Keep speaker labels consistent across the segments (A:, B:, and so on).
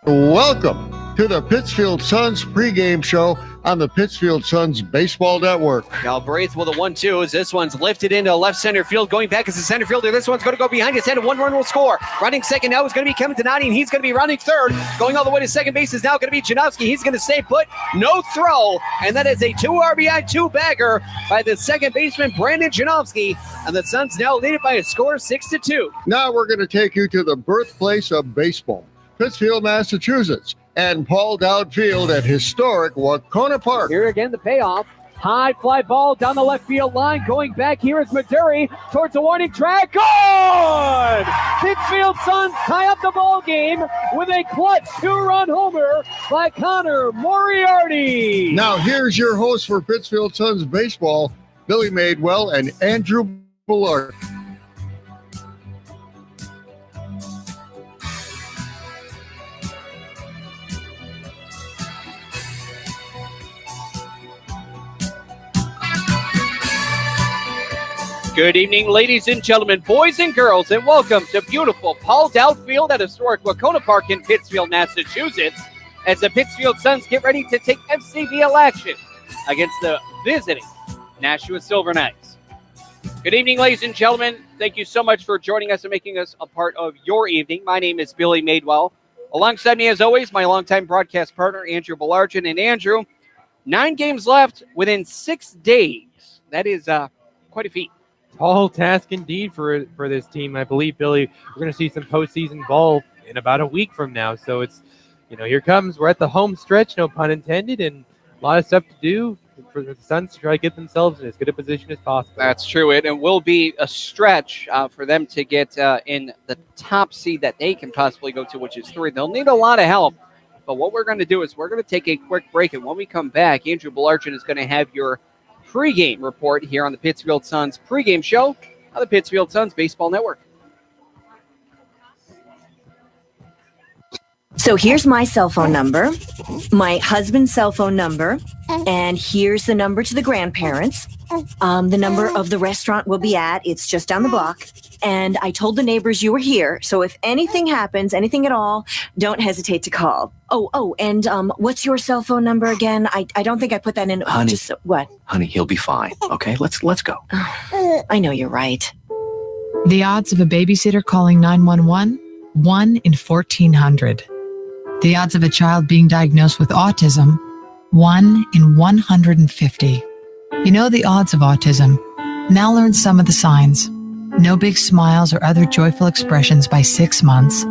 A: Welcome to the Pittsfield Suns pregame show on the Pittsfield Suns Baseball Network.
B: Galbraith with a 1-2 as this one's lifted into left center field. Going back as a center fielder. This one's going to go behind his head and 1 run will score. Running second now is going to be Kevin Donati, and he's going to be running third. Going all the way to second base is now going to be Janowski. He's going to stay put. No throw. And that is a 2 RBI 2-bagger by the second baseman, Brandon Janowski. And the Suns now lead it by a score 6-2.
A: Now we're going to take you to the birthplace of baseball, Pittsfield, Massachusetts, and Paul Dowd Field at historic Wacona Park.
C: Here again, the payoff. High fly ball down the left field line. Going back here is Maduri towards the warning track. Gone! Pittsfield Suns tie up the ball game with a clutch 2-run homer by Connor Moriarty.
A: Now here's your host for Pittsfield Suns baseball, Billy Madewell and Andrew Bullard.
B: Good evening, ladies and gentlemen, boys and girls, and welcome to beautiful Paul Dowd Field at historic Wacona Park in Pittsfield, Massachusetts, as the Pittsfield Suns get ready to take FCBL action against the visiting Nashua Silver Knights. Good evening, ladies and gentlemen. Thank you so much for joining us and making us a part of your evening. My name is Billy Madewell. Alongside me, as always, my longtime broadcast partner, Andrew Belargin. And Andrew, 9 games left within 6 days. That is quite a feat.
D: Tall task indeed for this team. I believe, Billy, we're going to see some postseason ball in about a week from now. So it's, here comes. We're at the home stretch, no pun intended, and a lot of stuff to do for the Suns to try to get themselves in as good a position as possible.
B: That's true. It will be a stretch for them to get in the top seed that they can possibly go to, which is 3. They'll need a lot of help. But what we're going to do is we're going to take a quick break, and when we come back, Andrew Belargin is going to have your pregame report here on the Pittsfield Suns pregame show on the Pittsfield Suns Baseball Network.
E: So here's my cell phone number, my husband's cell phone number, and here's the number to the grandparents. The number of the restaurant we'll be at, it's just down the block. And I told the neighbors you were here, so if anything happens, anything at all, don't hesitate to call. And what's your cell phone number again? I don't think I put that in.
F: Honey,
E: What?
F: Honey, he'll be fine. Okay, let's go.
E: I know you're right.
G: The odds of a babysitter calling 911, 1 in 1,400. The odds of a child being diagnosed with autism, 1 in 150. You know the odds of autism. Now learn some of the signs. No big smiles or other joyful expressions by 6 months.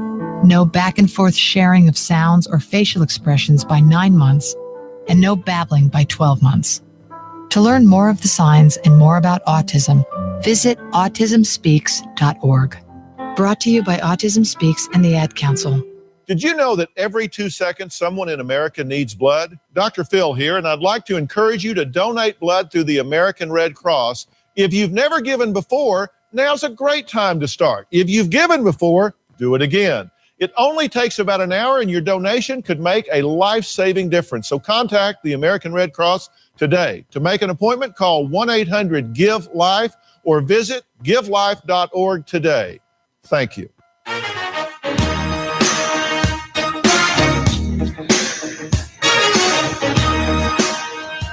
G: No back and forth sharing of sounds or facial expressions by 9 months. And no babbling by 12 months. To learn more of the signs and more about autism, visit autismspeaks.org. Brought to you by Autism Speaks and the Ad Council.
H: Did you know that every 2 seconds someone in America needs blood? Dr. Phil here, and I'd like to encourage you to donate blood through the American Red Cross. If you've never given before, now's a great time to start. If you've given before, do it again. It only takes about an hour, and your donation could make a life-saving difference. So contact the American Red Cross today. To make an appointment, call 1-800-GIVE-LIFE or visit givelife.org today. Thank you.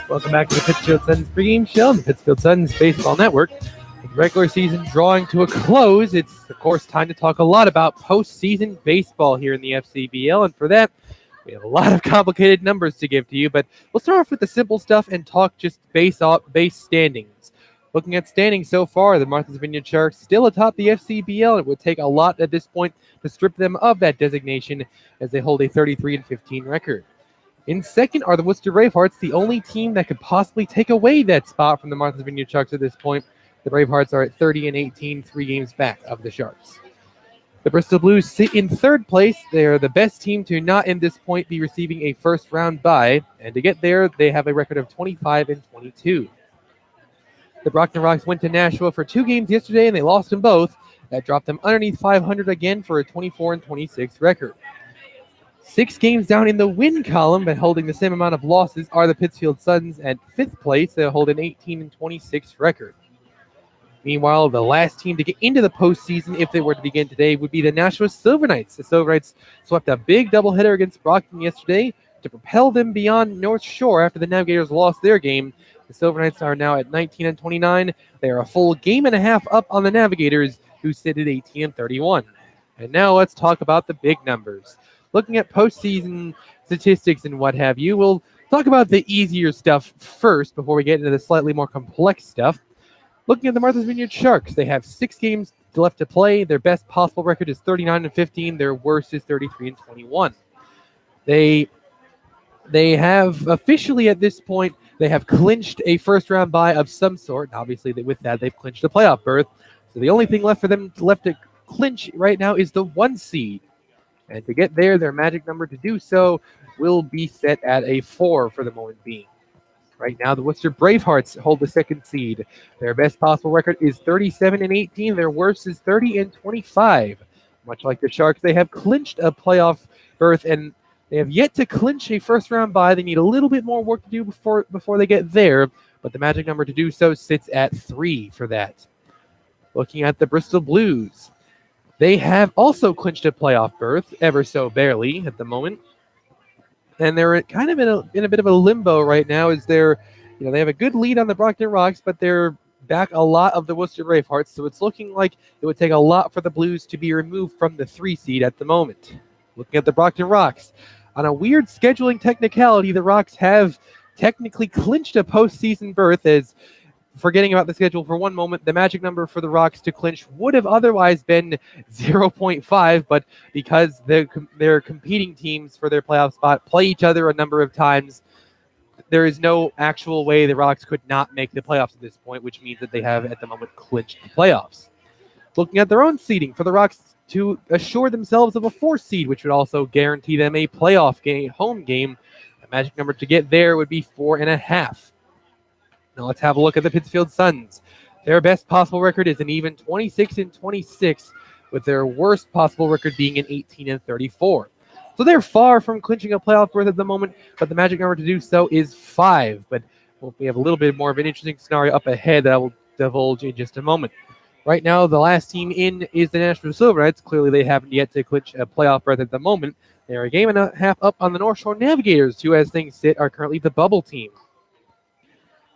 D: Welcome back to the Pittsfield Suns pregame show on the Pittsfield Suns Baseball Network. With the regular season drawing to a close, it's, of course, time to talk a lot about postseason baseball here in the FCBL. And for that, we have a lot of complicated numbers to give to you. But we'll start off with the simple stuff and talk just base standings. Looking at standings so far, the Martha's Vineyard Sharks still atop the FCBL. It would take a lot at this point to strip them of that designation as they hold a 33-15 record. In second are the Worcester Bravehearts, the only team that could possibly take away that spot from the Martha's Vineyard Sharks at this point. The Bravehearts are at 30-18, 3 games back of the Sharks. The Bristol Blues sit in third place. They are the best team to not, in this point, be receiving a first-round bye. And to get there, they have a record of 25-22. The Brockton Rocks went to Nashua for 2 games yesterday, and they lost them both. That dropped them underneath 500 again for a 24-26 record. 6 games down in the win column, but holding the same amount of losses, are the Pittsfield Suns at 5th place. They hold an 18-26 record. Meanwhile, the last team to get into the postseason, if they were to begin today, would be the Nashua Silver Knights. The Silver Knights swept a big doubleheader against Brockton yesterday to propel them beyond North Shore after the Navigators lost their game. The Silver Knights are now at 19-29. They are a full game and a half up on the Navigators, who sit at 18-31. And now let's talk about the big numbers. Looking at postseason statistics and what have you, we'll talk about the easier stuff first before we get into the slightly more complex stuff. Looking at the Martha's Vineyard Sharks, they have 6 games left to play. Their best possible record is 39-15. Their worst is 33-21. They have officially at this point, they have clinched a first-round bye of some sort. And obviously, with that, they've clinched a playoff berth. So the only thing left for them to clinch right now is the 1 seed. And to get there, their magic number to do so will be set at a 4 for the moment being. Right now, the Worcester Bravehearts hold the 2nd seed. Their best possible record is 37-18. Their worst is 30-25. Much like the Sharks, they have clinched a playoff berth, and they have yet to clinch a first-round bye. They need a little bit more work to do before they get there, but the magic number to do so sits at 3 for that. Looking at the Bristol Blues, they have also clinched a playoff berth, ever so barely at the moment. And they're kind of in a bit of a limbo right now, as they have a good lead on the Brockton Rocks, but they're back a lot of the Worcester Bravehearts, so it's looking like it would take a lot for the Blues to be removed from the 3 seed at the moment. Looking at the Brockton Rocks, on a weird scheduling technicality, the Rocks have technically clinched a postseason berth, as forgetting about the schedule for one moment, the magic number for the Rocks to clinch would have otherwise been 0.5, but because their competing teams for their playoff spot play each other a number of times, there is no actual way the Rocks could not make the playoffs at this point, which means that they have at the moment clinched the playoffs. Looking at their own seeding, for the Rocks to assure themselves of a 4th seed, which would also guarantee them a playoff game, home game, the magic number to get there would be 4.5. Now let's have a look at the Pittsfield Suns. Their best possible record is an even 26-26, with their worst possible record being an 18-34. So they're far from clinching a playoff berth at the moment, but the magic number to do so is 5. But we have a little bit more of an interesting scenario up ahead that I will divulge in just a moment. Right now, the last team in is the Nashua Silver Knights. Clearly, they haven't yet to clinch a playoff berth at the moment. They're a game and a half up on the North Shore Navigators, who, as things sit, are currently the bubble team.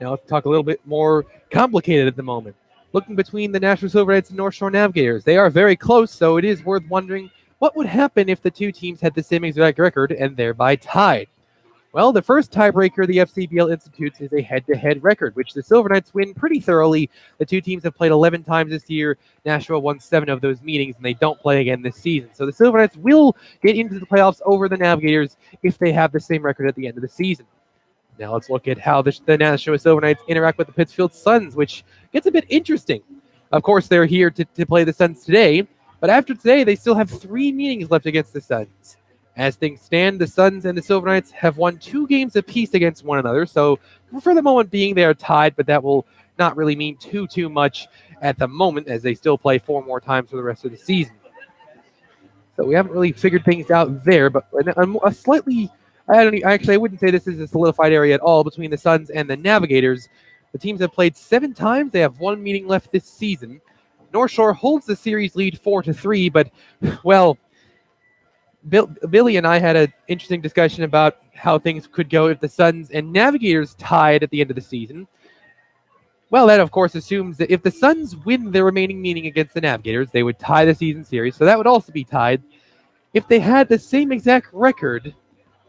D: Now let's talk a little bit more complicated at the moment. Looking between the Nashua Silver Knights and North Shore Navigators, they are very close, so it is worth wondering what would happen if the 2 teams had the same exact record and thereby tied. Well, the first tiebreaker the FCBL institutes is a head-to-head record, which the Silver Knights win pretty thoroughly. The 2 teams have played 11 times this year. Nashua won 7 of those meetings, and they don't play again this season. So the Silver Knights will get into the playoffs over the Navigators if they have the same record at the end of the season. Now let's look at how the Nashua Silver Knights interact with the Pittsfield Suns, which gets a bit interesting. Of course, they're here to play the Suns today, but after today, they still have 3 meetings left against the Suns. As things stand, the Suns and the Silver Knights have won 2 games apiece against one another, so for the moment being, they are tied, but that will not really mean too much at the moment, as they still play 4 more times for the rest of the season. So we haven't really figured things out there, but a slightly... I wouldn't say this is a solidified area at all between the Suns and the Navigators. The teams have played 7 times. They have 1 meeting left this season. North Shore holds the series lead 4-3, but, well, Billy and I had an interesting discussion about how things could go if the Suns and Navigators tied at the end of the season. Well, that, of course, assumes that if the Suns win their remaining meeting against the Navigators, they would tie the season series, so that would also be tied. If they had the same exact record,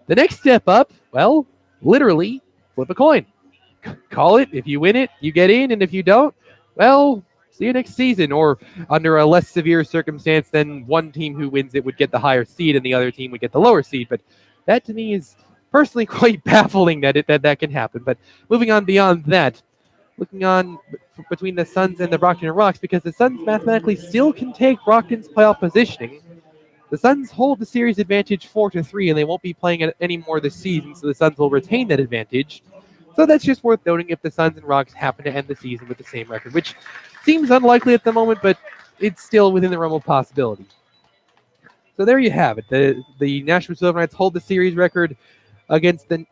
D: the next step up, well, literally, flip a coin. Call it. If you win it, you get in, and if you don't, well, see you next season. Or under a less severe circumstance, then one team who wins it would get the higher seed, and the other team would get the lower seed. But that, to me, is personally quite baffling that can happen. But moving on beyond that, looking on between the Suns and the Brockton Rocks, because the Suns mathematically still can take Brockton's playoff positioning. The Suns hold the series advantage 4-3, and they won't be playing it anymore this season, so the Suns will retain that advantage. So that's just worth noting if the Suns and Rocks happen to end the season with the same record, which seems unlikely at the moment, but it's still within the realm of possibility. So there you have it. The Nashua Silver Knights hold the series record against the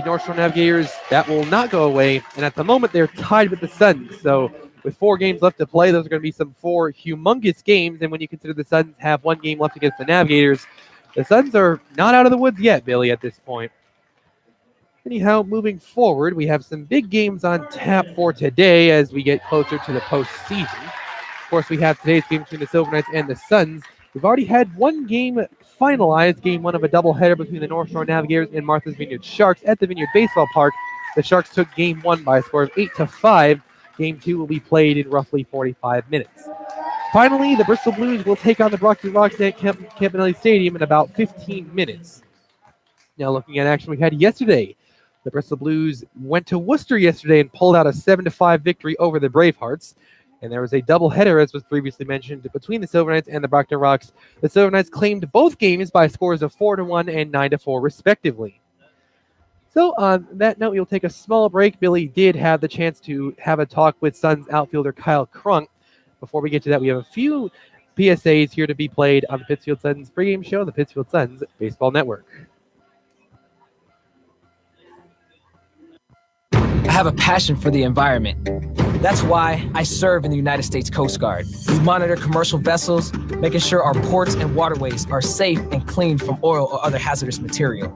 D: North Shore Navigators. That will not go away, and at the moment they're tied with the Suns. So with 4 games left to play, those are going to be some 4 humongous games. And when you consider the Suns have 1 game left against the Navigators, the Suns are not out of the woods yet, Billy, at this point. Anyhow, moving forward, we have some big games on tap for today as we get closer to the postseason. Of course, we have today's game between the Silver Knights and the Suns. We've already had 1 game finalized, game 1 of a doubleheader between the North Shore Navigators and Martha's Vineyard Sharks at the Vineyard Baseball Park. The Sharks took game 1 by a score of 8-5. Game 2 will be played in roughly 45 minutes. Finally, the Bristol Blues will take on the Brockton Rocks at Campanelli Stadium in about 15 minutes. Now, looking at action we had yesterday, the Bristol Blues went to Worcester yesterday and pulled out a 7-5 victory over the Bravehearts. And there was a doubleheader, as was previously mentioned, between the Silver Knights and the Brockton Rocks. The Silver Knights claimed both games by scores of 4-1 and 9-4, respectively. So on that note, we'll take a small break. Billy did have the chance to have a talk with Suns outfielder Kyle Crunk. Before we get to that, we have a few PSAs here to be played on the Pittsfield Suns pregame show on the Pittsfield Suns Baseball Network.
I: I have a passion for the environment. That's why I serve in the United States Coast Guard. We monitor commercial vessels, making sure our ports and waterways are safe and clean from oil or other hazardous material.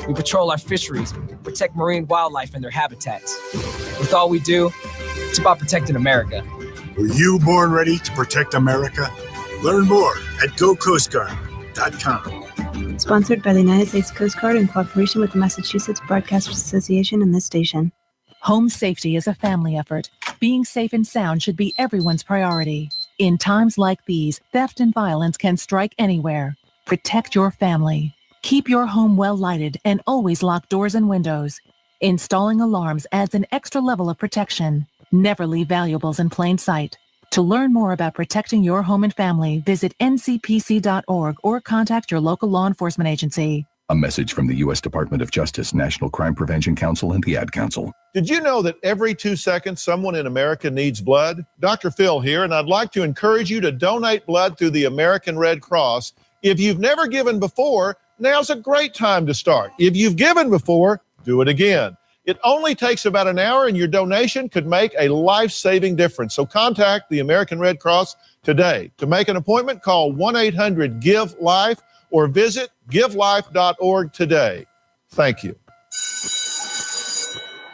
I: We patrol our fisheries, protect marine wildlife and their habitats. With all we do, it's about protecting America.
J: Were you born ready to protect America? Learn more at GoCoastGuard.com.
K: Sponsored by the United States Coast Guard in cooperation with the Massachusetts Broadcasters Association and this station.
L: Home safety is a family effort. Being safe and sound should be everyone's priority. In times like these, theft and violence can strike anywhere. Protect your family. Keep your home well lighted and always lock doors and windows. Installing alarms adds an extra level of protection. Never leave valuables in plain sight. To learn more about protecting your home and family, visit ncpc.org or contact your local law enforcement agency.
M: A message from the U.S. Department of Justice, National Crime Prevention Council, and the Ad Council.
H: Did you know that every 2 seconds someone in America needs blood? Dr. Phil here, and I'd like to encourage you to donate blood through the American Red Cross. If you've never given before, now's a great time to start. If you've given before, do it again. It only takes about an hour, and your donation could make a life-saving difference. So contact the American Red Cross today. To make an appointment, call 1-800-GIVE-LIFE or visit givelife.org today. Thank you.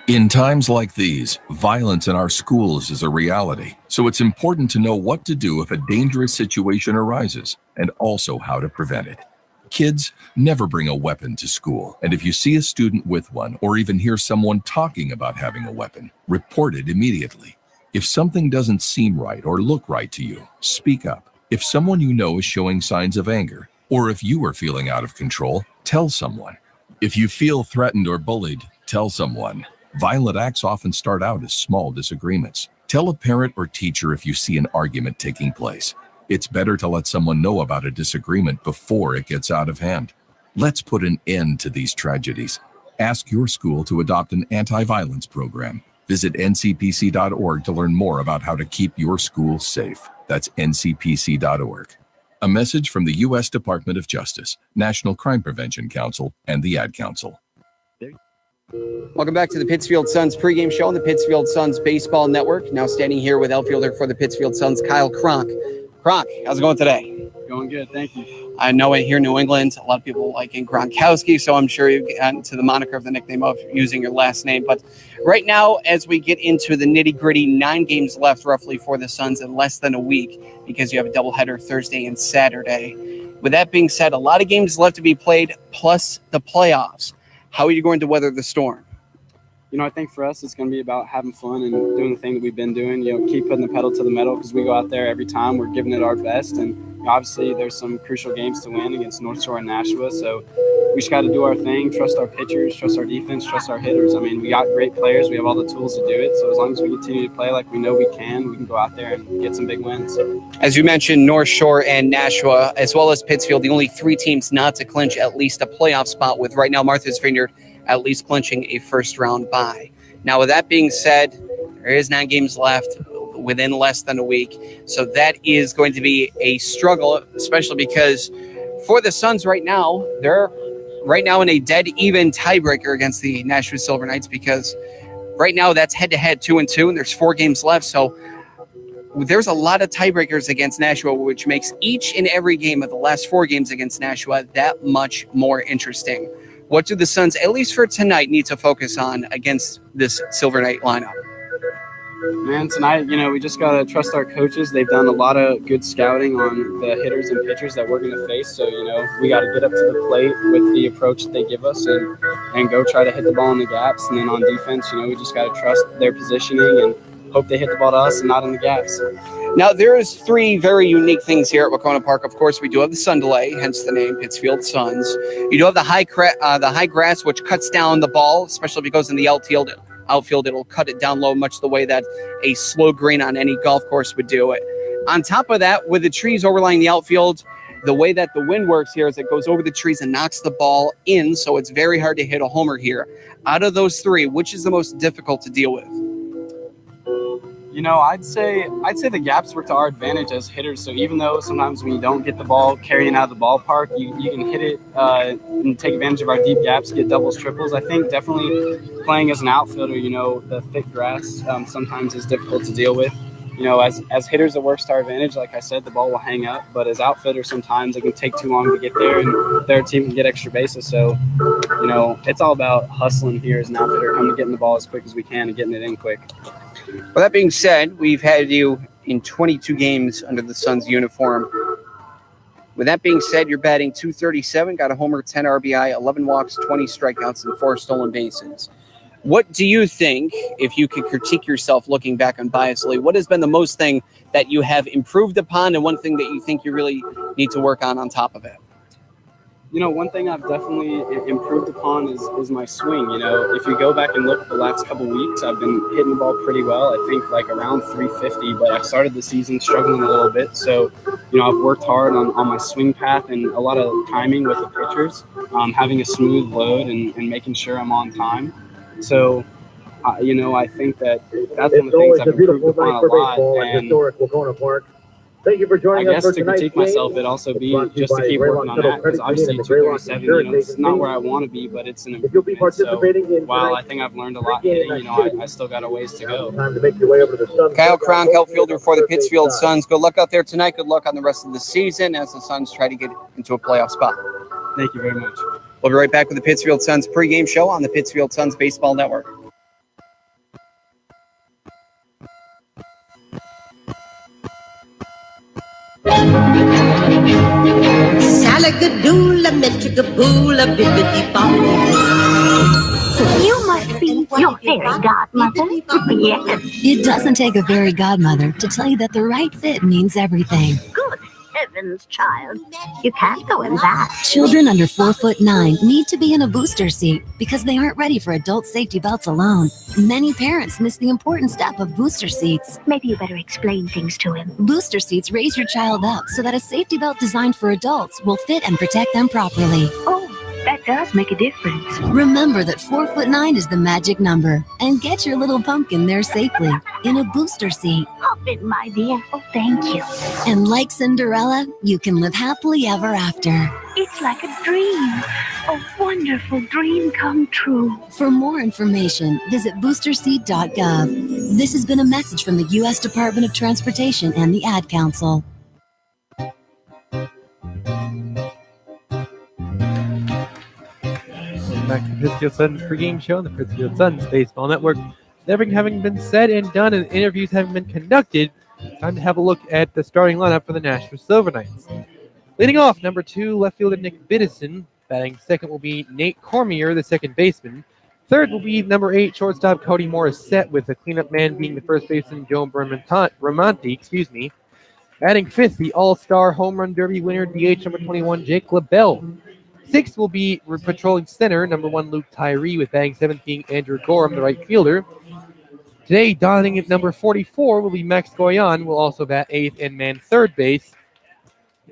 N: In times like these, violence in our schools is a reality. So it's important to know what to do if a dangerous situation arises and also how to prevent it. Kids, never bring a weapon to school. And if you see a student with one or even hear someone talking about having a weapon, report it immediately. If something doesn't seem right or look right to you, speak up. If someone you know is showing signs of anger, or if you are feeling out of control, tell someone. If you feel threatened or bullied, tell someone. Violent acts often start out as small disagreements. Tell a parent or teacher if you see an argument taking place. It's better to let someone know about a disagreement before it gets out of hand. Let's put an end to these tragedies. Ask your school to adopt an anti-violence program. Visit ncpc.org to learn more about how to keep your school safe. That's ncpc.org. A message from the U.S. Department of Justice, National Crime Prevention Council, and the Ad Council.
B: Welcome back to the Pittsfield Suns pregame show on the Pittsfield Suns Baseball Network. Now standing here with outfielder for the Pittsfield Suns, Kyle Cronk. Cronk, how's it going today?
O: Going good, thank you.
B: I know here in New England, a lot of people like in Gronkowski, so I'm sure you've gotten to the moniker of the nickname of using your last name. But right now, as we get into the nitty-gritty, 9 games left roughly for the Suns in less than a week because you have a doubleheader Thursday and Saturday. With that being said, a lot of games left to be played, plus the playoffs. How are you going to weather the storm?
O: You know, I think for us, it's going to be about having fun and doing the thing that we've been doing. You know, keep putting the pedal to the metal because we go out there every time. We're giving it our best. And you know, obviously, there's some crucial games to win against North Shore and Nashua. So we just got to do our thing, trust our pitchers, trust our defense, trust our hitters. I mean, we got great players. We have all the tools to do it. So as long as we continue to play like we know we can go out there and get some big wins.
B: As you mentioned, North Shore and Nashua, as well as Pittsfield, the only 3 teams not to clinch at least a playoff spot, with right now Martha's Vineyard at least clinching a first-round bye. Now, with that being said, there is 9 games left within less than a week. So that is going to be a struggle, especially because for the Suns right now, they're right now in a dead-even tiebreaker against the Nashua Silver Knights because right now that's head-to-head 2-2, and there's 4 games left. So there's a lot of tiebreakers against Nashua, which makes each and every game of the last 4 games against Nashua that much more interesting. What do the Suns, at least for tonight, need to focus on against this Silver Knight lineup?
O: Man, tonight, we just got to trust our coaches. They've done a lot of good scouting on the hitters and pitchers that we're going to face. So, we got to get up to the plate with the approach that they give us and go try to hit the ball in the gaps. And then on defense, we just got to trust their positioning and hope they hit the ball to us and not in the gaps.
B: Now, there is 3 very unique things here at Wahconah Park. Of course, we do have the sun delay, hence the name Pittsfield Suns. You do have the high grass, which cuts down the ball, especially if it goes in the outfield. It'll cut it down low, much the way that a slow green on any golf course would do it. On top of that, with the trees overlying the outfield, the way that the wind works here is it goes over the trees and knocks the ball in, so it's very hard to hit a homer here. Out of those 3, which is the most difficult to deal with?
O: I'd say the gaps work to our advantage as hitters. So even though sometimes when you don't get the ball carrying out of the ballpark, you can hit it and take advantage of our deep gaps, get doubles, triples. I think definitely playing as an outfielder, the thick grass sometimes is difficult to deal with. As hitters, it works to our advantage. Like I said, the ball will hang up. But as outfielders, sometimes it can take too long to get there, and their team can get extra bases. So, it's all about hustling here as an outfielder, coming to getting the ball as quick as we can and getting it in quick.
B: Well, that being said, we've had you in 22 games under the Suns uniform. With that being said, you're batting .237, got a homer, 10 RBI, 11 walks, 20 strikeouts, and 4 stolen bases. What do you think, if you could critique yourself looking back unbiasedly, what has been the most thing that you have improved upon and one thing that you think you really need to work on top of it?
O: One thing I've definitely improved upon is my swing. If you go back and look at the last couple weeks, I've been hitting the ball pretty well. I think like around 350, but I started the season struggling a little bit. So, I've worked hard on my swing path and a lot of timing with the pitchers, having a smooth load and making sure I'm on time. So, I think that's one of the things I've improved upon a lot. And
C: Wahconah Park. Thank you for joining us for
O: to critique myself, it'd also be just to keep working on that, because obviously 237, it's not where I want to be, but it's an improvement. So while I think I've learned a lot hitting, I still got a ways to go.
B: Kyle Cronk, outfielder for the Pittsfield Suns. Good luck out there tonight. Good luck on the rest of the season as the Suns try to get into a playoff spot.
O: Thank you very much.
B: We'll be right back with the Pittsfield Suns pregame show on the Pittsfield Suns Baseball Network.
P: Salagadoola, metricaboola, bibbidi-bop.
Q: You must be your fairy godmother. Yes.
R: It doesn't take a fairy godmother to tell you that the right fit means everything.
Q: Good heavens, child. You can't go in that.
R: Children under 4'9" need to be in a booster seat because they aren't ready for adult safety belts alone. Many parents miss the important step of booster seats.
Q: Maybe you better explain things to him.
R: Booster seats raise your child up so that a safety belt designed for adults will fit and protect them properly.
Q: Oh, that does make a difference.
R: Remember that 4'9" is the magic number, and get your little pumpkin there safely in a booster seat.
Q: Hop in, my dear. Oh, thank you.
R: And like Cinderella, you can live happily ever after.
Q: It's like a dream. A wonderful dream come true.
R: For more information, visit boosterseat.gov. This has been a message from the U.S. Department of Transportation and the Ad Council.
D: Back to the Pittsfield Suns pregame show on the Pittsfield Suns Baseball Network. Everything having been said and done and interviews having been conducted, time to have a look at the starting lineup for the Nashua Silver Knights. Leading off, number 2, left fielder Nick Biddison. Batting second will be Nate Cormier, the second baseman. Third will be number 8, shortstop Cody Morissette, with the cleanup man being the first baseman Joe Ramonti. Batting fifth, the All-Star Home Run Derby winner, DH number 21, Jake LaBelle. Sixth will be patrolling center, number 1, Luke Tyree, with batting seventh being Andrew Gorham, the right fielder. Today, donning at number 44 will be Max Goyan, will also bat 8th and man third base.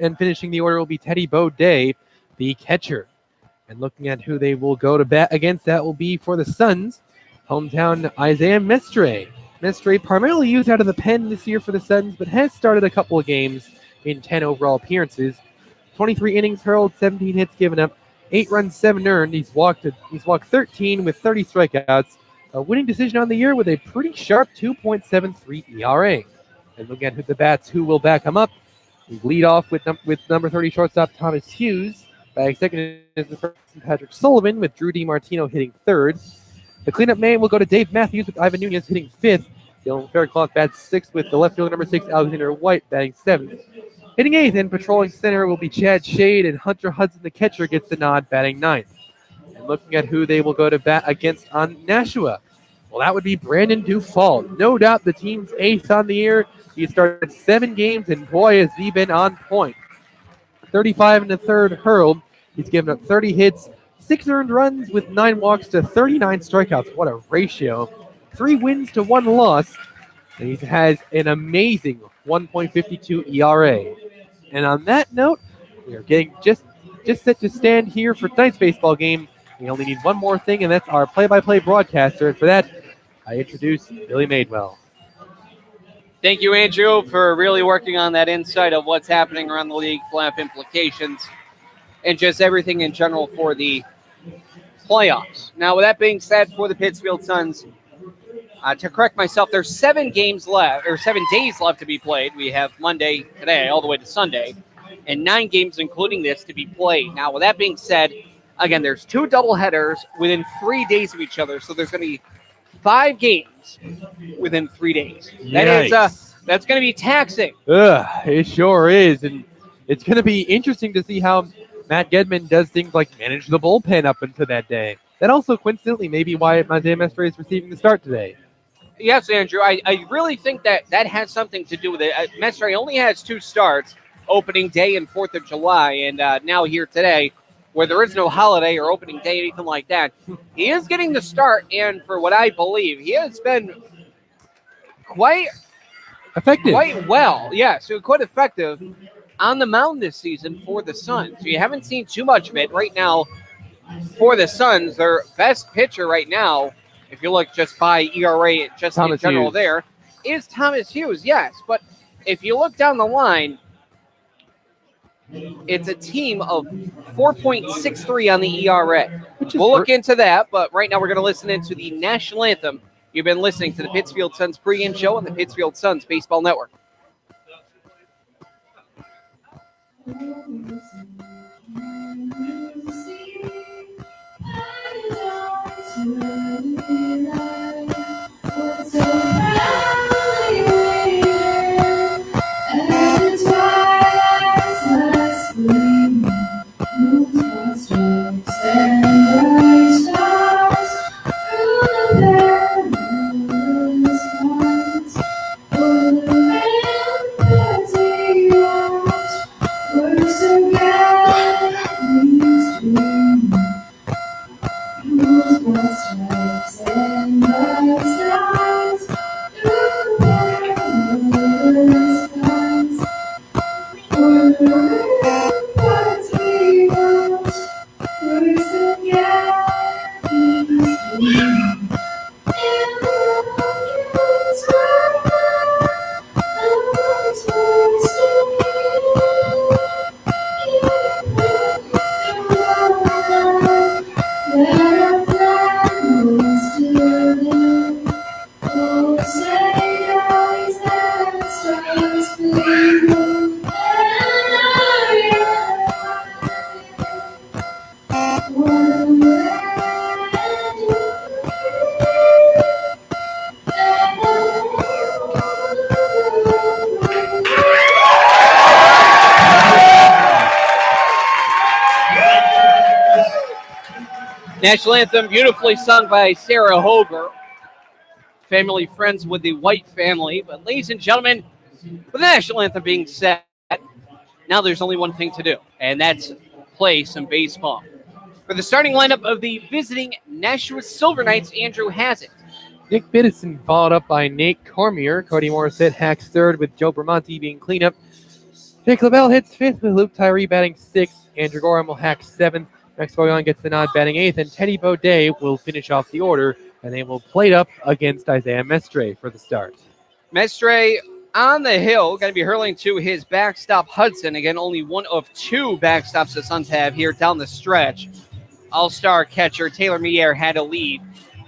D: And finishing the order will be Teddy Baudet, the catcher. And looking at who they will go to bat against, that will be for the Suns, hometown Isaiah Mestre. Mestre primarily used out of the pen this year for the Suns, but has started a couple of games in 10 overall appearances. 23 innings hurled, 17 hits given up, 8 runs, 7 earned. He's walked 13 with 30 strikeouts. A winning decision on the year with a pretty sharp 2.73 ERA. And looking at the bats, who will back him up. We lead off with number 30 shortstop Thomas Hughes. Batting second is the first Patrick Sullivan with Drew DiMartino hitting third. The cleanup man will go to Dave Matthews with Ivan Nunez hitting fifth. Dylan Faircloth bats sixth with the left fielder number 6 Alexander White batting seventh. Hitting eighth and patrolling center will be Chad Shade, and Hunter Hudson, the catcher, gets the nod batting ninth. And looking at who they will go to bat against on Nashua. Well, that would be Brandon Dufault. No doubt the team's ace on the year. He started 7 games, and boy, has he been on point. 35 in the third hurled. He's given up 30 hits, 6 earned runs with 9 walks to 39 strikeouts. What a ratio. 3 wins to 1 loss. And he has an amazing 1.52 ERA. And on that note, we are getting just set to stand here for tonight's baseball game. We only need one more thing, and that's our play-by-play broadcaster. And for that, I introduce Billy Madewell.
B: Thank you, Andrew, for really working on that insight of what's happening around the league, playoff implications, and just everything in general for the playoffs. Now, with that being said, for the Pittsfield Suns, to correct myself, there's 7 games left, or 7 days left to be played. We have Monday today all the way to Sunday, and 9 games, including this, to be played. Now, with that being said, again, there's 2 doubleheaders within 3 days of each other, so there's going to be 5 games within 3 days. That's going to be taxing.
D: It sure is, and it's going to be interesting to see how Matt Gedman does things like manage the bullpen up until that day. That also, coincidentally, may be why Isaiah Mestre is receiving the start today.
B: Yes, Andrew, I really think that has something to do with it. Mestre only has 2 starts, opening day and 4th of July, and now here today, where there is no holiday or opening day, anything like that. He is getting the start, and for what I believe, he has been quite
D: effective.
B: Quite well, so quite effective on the mound this season for the Suns. You haven't seen too much of it right now for the Suns. Their best pitcher right now, if you look just by ERA, just Thomas in general Hughes. There, is Thomas Hughes, yes. But if you look down the line, it's a team of 4.63 on the ERA. We'll look into that, but right now we're going to listen into the national anthem. You've been listening to the Pittsfield Suns pregame show on the Pittsfield Suns Baseball Network. National anthem beautifully sung by Sarah Hover. Family friends with the White family. But ladies and gentlemen, with the national anthem being said, now there's only one thing to do, and that's play some baseball. For the starting lineup of the visiting Nashua Silver Knights, Andrew has it.
D: Nick Biddison followed up by Nate Cormier. Cody Morissette hacks third with Joe Bramante being cleanup. Jake LaBelle hits fifth with Luke Tyree batting sixth. Andrew Gorham will hack seventh. Max Boyan gets the nod batting eighth, and Teddy Baudet will finish off the order, and they will plate up against Isaiah Mestre for the start.
B: Mestre on the hill, going to be hurling to his backstop Hudson. Again, only one of 2 backstops the Suns have here down the stretch. All-star catcher Taylor Mier had to leave,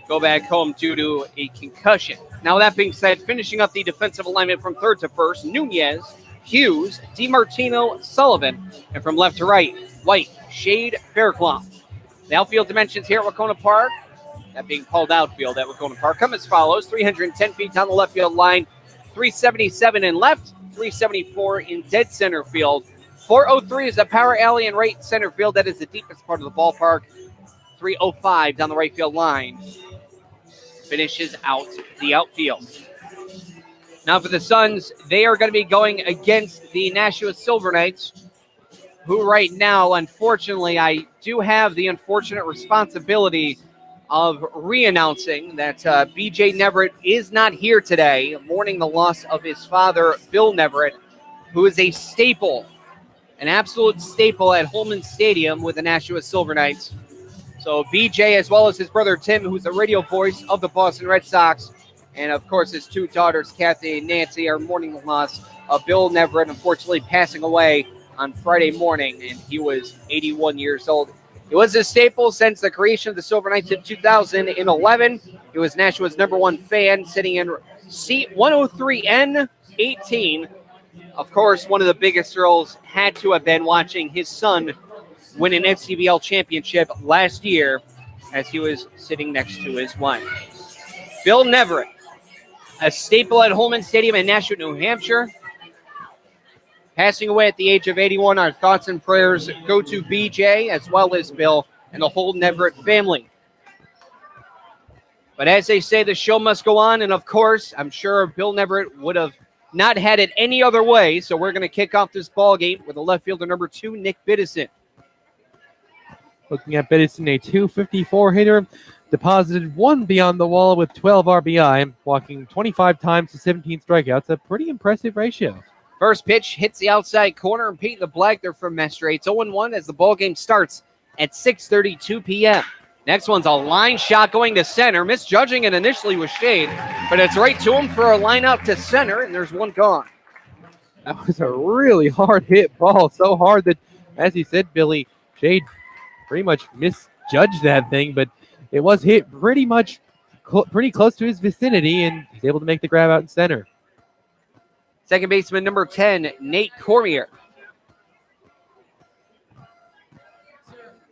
B: go back home due to a concussion. Now, that being said, finishing up the defensive alignment from third to first, Nunez, Hughes, DiMartino, Sullivan, and from left to right, White, Shade, Fairclough. The outfield dimensions here at Wacona Park, that being called outfield at Wacona Park, come as follows: 310 feet down the left field line, 377 in left, 374 in dead center field. 403 is the power alley in right center field. That is the deepest part of the ballpark. 305 down the right field line finishes out the outfield. Now for the Suns, they are going to be going against the Nashua Silver Knights, who right now, unfortunately, I do have the unfortunate responsibility of re-announcing that B.J. Neverett is not here today, mourning the loss of his father, Bill Neverett, who is a staple, an absolute staple at Holman Stadium with the Nashua Silver Knights. So B.J., as well as his brother Tim, who's the radio voice of the Boston Red Sox, and of course his two daughters, Kathy and Nancy, are mourning the loss of Bill Neverett, unfortunately passing away on Friday morning, and he was 81 years old. He was a staple since the creation of the Silver Knights in 2011. He was Nashua's #1 fan, sitting in seat 103N18. Of course, one of the biggest thrills had to have been watching his son win an FCBL championship last year as he was sitting next to his wife. Bill Neverett, a staple at Holman Stadium in Nashua, New Hampshire, passing away at the age of 81. Our thoughts and prayers go to BJ as well as Bill and the whole Neverett family. But as they say, the show must go on. And of course, I'm sure Bill Neverett would have not had it any other way. So we're going to kick off this ball game with the left fielder #2, Nick Biddison.
D: Looking at Biddison, a .254 hitter, deposited 1 beyond the wall with 12 RBI, walking 25 times to 17 strikeouts. A pretty impressive ratio.
B: First pitch hits the outside corner and paint the black there for Mestre. It's 0-1 as the ball game starts at 6:32 p.m. Next one's a line shot going to center. Misjudging it initially with Shade, but it's right to him for a line out to center, and there's one gone.
D: That was a really hard hit ball. So hard that, as he said, Billy, Shade pretty much misjudged that thing, but it was hit pretty much pretty close to his vicinity, and he's able to make the grab out in center.
B: Second baseman #10, Nate Cormier.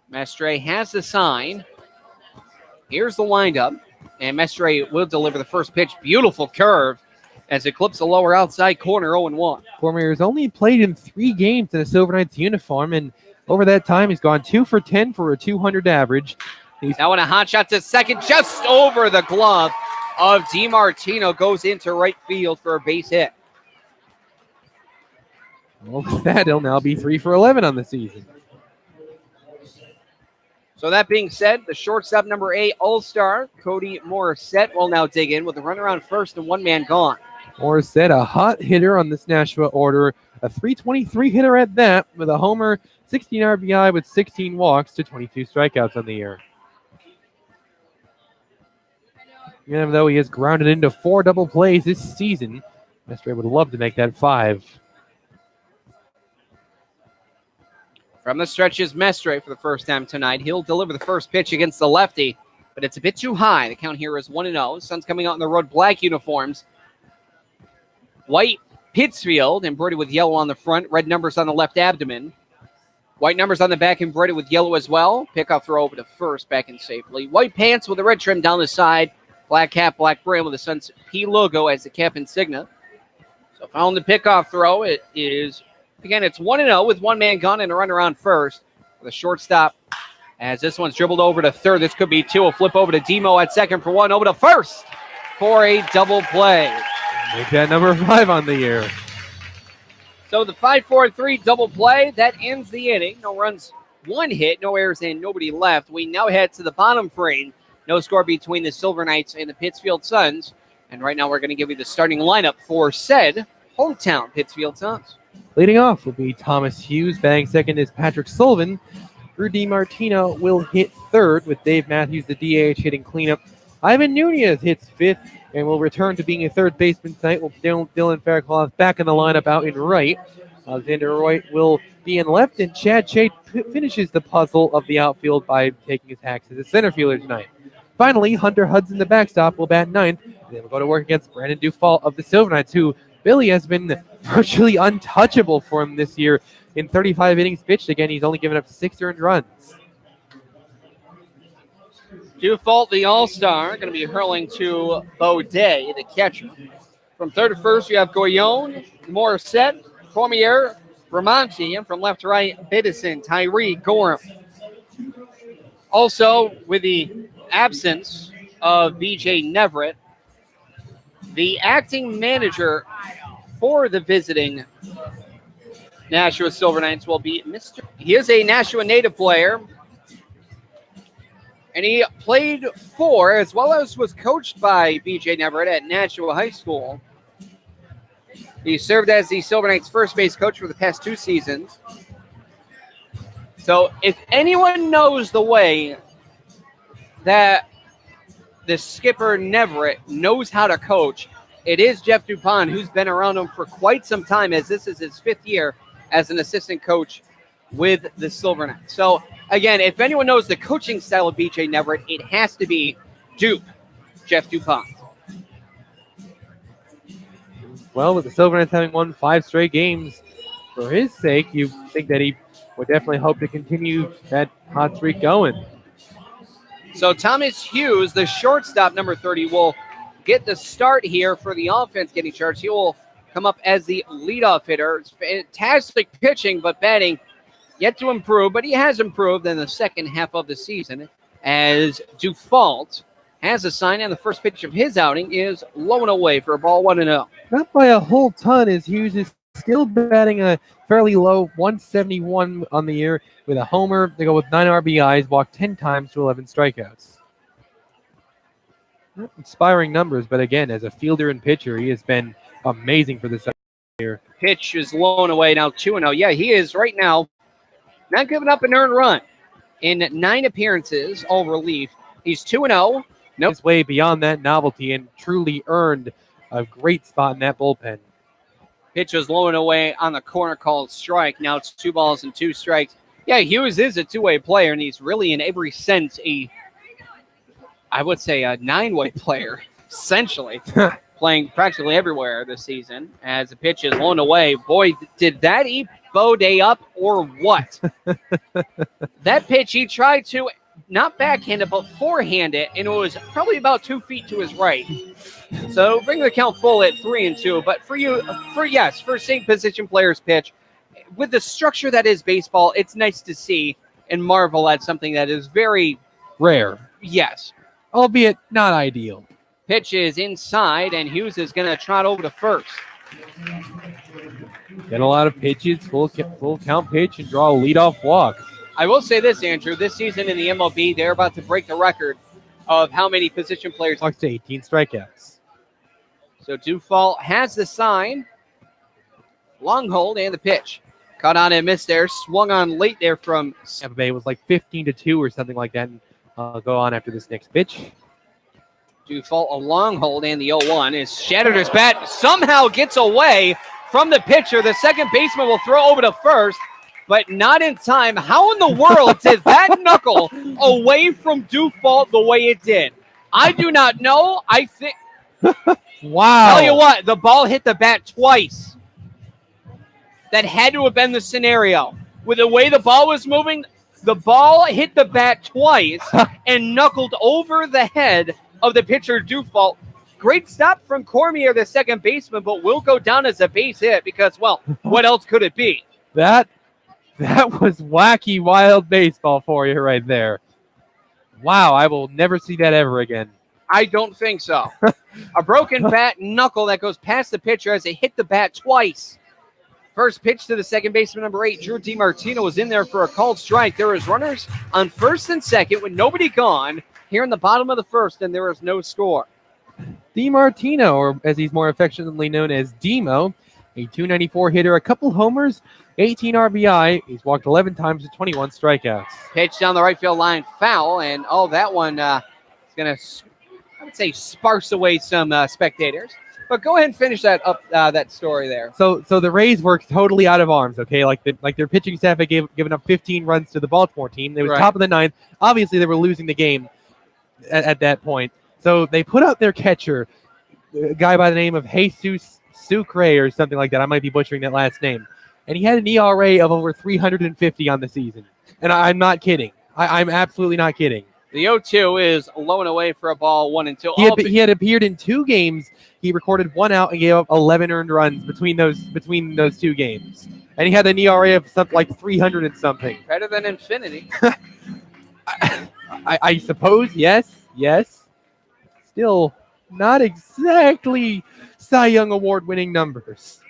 B: Mestre has the sign. Here's the windup, and Mestre will deliver the first pitch. Beautiful curve as it clips the lower outside corner, 0-1.
D: Cormier has only played in 3 games in a Silver Knights uniform, and over that time, he's gone 2 for 10 for a .200 average.
B: He's now in a hot shot to second, just over the glove of DiMartino, goes into right field for a base hit.
D: Well, with that, he'll now be 3 for 11 on the season.
B: So that being said, the shortstop #8 All-Star, Cody Morissette, will now dig in with a runner on first and 1 man gone.
D: Morissette, a hot hitter on this Nashua order, a .323 hitter at that, with a homer, 16 RBI with 16 walks to 22 strikeouts on the year. Even though he has grounded into 4 double plays this season, Mestre would love to make that 5.
B: From the stretch is Mestre for the first time tonight. He'll deliver the first pitch against the lefty, but it's a bit too high. The count here is 1-0. Suns coming out in the road black uniforms. White Pittsfield, embroidered with yellow on the front. Red numbers on the left abdomen. White numbers on the back, embroidered with yellow as well. Pickoff throw over to first, back in safely. White pants with a red trim down the side. Black cap, black brim with the Suns P logo as the cap insignia. So following the pickoff throw, it is... Again, it's 1-0 with 1 man gone and a runner on first. The shortstop, as this one's dribbled over to third. This could be 2. A flip over to Demo at second for 1. Over to first for a double play.
D: Make that #5 on the year.
B: So the 5-4-3 double play, that ends the inning. No runs, 1 hit, no errors, and nobody left. We now head to the bottom frame. No score between the Silver Knights and the Pittsfield Suns. And right now we're going to give you the starting lineup for said hometown Pittsfield Suns.
D: Leading off will be Thomas Hughes. Batting second is Patrick Sullivan. Drew DiMartino will hit third, with Dave Matthews, the DH, hitting cleanup. Ivan Nunez hits fifth and will return to being a third baseman tonight, with Dylan Fairclough back in the lineup out in right. Alexander Roy will be in left, and Chad Shade finishes the puzzle of the outfield by taking his hacks as a center fielder tonight. Finally, Hunter Hudson, the backstop, will bat ninth. And then we'll go to work against Brandon Dufault of the Silver Knights, who Billy has been virtually untouchable for him this year. In 35 innings pitched, again, he's only given up 6 earned runs.
B: Dufault, the all-star, going to be hurling to Baudet, the catcher. From third to first, you have Goyon, Morissette, Cormier, Ramonti, and from left to right, Biddison, Tyree, Gorham. Also, with the absence of B.J. Neverett, the acting manager for the visiting Nashua Silver Knights will be Mr. He is a Nashua native player, and he played for, as well as was coached by B.J. Neverett at Nashua High School. He served as the Silver Knights' first base coach for the past 2 seasons. So if anyone knows the way that the skipper Neverett knows how to coach, it is Jeff Dupont, who's been around him for quite some time, as this is his 5th year as an assistant coach with the Silver Knights. So again, if anyone knows the coaching style of B.J. Neverett, it has to be Jeff Dupont.
D: Well, with the Silver Knights having won 5 straight games, for his sake, you think that he would definitely hope to continue that hot streak going.
B: So Thomas Hughes, the shortstop, number 30, will get the start here for the offense getting charged. He will come up as the leadoff hitter. It's fantastic pitching, but batting yet to improve. But he has improved in the second half of the season, as Dufault has a sign, and the first pitch of his outing is low and away for a ball 1-0.
D: Not by a whole ton, as Hughes is still batting a fairly low 171 on the year with a homer. They go with 9 RBIs, walked 10 times to 11 strikeouts. Not inspiring numbers, but again, as a fielder and pitcher, he has been amazing for this year.
B: Pitch is low and away, now 2-0. Yeah, he is right now not giving up an earned run in 9 appearances, all relief. He's 2-0.
D: Nope. He's way beyond that novelty and truly earned a great spot in that bullpen.
B: Pitch was low and away on the corner, called strike. Now it's 2 balls and 2 strikes. Yeah, Hughes is a two-way player, and he's really in every sense I would say a 9-way player, essentially, playing practically everywhere this season. As the pitch is low and away, boy, did that eat Baudet up or what? That pitch, he tried to not backhand it, but forehand it, and it was probably about 2 feet to his right. So bring the count full at 3-2. But for seeing position players pitch, with the structure that is baseball, it's nice to see and marvel at something that is very
D: rare.
B: Yes.
D: Albeit not ideal.
B: Pitch is inside, and Hughes is going to trot over to first.
D: Get a lot of pitches, full count pitch, and draw a leadoff walk.
B: I will say this, Andrew. This season in the MLB, they're about to break the record of how many position players.
D: Walks to 18 strikeouts.
B: So Dufault has the sign. Long hold and the pitch. Caught on and missed there. Swung on late there from
D: Tampa Bay. It was like 15-2 or something like that. And I'll go on after this next pitch.
B: Dufault, a long hold, and the 0-1 is shattered his bat. Somehow gets away from the pitcher. The second baseman will throw over to first, but not in time. How in the world did that knuckle away from Dufault the way it did? I do not know. I think.
D: Wow.
B: Tell you what, the ball hit the bat twice. That had to have been the scenario. With the way the ball was moving, the ball hit the bat twice and knuckled over the head of the pitcher, Dufault. Great stop from Cormier, the second baseman, but will go down as a base hit because, well, what else could it be?
D: That was wacky, wild baseball for you right there. Wow, I will never see that ever again.
B: I don't think so. A broken bat knuckle that goes past the pitcher as it hit the bat twice. First pitch to the second baseman, number 8, Drew DiMartino, was in there for a called strike. There was runners on first and second with nobody gone here in the bottom of the first, and there was no score.
D: DiMartino, or as he's more affectionately known as Demo, a .294 hitter, a couple homers, 18 RBI. He's walked 11 times to 21 strikeouts.
B: Pitch down the right field line, foul, and that one is going to, I would say, sparse away some spectators. But go ahead and finish that up, that story there.
D: So the Rays were totally out of arms, okay? Like their pitching staff had given up 15 runs to the Baltimore team. They was top of the ninth. Obviously, they were losing the game. at that point. So they put out their catcher, a guy by the name of Jesus Sucre or something like that. I might be butchering that last name. And he had an ERA of over 350 on the season. And I'm not kidding. I'm absolutely not kidding.
B: The 0-2 is low and away for a ball, 1-2.
D: He had appeared in 2 games. He recorded 1 out and gave up 11 earned runs between those 2 games. And he had an ERA of something like 300 and something.
B: Better than infinity.
D: I suppose, yes. Still not exactly Cy Young Award-winning numbers.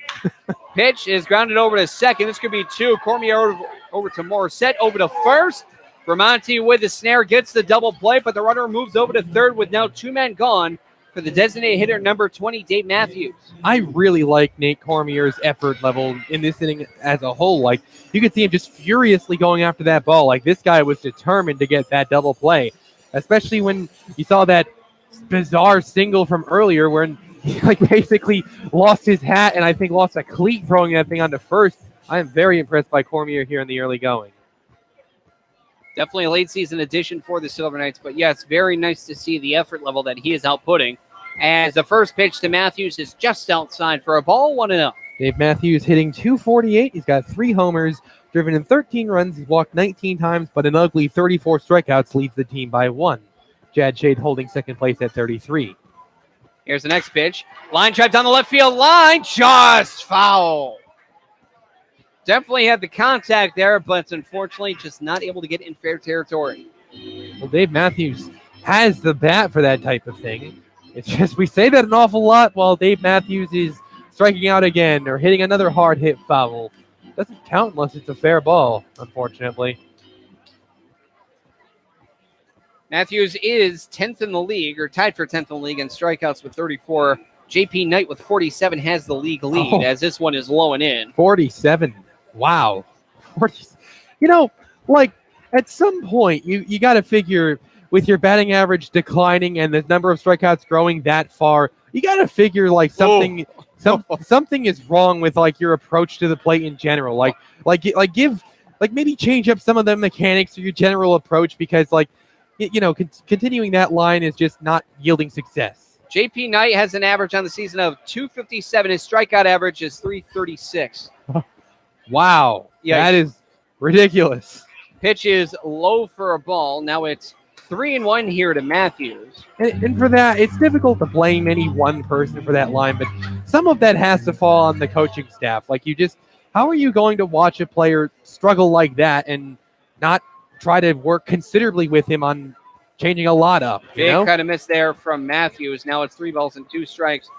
B: Pitch is grounded over to second. This could be 2. Cormier over to Morissette, over to first. Bramante with the snare gets the double play, but the runner moves over to third with now 2 men gone for the designated hitter number 20, Dave Matthews.
D: I really like Nate Cormier's effort level in this inning as a whole. Like, you could see him just furiously going after that ball. Like, this guy was determined to get that double play, especially when you saw that bizarre single from earlier where he basically lost his hat and I think lost a cleat throwing that thing onto first. I am very impressed by Cormier here in the early going.
B: Definitely a late season addition for the Silver Knights, but yes, very nice to see the effort level that he is outputting. As the first pitch to Matthews is just outside for a ball, 1-0.
D: Dave Matthews hitting .248. He's got 3 homers, driven in 13 runs. He's walked 19 times, but an ugly 34 strikeouts leads the team by 1. Jad Shade holding second place at 33.
B: Here's the next pitch. Line drive down the left field line, just foul. Definitely had the contact there, but unfortunately just not able to get in fair territory.
D: Well, Dave Matthews has the bat for that type of thing. It's just we say that an awful lot while Dave Matthews is striking out again or hitting another hard hit foul. Doesn't count unless it's a fair ball, unfortunately.
B: Matthews is 10th in the league, or tied for 10th in the league in strikeouts with 34. JP Knight with 47 has the league lead as this one is low and in.
D: 47. Wow. 40. You know, like at some point you got to figure with your batting average declining and the number of strikeouts growing that far, you got to figure like something is wrong with like your approach to the plate in general. Like maybe change up some of the mechanics of your general approach because continuing that line is just not yielding success.
B: JP Knight has an average on the season of .257. His strikeout average is .336.
D: Wow. Yeah, that is ridiculous.
B: Pitch is low for a ball. Now it's 3-1 here to Matthews.
D: And for that, it's difficult to blame any one person for that line, but some of that has to fall on the coaching staff. Like how are you going to watch a player struggle like that and not try to work considerably with him on changing a lot up?
B: Big kind of miss there from Matthews. Now it's 3 balls and 2 strikes.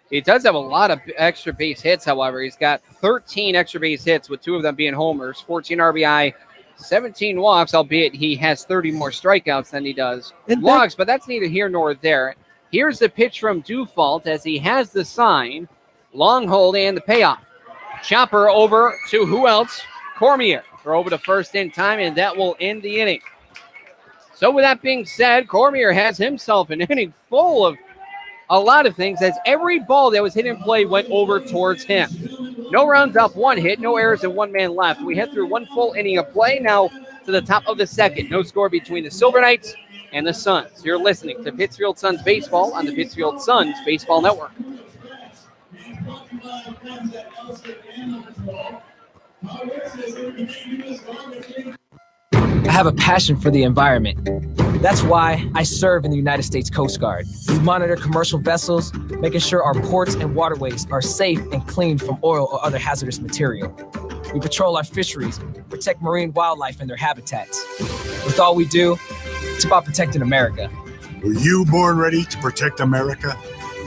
B: He does have a lot of extra base hits, however. He's got 13 extra base hits, with 2 of them being homers, 14 RBI, 17 walks, albeit he has 30 more strikeouts than he does walks, but that's neither here nor there. Here's the pitch from Dufault as he has the sign, long hold, and the payoff. Chopper over to who else? Cormier. Throw over to first in time, and that will end the inning. So with that being said, Cormier has himself an inning full of a lot of things as every ball that was hit in play went over towards him. No rounds off, 1 hit, no errors, and 1 man left. We head through 1 full inning of play now to the top of the second. No score between the Silver Knights and the Suns. You're listening to Pittsfield Suns Baseball on the Pittsfield Suns Baseball Network.
I: I have a passion for the environment. That's why I serve in the United States Coast Guard. We monitor commercial vessels, making sure our ports and waterways are safe and clean from oil or other hazardous material. We patrol our fisheries, protect marine wildlife and their habitats. With all we do, it's about protecting America.
J: Were you born ready to protect America?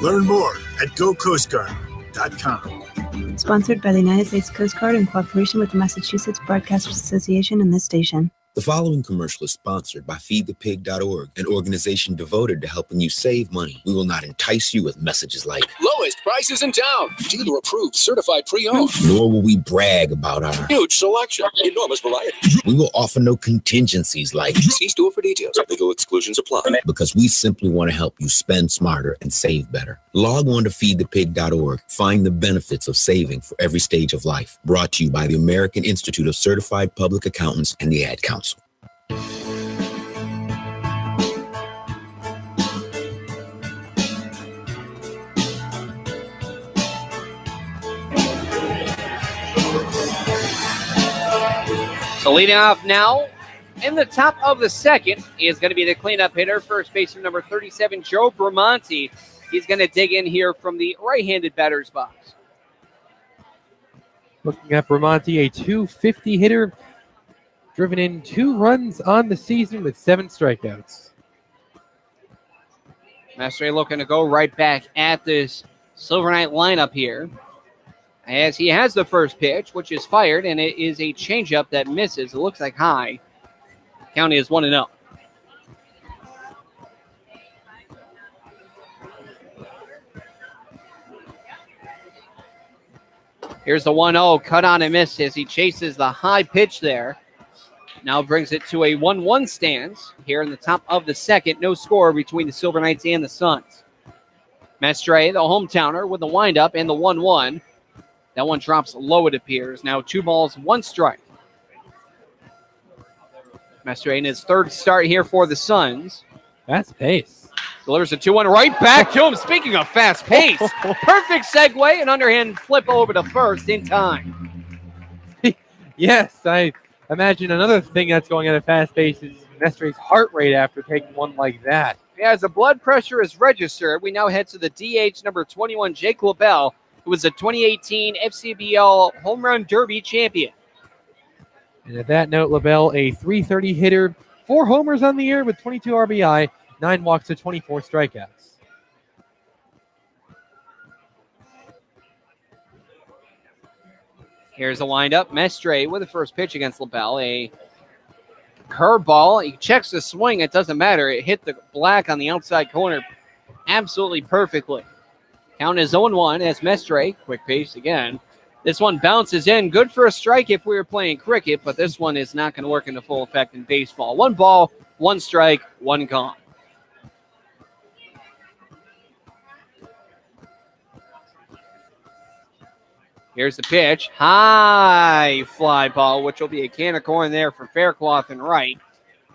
J: Learn more at gocoastguard.com.
K: Sponsored by the United States Coast Guard in cooperation with the Massachusetts Broadcasters Association and this station.
S: The following commercial is sponsored by feedthepig.org, an organization devoted to helping you save money. We will not entice you with messages like
T: lowest prices in town, dealer approved, certified pre-owned.
S: Nor will we brag about our
T: huge selection, enormous variety.
S: We will offer no contingencies like
T: see store for details. Legal exclusions apply.
S: Because we simply want to help you spend smarter and save better. Log on to feedthepig.org. Find the benefits of saving for every stage of life. Brought to you by the American Institute of Certified Public Accountants and the Ad Council.
B: So leading off now in the top of the second is going to be the cleanup hitter, first baseman number 37, Joe Bramante. He's going to dig in here from the right-handed batter's box.
D: Looking at Bramante, a .250 hitter, driven in 2 runs on the season with 7 strikeouts.
B: Mestre looking to go right back at this Silver Knight lineup here, as he has the first pitch, which is fired, and it is a changeup that misses. It looks like high. Count is 1-0. Here's the 1-0, cut on and miss as he chases the high pitch there. Now brings it to a 1-1 stance here in the top of the second. No score between the Silver Knights and the Suns. Mestre, the hometowner, with the windup and the 1-1. That one drops low, it appears. Now 2 balls, 1 strike. Mestre in his third start here for the Suns.
D: Fast pace.
B: Delivers a 2-1 right back to him. Speaking of fast pace, perfect segue and underhand flip over to first in time.
D: Yes, I imagine another thing that's going at a fast pace is Mestre's heart rate after taking one like that.
B: Yeah, as the blood pressure is registered, we now head to the DH number 21, Jake LaBelle, who was the 2018 FCBL Home Run Derby champion.
D: And at that note, LaBelle, a .330 hitter, 4 homers on the year with 22 RBI, 9 walks to 24 strikeouts.
B: Here's the windup. Mestre with the first pitch against LaBelle. A curveball. He checks the swing. It doesn't matter. It hit the black on the outside corner absolutely perfectly. Count is 0-1 as Mestre, quick pace again. This one bounces in. Good for a strike if we were playing cricket, but this one is not going to work into full effect in baseball. 1 ball, 1 strike, 1 gone. Here's the pitch. High fly ball, which will be a can of corn there for Faircloth and right.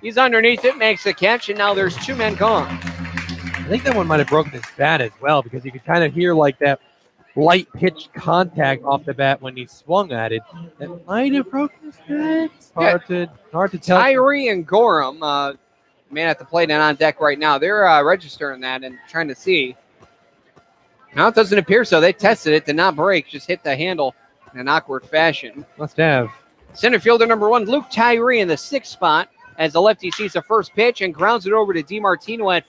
B: He's underneath it, makes the catch, and now there's 2 men gone.
D: I think that one might have broken his bat as well, because you could kind of hear like that light pitch contact off the bat when he swung at it. That might have broken his bat. It's hard to tell.
B: Tyree and Gorham, man at the plate and on deck right now, they're registering that and trying to see. Now it doesn't appear so. They tested it, did not break, just hit the handle in an awkward fashion.
D: Must have.
B: Center fielder number 1, Luke Tyree in the 6th spot, as the lefty sees the first pitch and grounds it over to DiMartino at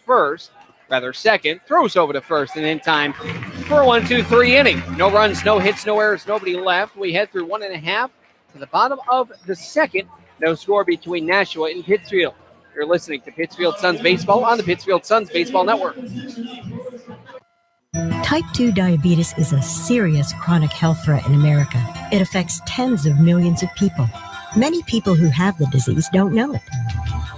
B: second, throws over to first, and in time for a 1-2-3 inning. No runs, no hits, no errors, nobody left. We head through 1.5 to the bottom of the second. No score between Nashua and Pittsfield. You're listening to Pittsfield Suns Baseball on the Pittsfield Suns Baseball Network.
U: Type 2 diabetes is a serious chronic health threat in America. It affects tens of millions of people. Many people who have the disease don't know it.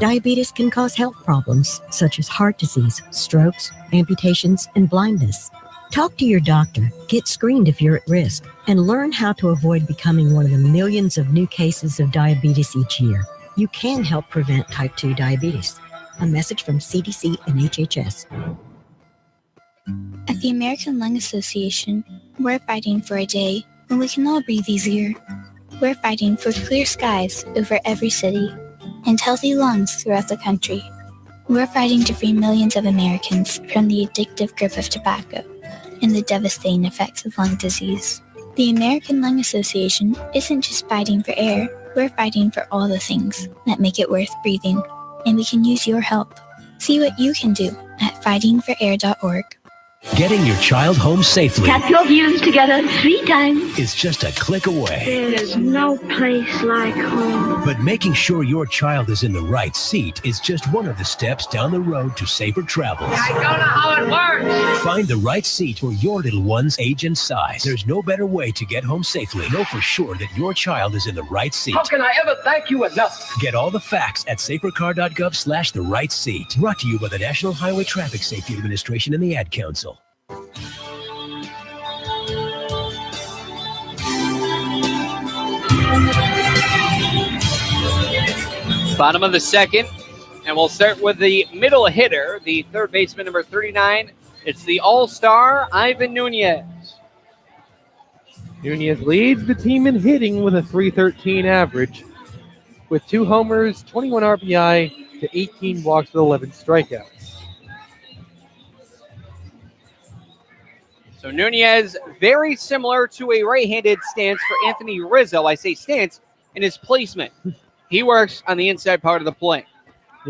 U: Diabetes can cause health problems such as heart disease, strokes, amputations, and blindness. Talk to your doctor, get screened if you're at risk, and learn how to avoid becoming one of the millions of new cases of diabetes each year. You can help prevent type 2 diabetes. A message from CDC and HHS.
V: At the American Lung Association, we're fighting for a day when we can all breathe easier. We're fighting for clear skies over every city and healthy lungs throughout the country. We're fighting to free millions of Americans from the addictive grip of tobacco and the devastating effects of lung disease. The American Lung Association isn't just fighting for air, we're fighting for all the things that make it worth breathing, and we can use your help. See what you can do at fightingforair.org.
W: Getting your child home safely.
Q: Tap your views together 3 times.
W: Is just a click away.
Q: There's no place like home.
W: But making sure your child is in the right seat is just one of the steps down the road to safer travels.
Q: I don't know how it works.
W: Find the right seat for your little one's age and size. There's no better way to get home safely. Know for sure that your child is in the right seat.
Q: How can I ever thank you enough?
W: Get all the facts at safercar.gov/the right seat. Brought to you by the National Highway Traffic Safety Administration and the Ad Council.
B: Bottom of the second, and we'll start with the middle hitter, the third baseman, number 39. It's the all-star, Ivan Nunez.
D: Nunez leads the team in hitting with a .313 average. with 2 homers, 21 RBI to 18 walks with 11 strikeouts.
B: So Nunez, very similar to a right-handed stance for Anthony Rizzo. I say stance in his placement. He works on the inside part of the plate.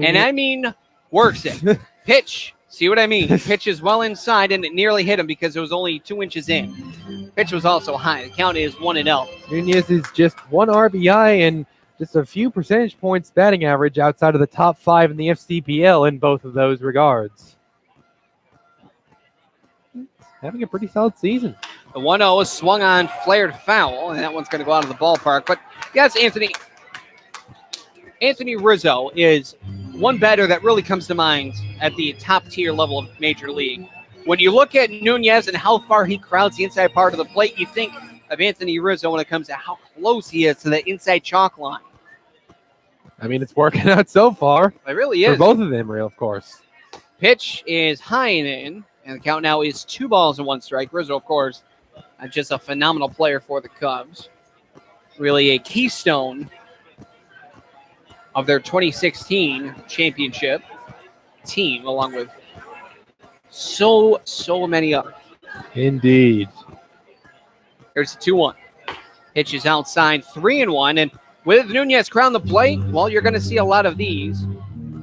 B: And I mean works it. Pitch. See what I mean? Pitch is well inside, and it nearly hit him because it was only 2 inches in. Pitch was also high. The count is 1-0.
D: Nunez is just 1 RBI and just a few percentage points batting average outside of the top 5 in the FCPL in both of those regards. Having a pretty solid season.
B: The 1-0 is swung on, flared foul, and that one's going to go out of the ballpark. But yes, Anthony Rizzo is one batter that really comes to mind at the top tier level of Major League. When you look at Nunez and how far he crowds the inside part of the plate, you think of Anthony Rizzo when it comes to how close he is to the inside chalk line.
D: I mean, it's working out so far.
B: It really is.
D: For both of them, of course.
B: Pitch is high and in, and the count now is 2 balls and 1 strike. Rizzo, of course, just a phenomenal player for the Cubs. Really a keystone of their 2016 championship team, along with so many others.
D: Indeed.
B: Here's the 2-1. Pitch is outside, 3-1, and with Nunez crown the plate, well, you're going to see a lot of these.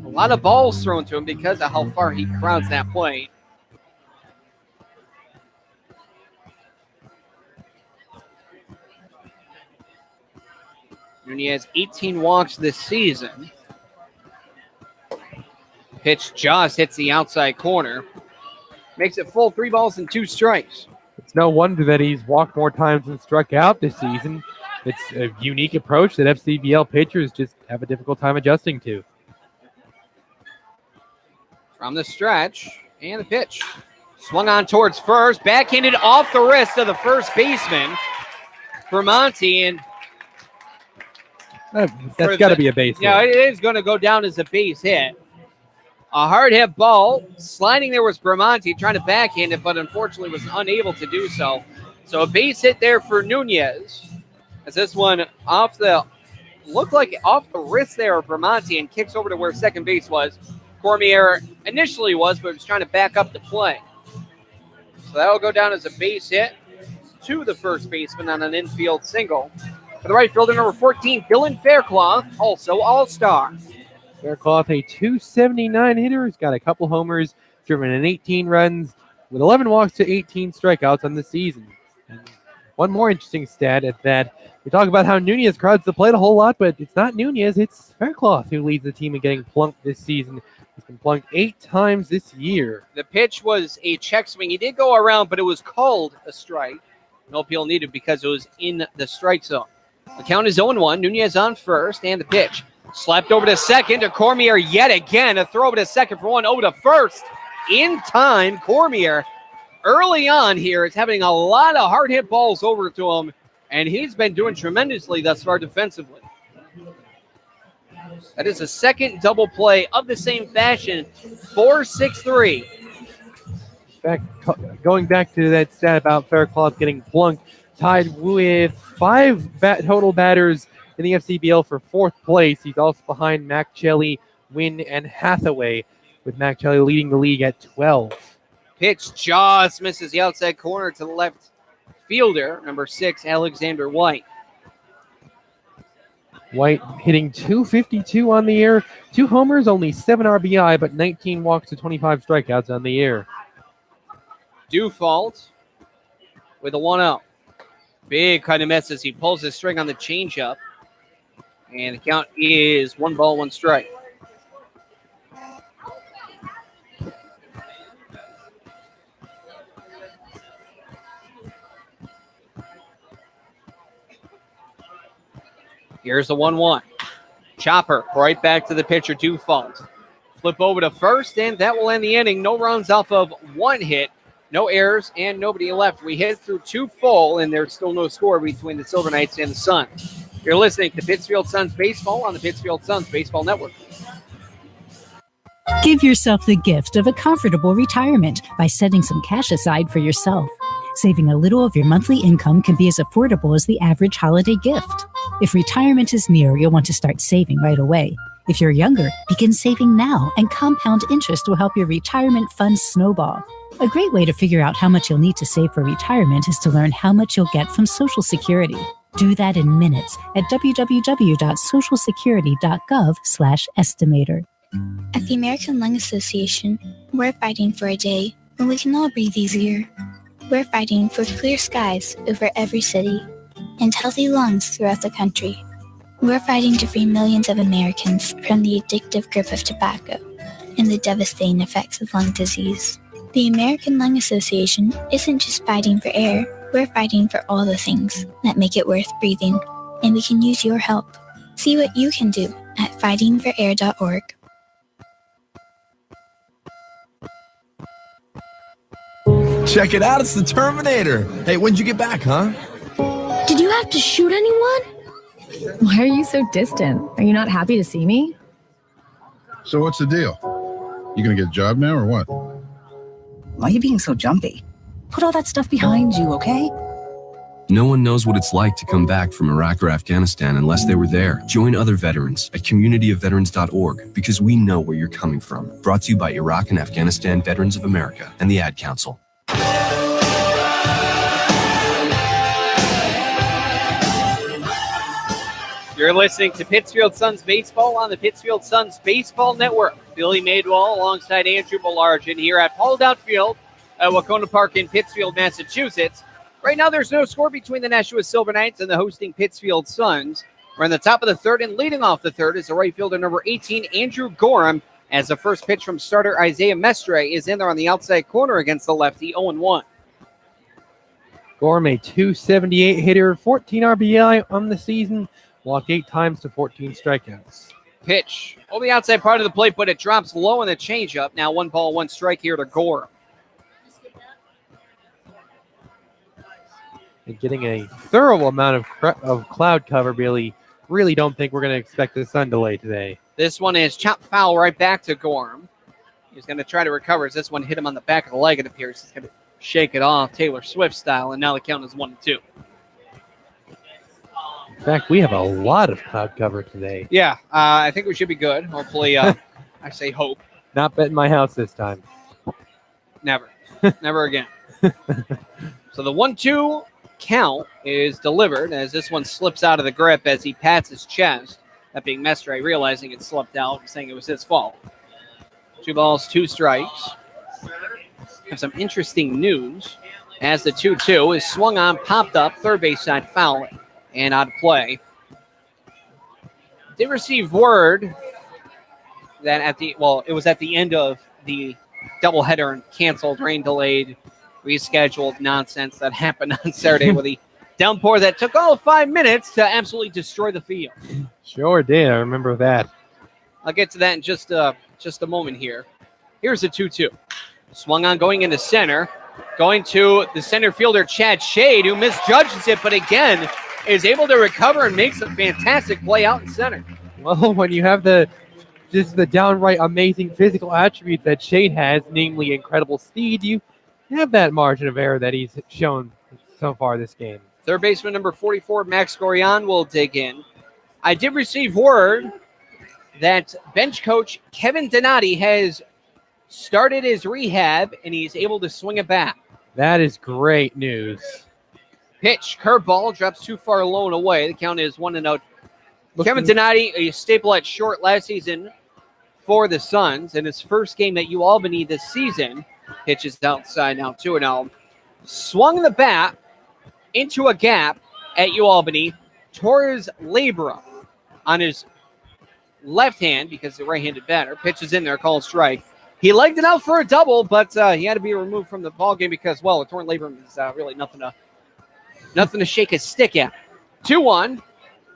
B: A lot of balls thrown to him because of how far he crowds that plate. Nunez 18 walks this season. Pitch just hits the outside corner. Makes it full 3 balls and 2 strikes.
D: It's no wonder that he's walked more times than struck out this season. It's a unique approach that FCBL pitchers just have a difficult time adjusting to.
B: From the stretch, and the pitch. Swung on towards first, backhanded off the wrist of the first baseman, Bramante, and
D: that's got to be a base hit.
B: Yeah, it is going to go down as a base hit. A hard hit ball. Sliding there was Bramante trying to backhand it, but unfortunately was unable to do so. So a base hit there for Nunez. As this one looked like off the wrist there of Bramante and kicks over to where second base was. Cormier initially was, but was trying to back up the play. So that will go down as a base hit to the first baseman on an infield single. For the right fielder, number 14, Dylan Faircloth, also all-star.
D: Faircloth, a .279 hitter, has got a couple homers, driven in 18 runs, with 11 walks to 18 strikeouts on the season. And one more interesting stat at that. We talk about how Nunez crowds the plate a whole lot, but it's not Nunez, it's Faircloth who leads the team in getting plunked this season. He's been plunked 8 times this year.
B: The pitch was a check swing. He did go around, but it was called a strike. No appeal needed because it was in the strike zone. The count is 0-1. Nunez on first, and the pitch. Slapped over to second to Cormier yet again. A throw over to second for one, over to first. In time, Cormier early on here is having a lot of hard hit balls over to him, and he's been doing tremendously thus far defensively. That is a second double play of the same fashion, 4-6-3.
D: In fact, going back to that stat about Faircloth getting plunked, tied with 5 total batters in the FCBL for 4th place. He's also behind Mac Chelly, Wynn, and Hathaway, with Mac Chelly leading the league at 12.
B: Pitch just misses the outside corner to the left fielder, number 6, Alexander White.
D: White hitting .252 on the year. 2 homers, only 7 RBI, but 19 walks to 25 strikeouts on the year.
B: Dufault with a 1-0. Big kind of miss as he pulls his string on the changeup. And the count is 1 ball, 1 strike. Here's the 1-1. Chopper right back to the pitcher, Dufault. Flip over to first, and that will end the inning. No runs off of 1 hit. No errors and nobody left. We hit through 2 full, and there's still no score between the Silver Knights and the Suns. You're listening to Pittsfield Suns Baseball on the Pittsfield Suns Baseball Network.
A: Give yourself the gift of a comfortable retirement by setting some cash aside for yourself. Saving a little of your monthly income can be as affordable as the average holiday gift. If retirement is near, you'll want to start saving right away. If you're younger, begin saving now, and compound interest will help your retirement funds snowball. A great way to figure out how much you'll need to save for retirement is to learn how much you'll get from Social Security. Do that in minutes at www.socialsecurity.gov/estimator.
V: At the American Lung Association, we're fighting for a day when we can all breathe easier. We're fighting for clear skies over every city and healthy lungs throughout the country. We're fighting to free millions of Americans from the addictive grip of tobacco and the devastating effects of lung disease. The American Lung Association isn't just fighting for air, we're fighting for all the things that make it worth breathing, and we can use your help. See what you can do at fightingforair.org.
E: Check it out, it's the Terminator. Hey, when'd you get back, huh?
F: Did you have to shoot anyone? Why are you so distant? Are you not happy to see me?
G: So what's the deal? You gonna get a job now or what?
X: Why are you being so jumpy? Put all that stuff behind you, okay?
Y: No one knows what it's like to come back from Iraq or Afghanistan unless they were there. Join other veterans at communityofveterans.org because we know where you're coming from. Brought to you by Iraq and Afghanistan Veterans of America and the Ad Council.
B: You're listening to Pittsfield Suns Baseball on the Pittsfield Suns Baseball Network. Billy Madewell alongside Andrew Millargen here at Paul Field at Wacona Park in Pittsfield, Massachusetts. Right now, there's no score between the Nashua Silver Knights and the hosting Pittsfield Suns. We're in the top of the third, and leading off the third is the right fielder number 18, Andrew Gorham, as the first pitch from starter Isaiah Mestre is in there on the outside corner against the lefty, 0-1.
D: Gorham, a .278 hitter, 14 RBI on the season, walked 8 times to 14 strikeouts.
B: Pitch on the outside part of the plate, but it drops low in the changeup. Now 1 ball, 1 strike here to Gorham.
D: And getting a thorough amount of cloud cover, Billy. Really don't think we're going to expect the sun delay today.
B: This one is chopped foul right back to Gorham. He's going to try to recover as this one hit him on the back of the leg, it appears. He's going to shake it off Taylor Swift style, and now the count is 1-2.
D: In fact, we have a lot of cloud cover today.
B: Yeah, I think we should be good. Hopefully, I say hope.
D: Not betting my house this time.
B: Never. Never again. So the 1-2 count is delivered as this one slips out of the grip as he pats his chest. That being Mestre, realizing it slipped out and saying it was his fault. 2 balls, 2 strikes. Have some interesting news as the 2-2 is swung on, popped up, third base side foul, and out of play. Did receive word that it was at the end of the doubleheader and canceled, rain delayed, rescheduled nonsense that happened on Saturday with the downpour that took all of 5 minutes to absolutely destroy the field.
D: Sure did. I remember that.
B: I'll get to that in just a moment here. Here's the 2-2. Swung on going into center. Going to the center fielder, Chad Shade, who misjudges it, but again is able to recover and makes a fantastic play out in center.
D: Well, when you have the downright amazing physical attributes that Shade has, namely incredible speed, you have that margin of error that he's shown so far this game.
B: Third baseman number 44, Max Gorian, will dig in. I did receive word that bench coach Kevin Donati has started his rehab, and he's able to swing it back.
D: That is great news.
B: Pitch, curveball, drops too far low and away. The count is 1-0. Kevin Donati, a staple at short last season for the Suns, in his first game at UAlbany this season. Pitches outside now, 2-0. Swung the bat into a gap at UAlbany. Torres Labra on his left hand because the right-handed batter. Pitches in there, called strike. He legged it out for a double, but he had to be removed from the ballgame because, well, a torn labrum is really nothing to shake his stick at. 2-1.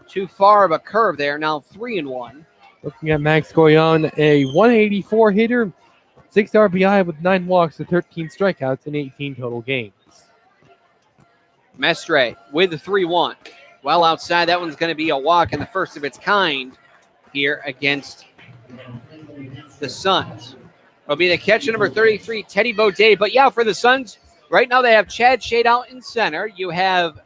B: Too far of a curve there. Now 3-1.
D: Looking at Max Goyon, a 184 hitter, 6 RBI with 9 walks to 13 strikeouts in 18 total games.
B: Mestre with the 3-1. Well outside, that one's going to be a walk and the first of its kind here against the Suns. It'll be the catcher number 33, Teddy Baudet. But yeah, for the Suns, right now they have Chad Shade out in center. You have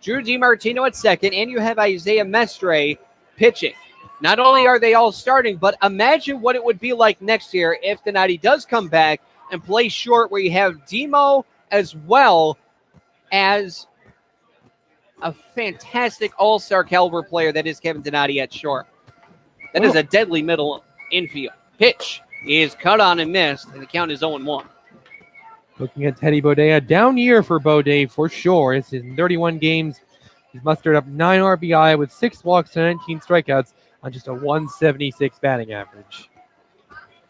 B: Drew DiMartino at second, and you have Isaiah Mestre pitching. Not only are they all starting, but imagine what it would be like next year if Donati does come back and play short, where you have Demo as well as a fantastic all-star caliber player that is Kevin Donati at short. That is a deadly middle infield. Pitch is cut on and missed, and the count is 0-1.
D: Looking at Teddy Bodea, a down year for Bodea for sure. It's in 31 games. He's mustered up 9 RBI with 6 walks and 19 strikeouts on just a 176 batting average.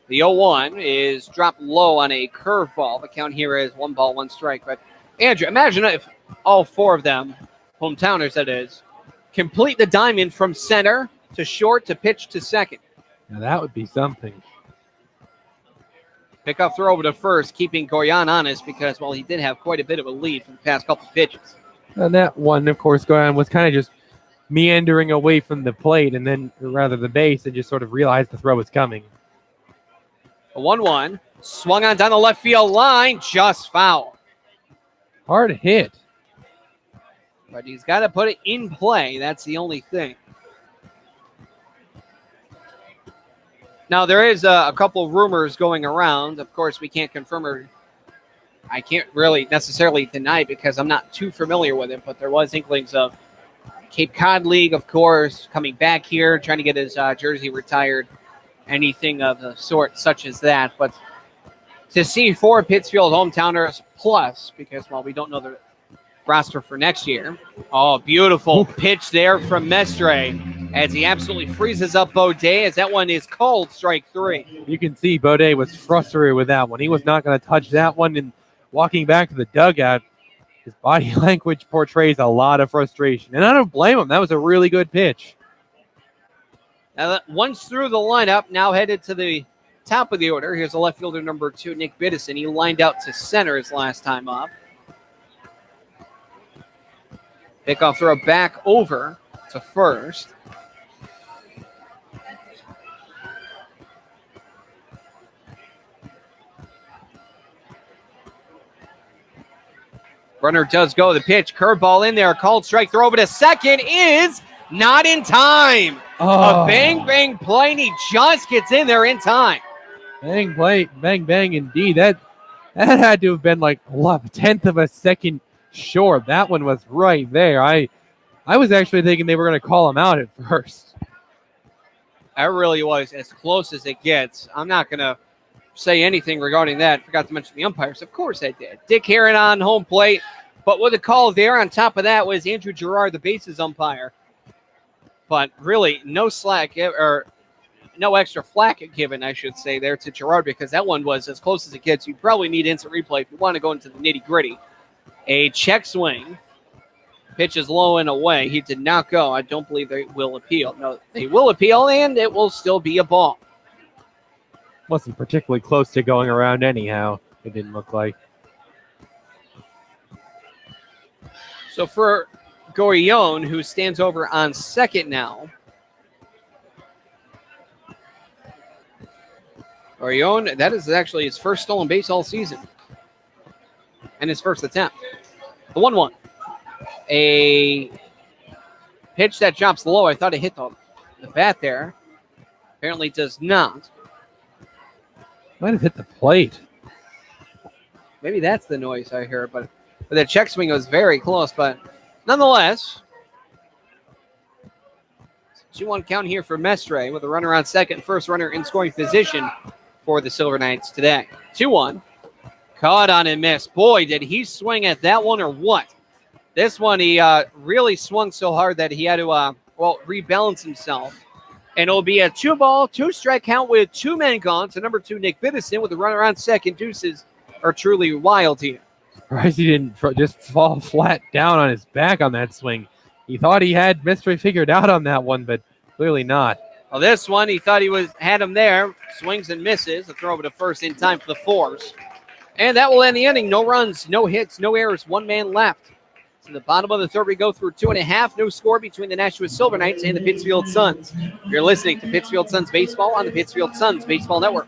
B: The 0-1 is dropped low on a curveball. The count here is 1 ball, 1 strike. But Andrew, imagine if all 4 of them, hometowners that is, complete the diamond from center to short to pitch to second.
D: Now that would be something.
B: Pickoff throw over to first, keeping Goyan honest because, well, he did have quite a bit of a lead from the past couple of pitches.
D: And that one, of course, Goyan was kind of just meandering away from the plate and then, rather the base, and just sort of realized the throw was coming.
B: A 1-1, swung on down the left field line, just foul.
D: Hard hit.
B: But he's got to put it in play. That's the only thing. Now, there is a couple of rumors going around. Of course, we can't confirm or I can't really necessarily deny it because I'm not too familiar with it, but there was inklings of Cape Cod League, of course, coming back here, trying to get his jersey retired, anything of the sort such as that. But to see 4 Pittsfield hometowners plus, because, well, we don't know the roster for next year. Oh, beautiful pitch there from Mestre as he absolutely freezes up Bodea as that one is called strike 3.
D: You can see Bodea was frustrated with that one. He was not going to touch that one, and walking back to the dugout, his body language portrays a lot of frustration. And I don't blame him. That was a really good pitch.
B: Now, once through the lineup, now headed to the top of the order. Here's the left fielder number 2, Nick Biddison. He lined out to center his last time up. Pickoff throw back over to first. Runner does go. The pitch, curveball in there. Called strike. Throw over to second is not in time.
D: Oh.
B: A bang play, and he just gets in there in time.
D: Bang indeed. That had to have been like a tenth of a second short. That one was right there. I was actually thinking they were going to call him out at first.
B: That really was as close as it gets. I'm not going to say anything regarding that. Forgot to mention the umpires. Of course I did. Dick Heron on home plate. But with the call there on top of that was Andrew Gerard, the bases umpire. But really no slack or no extra flack given, I should say, there to Gerard because that one was as close as it gets. You probably need instant replay if you want to go into the nitty-gritty. A check swing. Pitch is low and away. He did not go. I don't believe they will appeal. No, they will appeal, and it will still be a ball.
D: Wasn't particularly close to going around anyhow, it didn't look like.
B: So for Gorillon, who stands over on second now. Gorillon, that is actually his first stolen base all season. And his first attempt. The 1-1. A pitch that drops low. I thought it hit the bat there. Apparently does not.
D: Might have hit the plate.
B: Maybe that's the noise I heard, but the check swing was very close. But nonetheless, 2-1 count here for Mestre with a runner on second, first runner in scoring position for the Silver Knights today. 2-1. Caught on and missed. Boy, did he swing at that one or what? This one, he really swung so hard that he had to, rebalance himself. And it'll be a 2-ball, 2-strike count with 2 men gone to number 2, Nick Biddison, with a runner on second. Deuces are truly wild here.
D: Surprised he didn't just fall flat down on his back on that swing. He thought he had Mystery figured out on that one, but clearly not.
B: Well, this one, he thought had him there. Swings and misses. A throw over to first in time for the force. And that will end the inning. No runs, no hits, no errors. 1 man left. To the bottom of the third, we go through 2.5. No score between the Nashua Silver Knights and the Pittsfield Suns. You're listening to Pittsfield Suns Baseball on the Pittsfield Suns Baseball Network.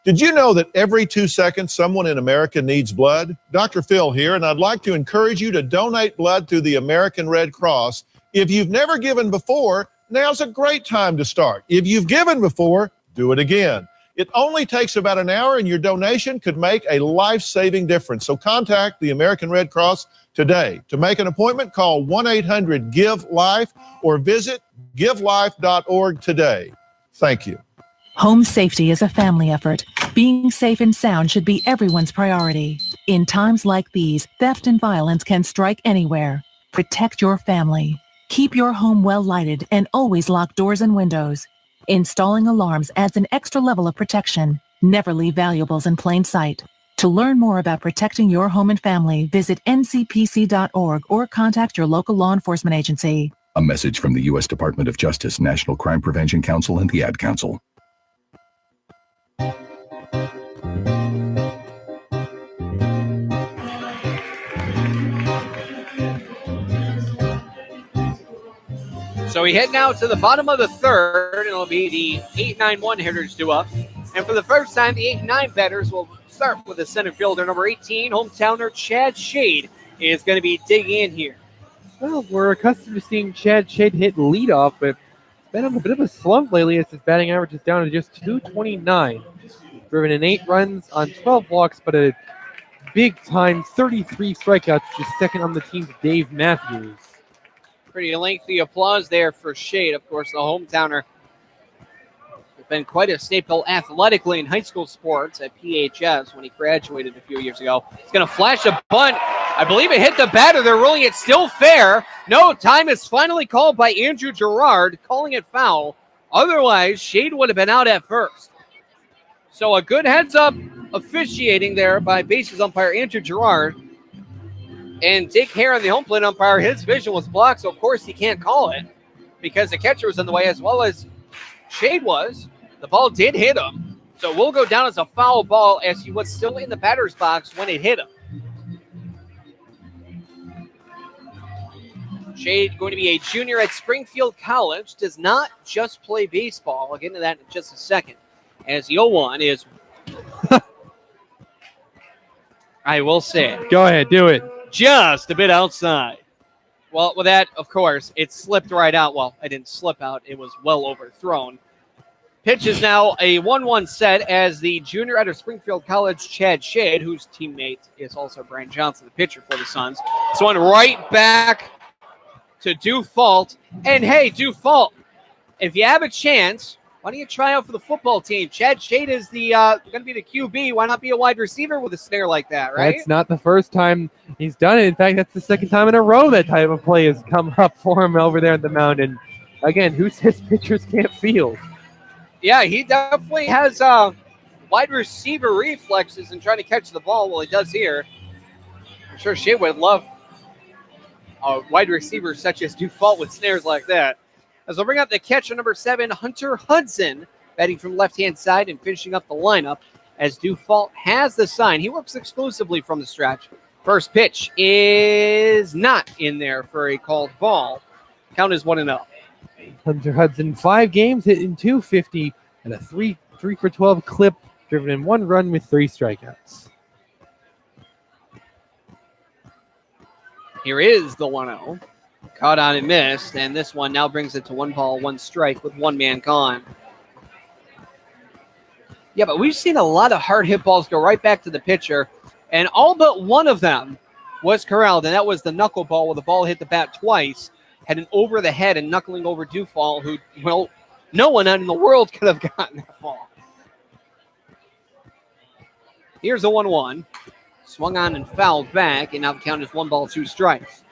C: Did you know that every 2 seconds someone in America needs blood? Dr. Phil here, and I'd like to encourage you to donate blood through the American Red Cross. If you've never given before, now's a great time to start. If you've given before, do it again. It only takes about an hour, and your donation could make a life-saving difference. So contact the American Red Cross today. To make an appointment, call 1-800-GIVE-LIFE or visit givelife.org today. Thank you.
H: Home safety is a family effort. Being safe and sound should be everyone's priority. In times like these, theft and violence can strike anywhere. Protect your family. Keep your home well lighted and always lock doors and windows. Installing alarms adds an extra level of protection. Never leave valuables in plain sight. To learn more about protecting your home and family, visit ncpc.org or contact your local law enforcement agency.
L: A message from the U.S. Department of Justice, National Crime Prevention Council, and the Ad Council.
B: So we head now to the bottom of the third, and it'll be the 8-9-1 hitters due up. And for the first time, the 8-9 batters will start with the center fielder, number 18, hometowner Chad Shade is going to be digging in here.
D: Well, we're accustomed to seeing Chad Shade hit leadoff, but it's been on a bit of a slump lately as his batting average is down to just 229. Driven in 8 runs on 12 walks, but a big-time 33 strikeouts, just second on the team to Dave Matthews.
B: Pretty lengthy applause there for Shade. Of course, the hometowner has been quite a staple athletically in high school sports at PHS when he graduated a few years ago. He's going to flash a bunt. I believe it hit the batter. They're ruling it still fair. No, time is finally called by Andrew Gerard, calling it foul. Otherwise, Shade would have been out at first. So a good heads-up officiating there by bases umpire Andrew Gerard. And Dick Hare on the home plate umpire, his vision was blocked, so of course he can't call it because the catcher was in the way as well as Shade was. The ball did hit him, so we'll go down as a foul ball as he was still in the batter's box when it hit him. Shade, going to be a junior at Springfield College, does not just play baseball. I'll get into that in just a second. As the 0-1 is, I will say it.
D: Go ahead, do it.
B: Just a bit outside. Well, with that, of course, it slipped right out. Well, I didn't slip out. It was well overthrown. Pitch is now a 1-1 set as the junior out of Springfield College, Chad Shade, whose teammate is also Brian Johnson, the pitcher for the Suns. This one right back to Dufault. And hey, Dufault, if you have a chance, why don't you try out for the football team? Chad Shade is the going to be the QB. Why not be a wide receiver with a snare like that, right?
D: That's not the first time he's done it. In fact, that's the second time in a row that type of play has come up for him over there at the mound. And again, who says pitchers can't field?
B: Yeah, he definitely has wide receiver reflexes in trying to catch the ball. Well, he does here. I'm sure Shade would love a wide receiver such as Dufault with snares like that. As we'll bring up the catcher, number 7, Hunter Hudson, batting from left-hand side and finishing up the lineup as Dufault has the sign. He works exclusively from the stretch. First pitch is not in there for a called ball. Count is 1-0.
D: Hunter Hudson, 5 games, hitting .250 and a 3 for 12 clip, driven in 1 run with 3 strikeouts.
B: Here is the 1-0. Caught on and missed, and this one now brings it to 1 ball, 1 strike with 1 man gone. Yeah, but we've seen a lot of hard hit balls go right back to the pitcher, and all but one of them was corralled, and that was the knuckleball where the ball hit the bat twice, had an over the head and knuckling over Dufault, who, well, no one in the world could have gotten that ball. Here's a 1-1. Swung on and fouled back, and now the count is 1 ball, 2 strikes.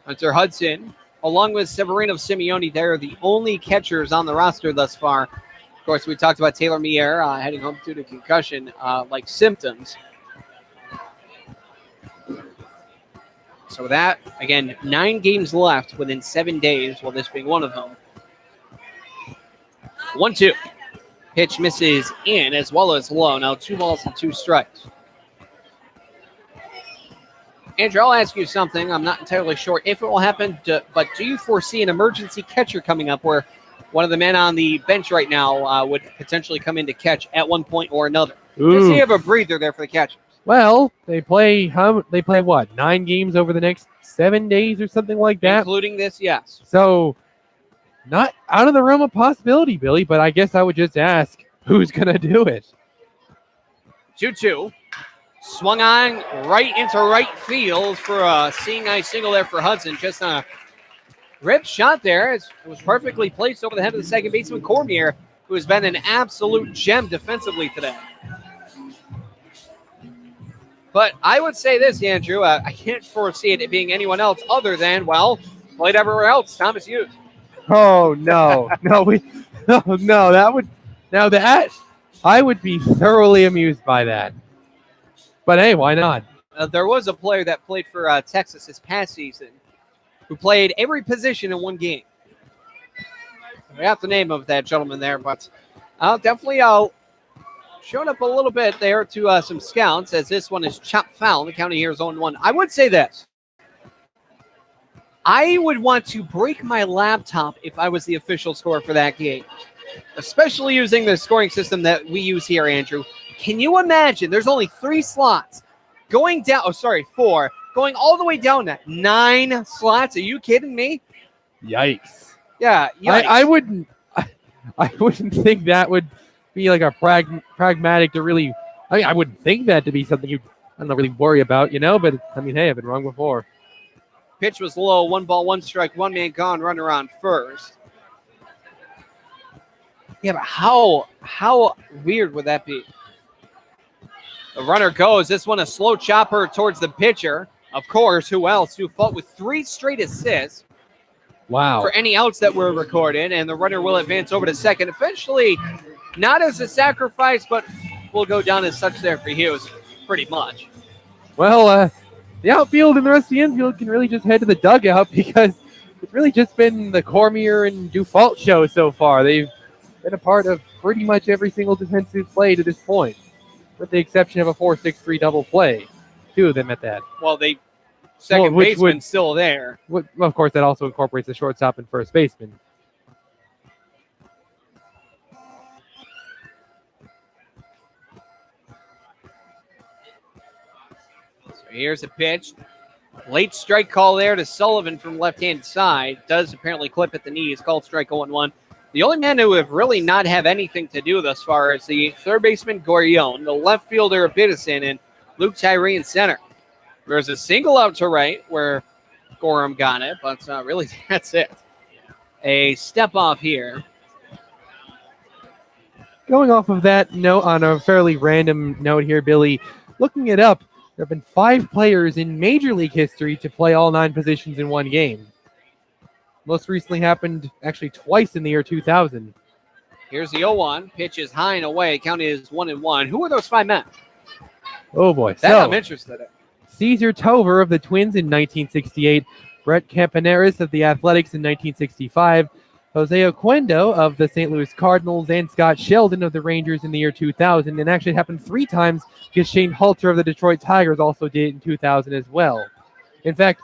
B: Hunter Hudson, along with Severino Simeone, they're the only catchers on the roster thus far. Of course, we talked about Taylor Mier heading home due to concussion-like symptoms. So with that, again, 9 games left within 7 days, well, this being one of them. 1-2. Pitch misses in as well as low. Now 2 balls and 2 strikes. Andrew, I'll ask you something. I'm not entirely sure if it will happen, but do you foresee an emergency catcher coming up where one of the men on the bench right now would potentially come in to catch at one point or another.
D: Ooh.
B: Just so you have a breather there for the catchers.
D: Well, they play what, 9 games over the next 7 days or something like that?
B: Including this, yes.
D: So, not out of the realm of possibility, Billy, but I guess I would just ask, who's going to do it?
B: 2-2. Swung on right into right field for a seeing eye single there for Hudson. Just a rip shot there. It was perfectly placed over the head of the second baseman, Cormier, who has been an absolute gem defensively today. But I would say this, Andrew, I can't foresee it being anyone else other than, well, played everywhere else, Thomas Hughes.
D: Oh, no. I would be thoroughly amused by that. But hey, why not?
B: There was a player that played for Texas this past season who played every position in one game. We have the name of that gentleman there, but I'll showed up a little bit there to some scouts as this one is chopped foul. The county here is 0-1. I would say this. I would want to break my laptop if I was the official scorer for that game, especially using the scoring system that we use here, Andrew. Can you imagine? There's only 3 slots going down. Oh, sorry, 4. Going all the way down to 9 slots. Are you kidding me?
D: Yikes.
B: Yeah, yikes.
D: I wouldn't think that would be like a pragmatic to really. I wouldn't think that to be something you really worry about, But I mean, hey, I've been wrong before.
B: Pitch was low. 1 ball, 1 strike, 1 man gone. Runner on first. Yeah, but how weird would that be? The runner goes. This one a slow chopper towards the pitcher. Of course, who else? Who fought with 3 straight assists.
D: Wow.
B: For any outs that were recorded, and the runner will advance over to second. Eventually, not as a sacrifice, but will go down as such there for Hughes, pretty much.
D: Well, the outfield and the rest of the infield can really just head to the dugout because it's really just been the Cormier and Dufault show so far. They've been a part of pretty much every single defensive play to this point, with the exception of a 4-6-3 double play. 2 of them at that.
B: Well, second baseman still there.
D: Well, of course, that also incorporates the shortstop and first baseman.
B: So here's a pitch. Late strike call there to Sullivan from left-hand side. Does apparently clip at the knees. Called strike 0-1. The only man who have really not have anything to do thus far is the third baseman, Gorion, the left fielder, Biddison, and Luke Tyree in center. There's a single out to right where Gorham got it, but really that's it. A step off here.
D: Going off of that note, on a fairly random note here, Billy, looking it up, there have been 5 players in Major League history to play all 9 positions in one game. Most recently happened actually twice in the year 2000.
B: Here's the 0-1. Pitch is high and away. Count is 1-1. Who are those 5 men?
D: Oh, boy.
B: That I'm interested in.
D: Caesar Tover of the Twins in 1968. Brett Campaneris of the Athletics in 1965. Jose Oquendo of the St. Louis Cardinals, and Scott Sheldon of the Rangers in the year 2000. And actually it happened 3 times because Shane Halter of the Detroit Tigers also did it in 2000 as well. In fact,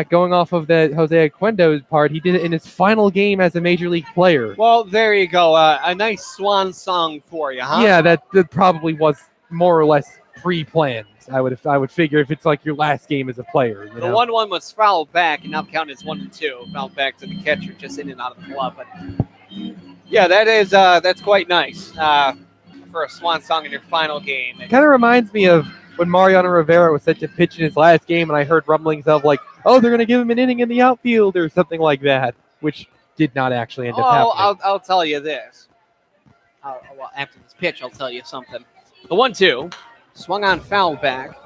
D: going off of the Jose Oquendo's part, he did it in his final game as a Major League player.
B: Well, there you go. A nice swan song for you, huh?
D: Yeah, that probably was more or less pre-planned. I would figure if it's like your last game as a player.
B: The 1-1 was fouled back, and now count is 1-2. Fouled back to the catcher, just in and out of the glove. But yeah, that's quite nice for a swan song in your final game.
D: It kind of reminds me of when Mariano Rivera was set to pitch in his last game, and I heard rumblings of like, oh, they're going to give him an inning in the outfield or something like that, which did not actually end up happening.
B: I'll tell you this. Well, after this pitch, I'll tell you something. The 1-2. Swung on foul back.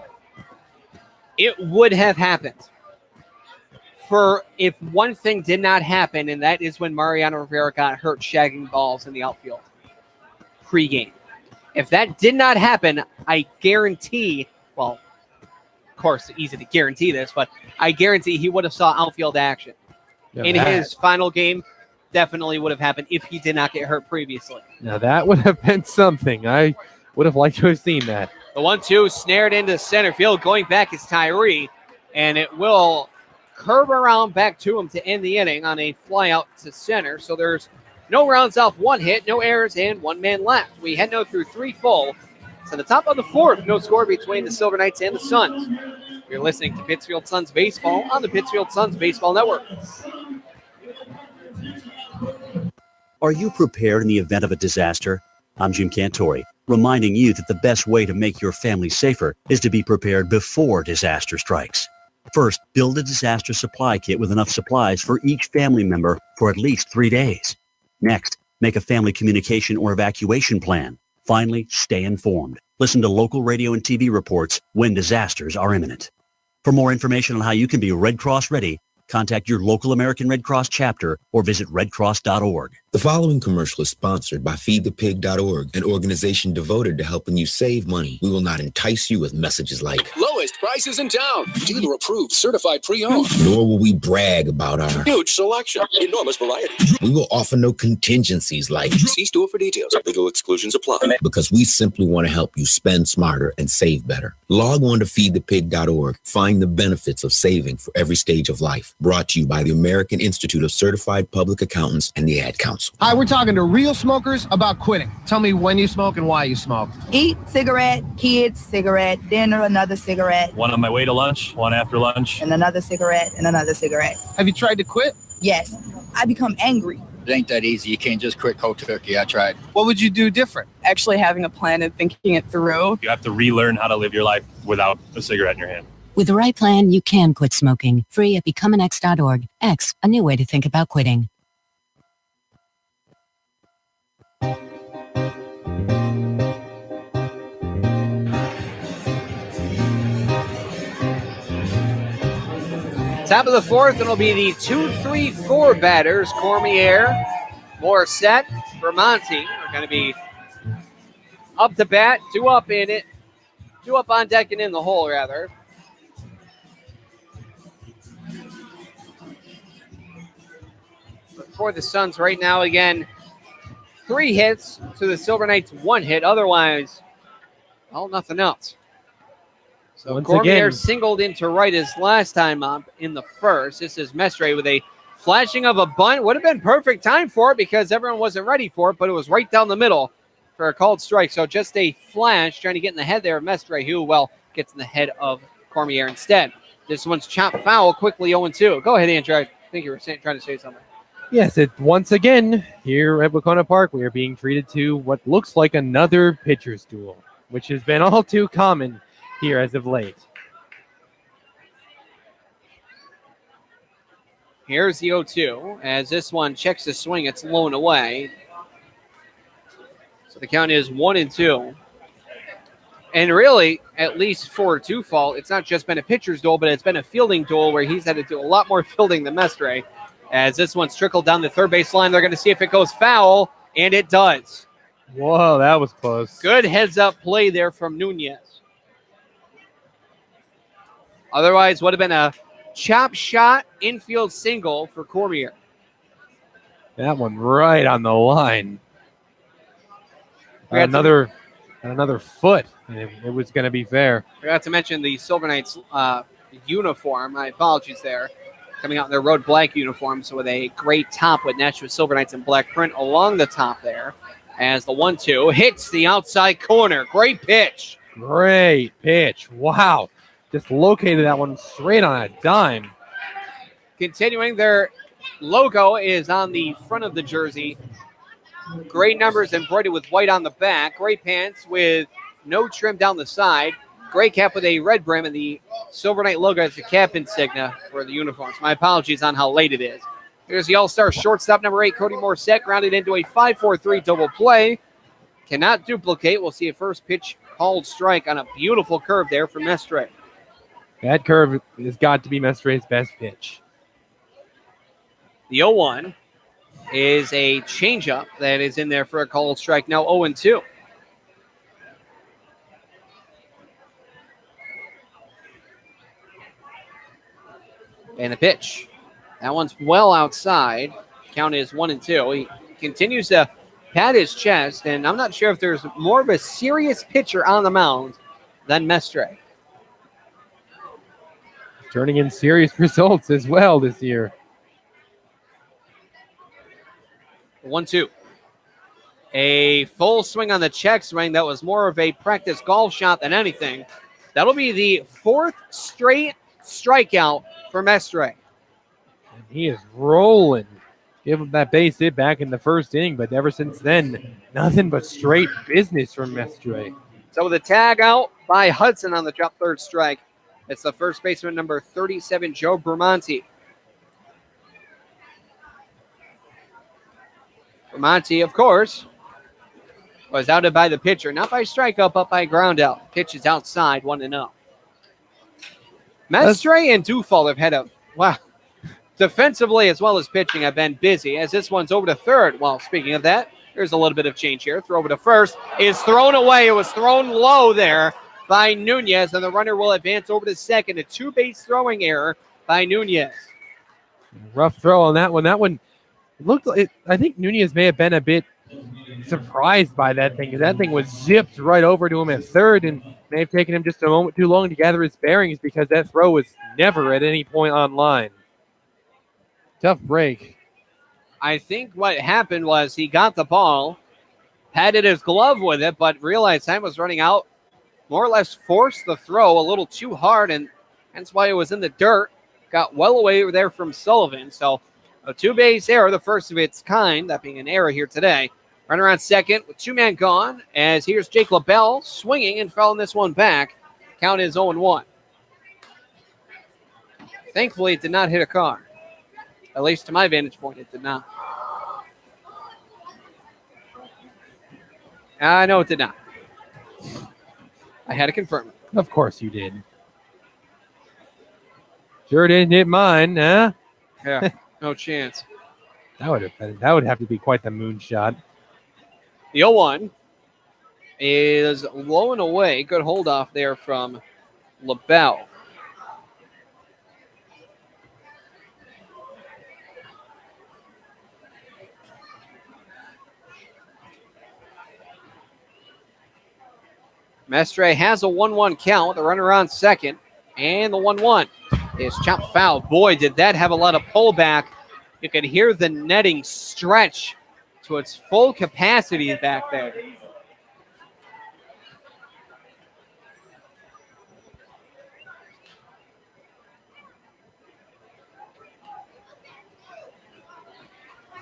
B: It would have happened. If one thing did not happen, and that is when Mariano Rivera got hurt shagging balls in the outfield. Pre-game. If that did not happen, I guarantee, well, of course, it's easy to guarantee this, but I guarantee he would have saw outfield action. In his final game, definitely would have happened if he did not get hurt previously.
D: Now, that would have been something. I would have liked to have seen that.
B: The 1-2 snared into center field. Going back is Tyree, and it will curve around back to him to end the inning on a fly out to center. So there's No rounds off, 1 hit, no errors, and 1 man left. We head now through 3 full. To the top of the 4th, no score between the Silver Knights and the Suns. You're listening to Pittsfield Suns Baseball on the Pittsfield Suns Baseball Network.
M: Are you prepared in the event of a disaster? I'm Jim Cantori, reminding you that the best way to make your family safer is to be prepared before disaster strikes. First, build a disaster supply kit with enough supplies for each family member for at least 3 days. Next, make a family communication or evacuation plan. Finally, stay informed. Listen to local radio and TV reports when disasters are imminent. For more information on how you can be Red Cross ready, contact your local American Red Cross chapter or visit redcross.org.
S: The following commercial is sponsored by feedthepig.org, an organization devoted to helping you save money. We will not entice you with messages like
T: lowest prices in town, dealer approved, certified pre-owned.
S: Nor will we brag about our
T: huge selection, enormous variety.
S: We will offer no contingencies like
T: see store for details. Legal exclusions apply.
S: Because we simply want to help you spend smarter and save better. Log on to feedthepig.org. Find the benefits of saving for every stage of life. Brought to you by the American Institute of Certified Public Accountants and the Ad Council.
N: Hi, we're talking to real smokers about quitting. Tell me when you smoke and why you smoke.
O: Eat, cigarette, kids, cigarette, dinner, another cigarette.
P: One on my way to lunch, one after lunch.
O: And another cigarette, and another cigarette.
N: Have you tried to quit?
O: Yes. I become angry.
R: It ain't that easy. You can't just quit cold turkey. I tried.
N: What would you do different?
O: Actually having a plan and thinking it through.
P: You have to relearn how to live your life without a cigarette in your hand.
Z: With the right plan, you can quit smoking. Free at becomeanx.org. X, a new way to think about quitting.
B: Top of the 4th, it'll be the 2-3-4 batters. Cormier, Morissette, Bramante are going to be up to bat, 2 up in it, 2 up on deck and in the hole, rather. But for the Suns right now, again, 3 hits to the Silver Knights, 1 hit. Otherwise, well, nothing else. So
D: Once
B: Cormier
D: again,
B: singled into right his last time up in the first. This is Mestre with a flashing of a bunt. Would have been perfect time for it because everyone wasn't ready for it, but it was right down the middle for a called strike. So just a flash trying to get in the head there of Mestre, who, well, gets in the head of Cormier instead. This one's chopped foul quickly, 0-2. Go ahead, Andrew. I think you were trying to say something.
D: Yes, once again, here at Wacona Park, we are being treated to what looks like another pitcher's duel, which has been all too common here as of late.
B: Here's the 0-2. As this one checks the swing, it's low and away. So the count is 1-2. And really, at least for Tufal, it's not just been a pitcher's duel, but it's been a fielding duel where he's had to do a lot more fielding than Mestre. As this one's trickled down the third base line, they're going to see if it goes foul, and it does.
D: Whoa, that was close.
B: Good heads-up play there from Nunez. Otherwise, would have been a chop shot infield single for Cormier.
D: That one right on the line. Another foot. It was going to be fair.
B: Forgot to mention the Silver Knights uniform. My apologies there. Coming out in their road black uniform, so with a gray top with Nashua Silver Knights in black print along the top there. As the 1-2 hits the outside corner. Great pitch.
D: Great pitch. Wow. Just located that one straight on a dime.
B: Continuing, their logo is on the front of the jersey. Great numbers embroidered with white on the back. Great pants with no trim down the side. Gray cap with a red brim, and the Silver Knight logo as the cap insignia for the uniforms. My apologies on how late it is. Here's the all-star shortstop, number 8, Cody Morissette, grounded into a 5-4-3 double play. Cannot duplicate. We'll see a first pitch called strike on a beautiful curve there from Mestre.
D: That curve has got to be Mestre's best pitch.
B: The 0-1 is a changeup that is in there for a called strike. Now 0-2. And the pitch. That one's well outside. Count is 1-2. He continues to pat his chest, and I'm not sure if there's more of a serious pitcher on the mound than Mestre.
D: Turning in serious results as well this year.
B: 1-2. A full swing on the check swing that was more of a practice golf shot than anything. That'll be the 4th straight strikeout for Mestre.
D: And he is rolling. Give him that base hit back in the first inning, but ever since then, nothing but straight business from Mestre.
B: So with a tag out by Hudson on the drop third strike, it's the first baseman, number 37, Joe Bramante. Bramante, of course, was outed by the pitcher, not by strikeout, but by ground out. Pitch is outside, 1-0. Mestre and Dufal have had defensively as well as pitching have been busy, as this one's over to third. Well, speaking of that, there's a little bit of change here. Throw over to first is thrown away. It was thrown low there by Nunez, and the runner will advance over to second. A 2-base throwing error by Nunez.
D: Rough throw on that one. That one looked like, I think Nunez may have been a bit surprised by that thing, because that thing was zipped right over to him at third, and may have taken him just a moment too long to gather his bearings, because that throw was never at any point on line. Tough break.
B: I think what happened was he got the ball, patted his glove with it, but realized time was running out, more or less forced the throw a little too hard, and hence why it was in the dirt. Got well away there from Sullivan. So a 2-base error, the first of its kind, that being an error here today. Runner on second with 2 men gone, as here's Jake LaBelle swinging and fouling this one back. Count is 0-1. Thankfully, it did not hit a car. At least to my vantage point, it did not. No, it did not. I had to confirm it.
D: Of course you did. Sure didn't hit mine, huh?
B: Yeah, no chance.
D: That would have to be quite the moonshot.
B: The 0-1 is low and away. Good hold off there from LaBelle. Mestre has a 1-1 count. The runner on second. And the 1-1 is chopped foul. Boy, did that have a lot of pullback. You can hear the netting stretch to its full capacity back there.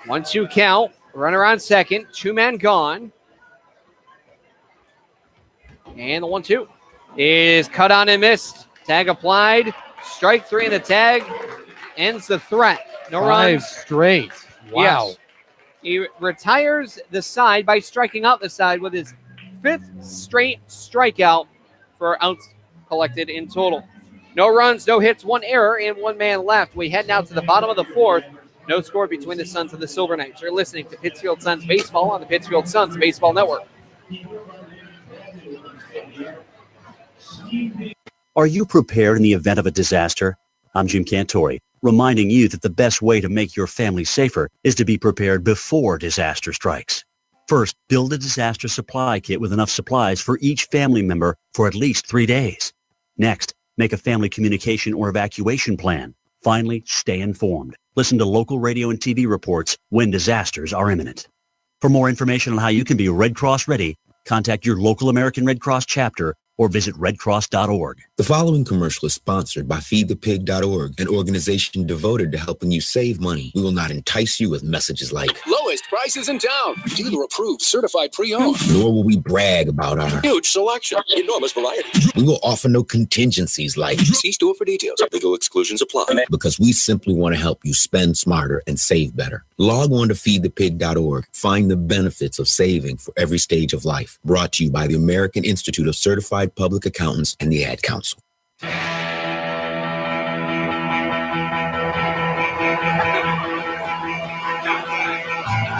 B: One-two count. Runner on second. 2 men gone. And the 1-2 is cut on and missed. Tag applied. Strike 3 in the tag. Ends the threat. No runs.
D: 5 straight. Wow.
B: Yes. He retires the side by striking out the side with his 5th straight strikeout for outs collected in total. No runs, no hits, 1 error, and 1 man left. We head now to the bottom of the 4th. No score between the Suns and the Silver Knights. You're listening to Pittsfield Suns Baseball on the Pittsfield Suns Baseball Network.
M: Are you prepared in the event of a disaster? I'm Jim Cantori, reminding you that the best way to make your family safer is to be prepared before disaster strikes. First, build a disaster supply kit with enough supplies for each family member for at least 3 days. Next, make a family communication or evacuation plan. Finally, stay informed. Listen to local radio and TV reports when disasters are imminent. For more information on how you can be Red Cross ready, contact your local American Red Cross chapter or visit redcross.org.
S: The following commercial is sponsored by feedthepig.org, an organization devoted to helping you save money. We will not entice you with messages like
T: lowest prices in town, dealer approved, certified pre-owned.
S: Nor will we brag about our
T: huge selection, enormous variety.
S: We will offer no contingencies like
T: see store for details. Legal exclusions apply.
S: Because we simply want to help you spend smarter and save better. Log on to feedthepig.org. Find the benefits of saving for every stage of life. Brought to you by the American Institute of Certified Public Accountants and the Ad Council.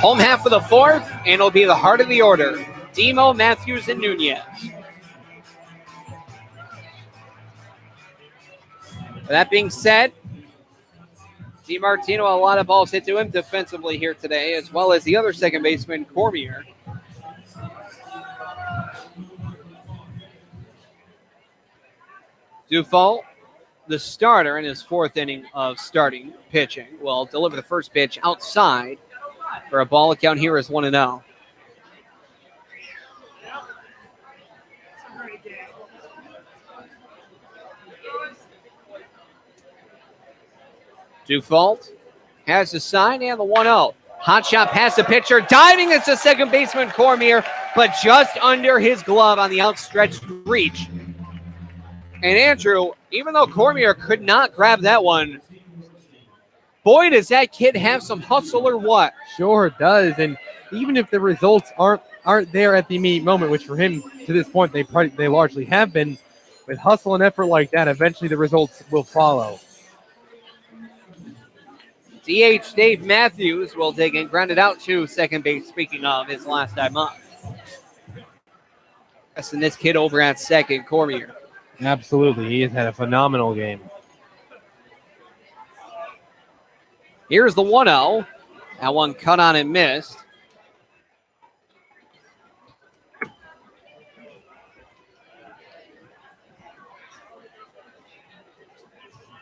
B: Home half of the 4th, and it'll be the heart of the order. Demo, Matthews, and Nunez. That being said, DiMartino, a lot of balls hit to him defensively here today, as well as the other second baseman, Cormier. Dufal, the starter in his 4th inning of starting pitching, will deliver the first pitch outside for a ball count here is 1-0. Dufault has the sign and the 1-0. Hot shot past the pitcher. Diving is the second baseman, Cormier, but just under his glove on the outstretched reach. And Andrew, even though Cormier could not grab that one, boy, does that kid have some hustle or what?
D: Sure does. And even if the results aren't there at the immediate moment, which for him to this point they largely have been, with hustle and effort like that, eventually the results will follow.
B: DH Dave Matthews will take and ground it out to second base, speaking of his last time up. That's this kid over at second, Cormier.
D: Absolutely. He has had a phenomenal game.
B: Here's the 1-0. That one cut on and missed.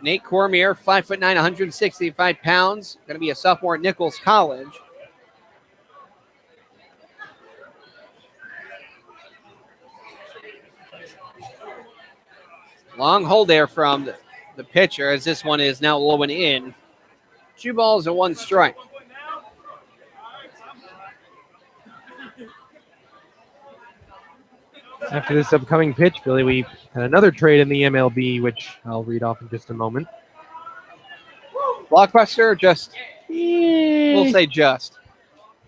B: Nate Cormier, 5'9", 165 pounds. Going to be a sophomore at Nichols College. Long hold there from the pitcher as this one is now low and in. 2 balls and 1 strike.
D: After this upcoming pitch, Billy, we had another trade in the MLB, which I'll read off in just a moment.
B: Blockbuster, just, we'll say just.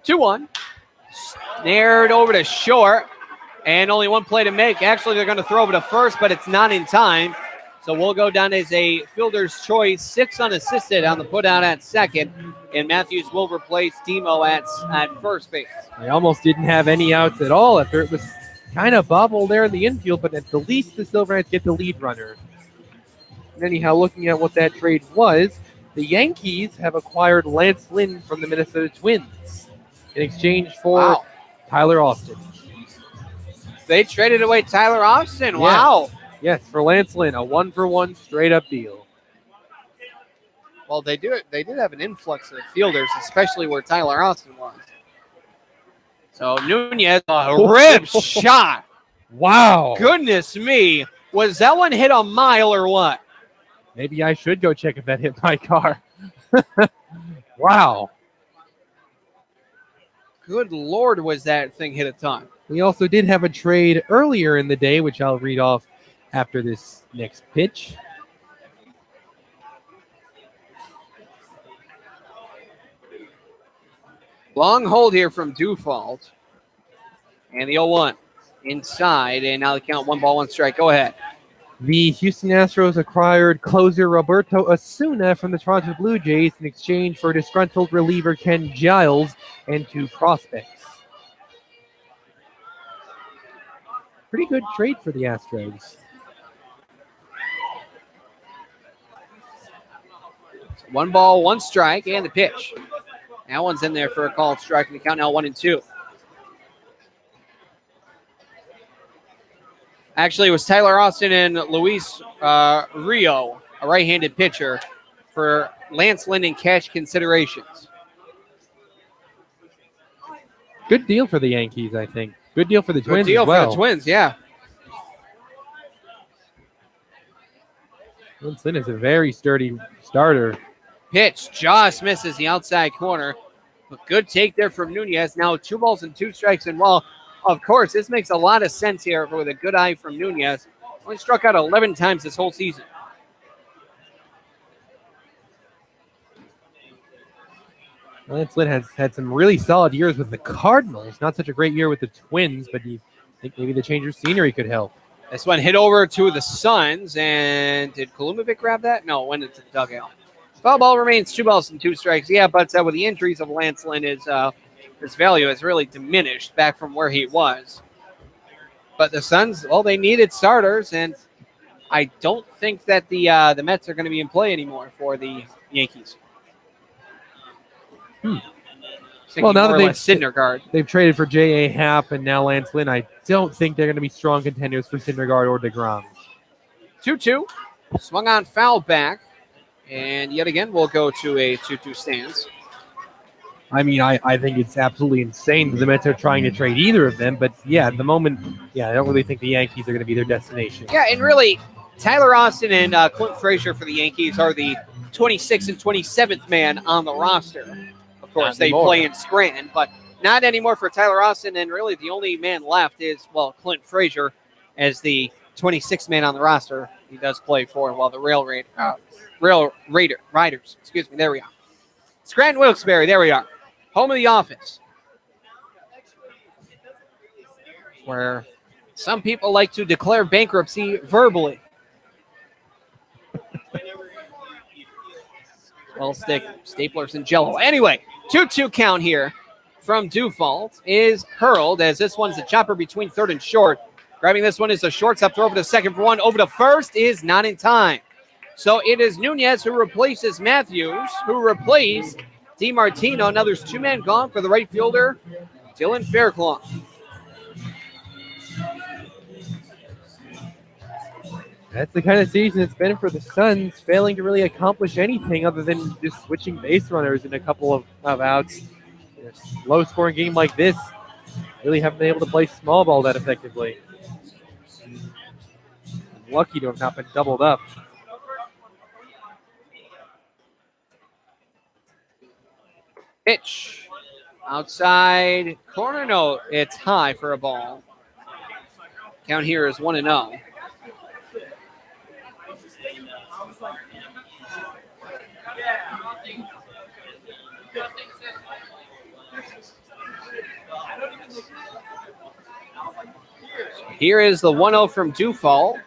B: 2-1. Snared over to short, and only 1 play to make. Actually, they're going to throw over to first, but it's not in time. So we'll go down as a fielder's choice. 6 unassisted on the put out at second, and Matthews will replace Demo at first base.
D: They almost didn't have any outs at all after it was kind of bobbled there in the infield, but at the least the Silver Knights get the lead runner. And anyhow, looking at what that trade was, the Yankees have acquired Lance Lynn from the Minnesota Twins in exchange for Tyler Austin.
B: They traded away Tyler Austin. Wow.
D: Yes, for Lance Lynn, a 1-for-1 straight-up deal.
B: Well, they did have an influx of fielders, especially where Tyler Austin was. So Nunez, a rib shot.
D: Wow.
B: Goodness me. Was that one hit a mile or what?
D: Maybe I should go check if that hit my car. Wow.
B: Good Lord, was that thing hit a ton.
D: We also did have a trade earlier in the day, which I'll read off after this next pitch.
B: Long hold here from Dufault. And the 0-1 inside, and now the count 1 ball, 1 strike. Go ahead.
D: The Houston Astros acquired closer Roberto Osuna from the Toronto Blue Jays in exchange for disgruntled reliever Ken Giles and 2 prospects. Pretty good trade for the Astros.
B: 1 ball, 1 strike, and the pitch. That one's in there for a called strike, and the count now 1-2. Actually, it was Tyler Austin and Luis Rio, a right-handed pitcher, for Lance Lynn in cash considerations.
D: Good deal for the Yankees, I think. Good deal for the Twins
B: Good deal
D: as well.
B: for the Twins, yeah.
D: Lance Lynn is a very sturdy starter.
B: Pitch just misses the outside corner. But good take there from Nunez. Now 2 balls and 2 strikes. And well, of course, this makes a lot of sense here with a good eye from Nunez. Only struck out 11 times this whole season.
D: Lance Lynn has had some really solid years with the Cardinals. Not such a great year with the Twins, but you think maybe the change of scenery could help.
B: This one hit over to the Suns. And did Kolumovic grab that? No, it went into the dugout. Foul ball remains 2 balls and 2 strikes. Yeah, but with the injuries of Lance Lynn, his value has really diminished back from where he was. But the Suns, well, they needed starters, and I don't think that the Mets are going to be in play anymore for the Yankees.
D: Well, now that
B: they've
D: traded for J.A. Happ and now Lance Lynn, I don't think they're going to be strong contenders for Syndergaard or DeGrom.
B: 2-2. Swung on foul back. And yet again, we'll go to a 2-2 stance.
D: I mean, I think it's absolutely insane that the Mets are trying to trade either of them. But, yeah, at the moment, I don't really think the Yankees are going to be their destination.
B: Yeah, and really, Tyler Austin and Clint Frazier for the Yankees are the 26th and 27th man on the roster. Of course, they play in Scranton, but not anymore for Tyler Austin. And really, the only man left is, Clint Frazier as the 26th man on the roster. He does play for, the Riders. Excuse me, there we are. Scranton Wilkes-Barre, there we are. Home of the office. Where some people like to declare bankruptcy verbally. Staplers and Jell-O. Anyway, 2-2 count here from Dufault is hurled as this one's a chopper between third and short. Grabbing this one is a shortstop throw over to second for one. Over to first is not in time. So it is Nunez who replaces Matthews, who replaced DiMartino. Now there's 2 men gone for the right fielder, Dylan Fairclough.
D: That's the kind of season it's been for the Suns, failing to really accomplish anything other than just switching base runners in a couple of outs. In a low-scoring game like this, really haven't been able to play small ball that effectively. Lucky to have not been doubled up.
B: Pitch. Outside corner. No, it's high for a ball. Count here is 1-0. Here is the 1-0 from Dufault.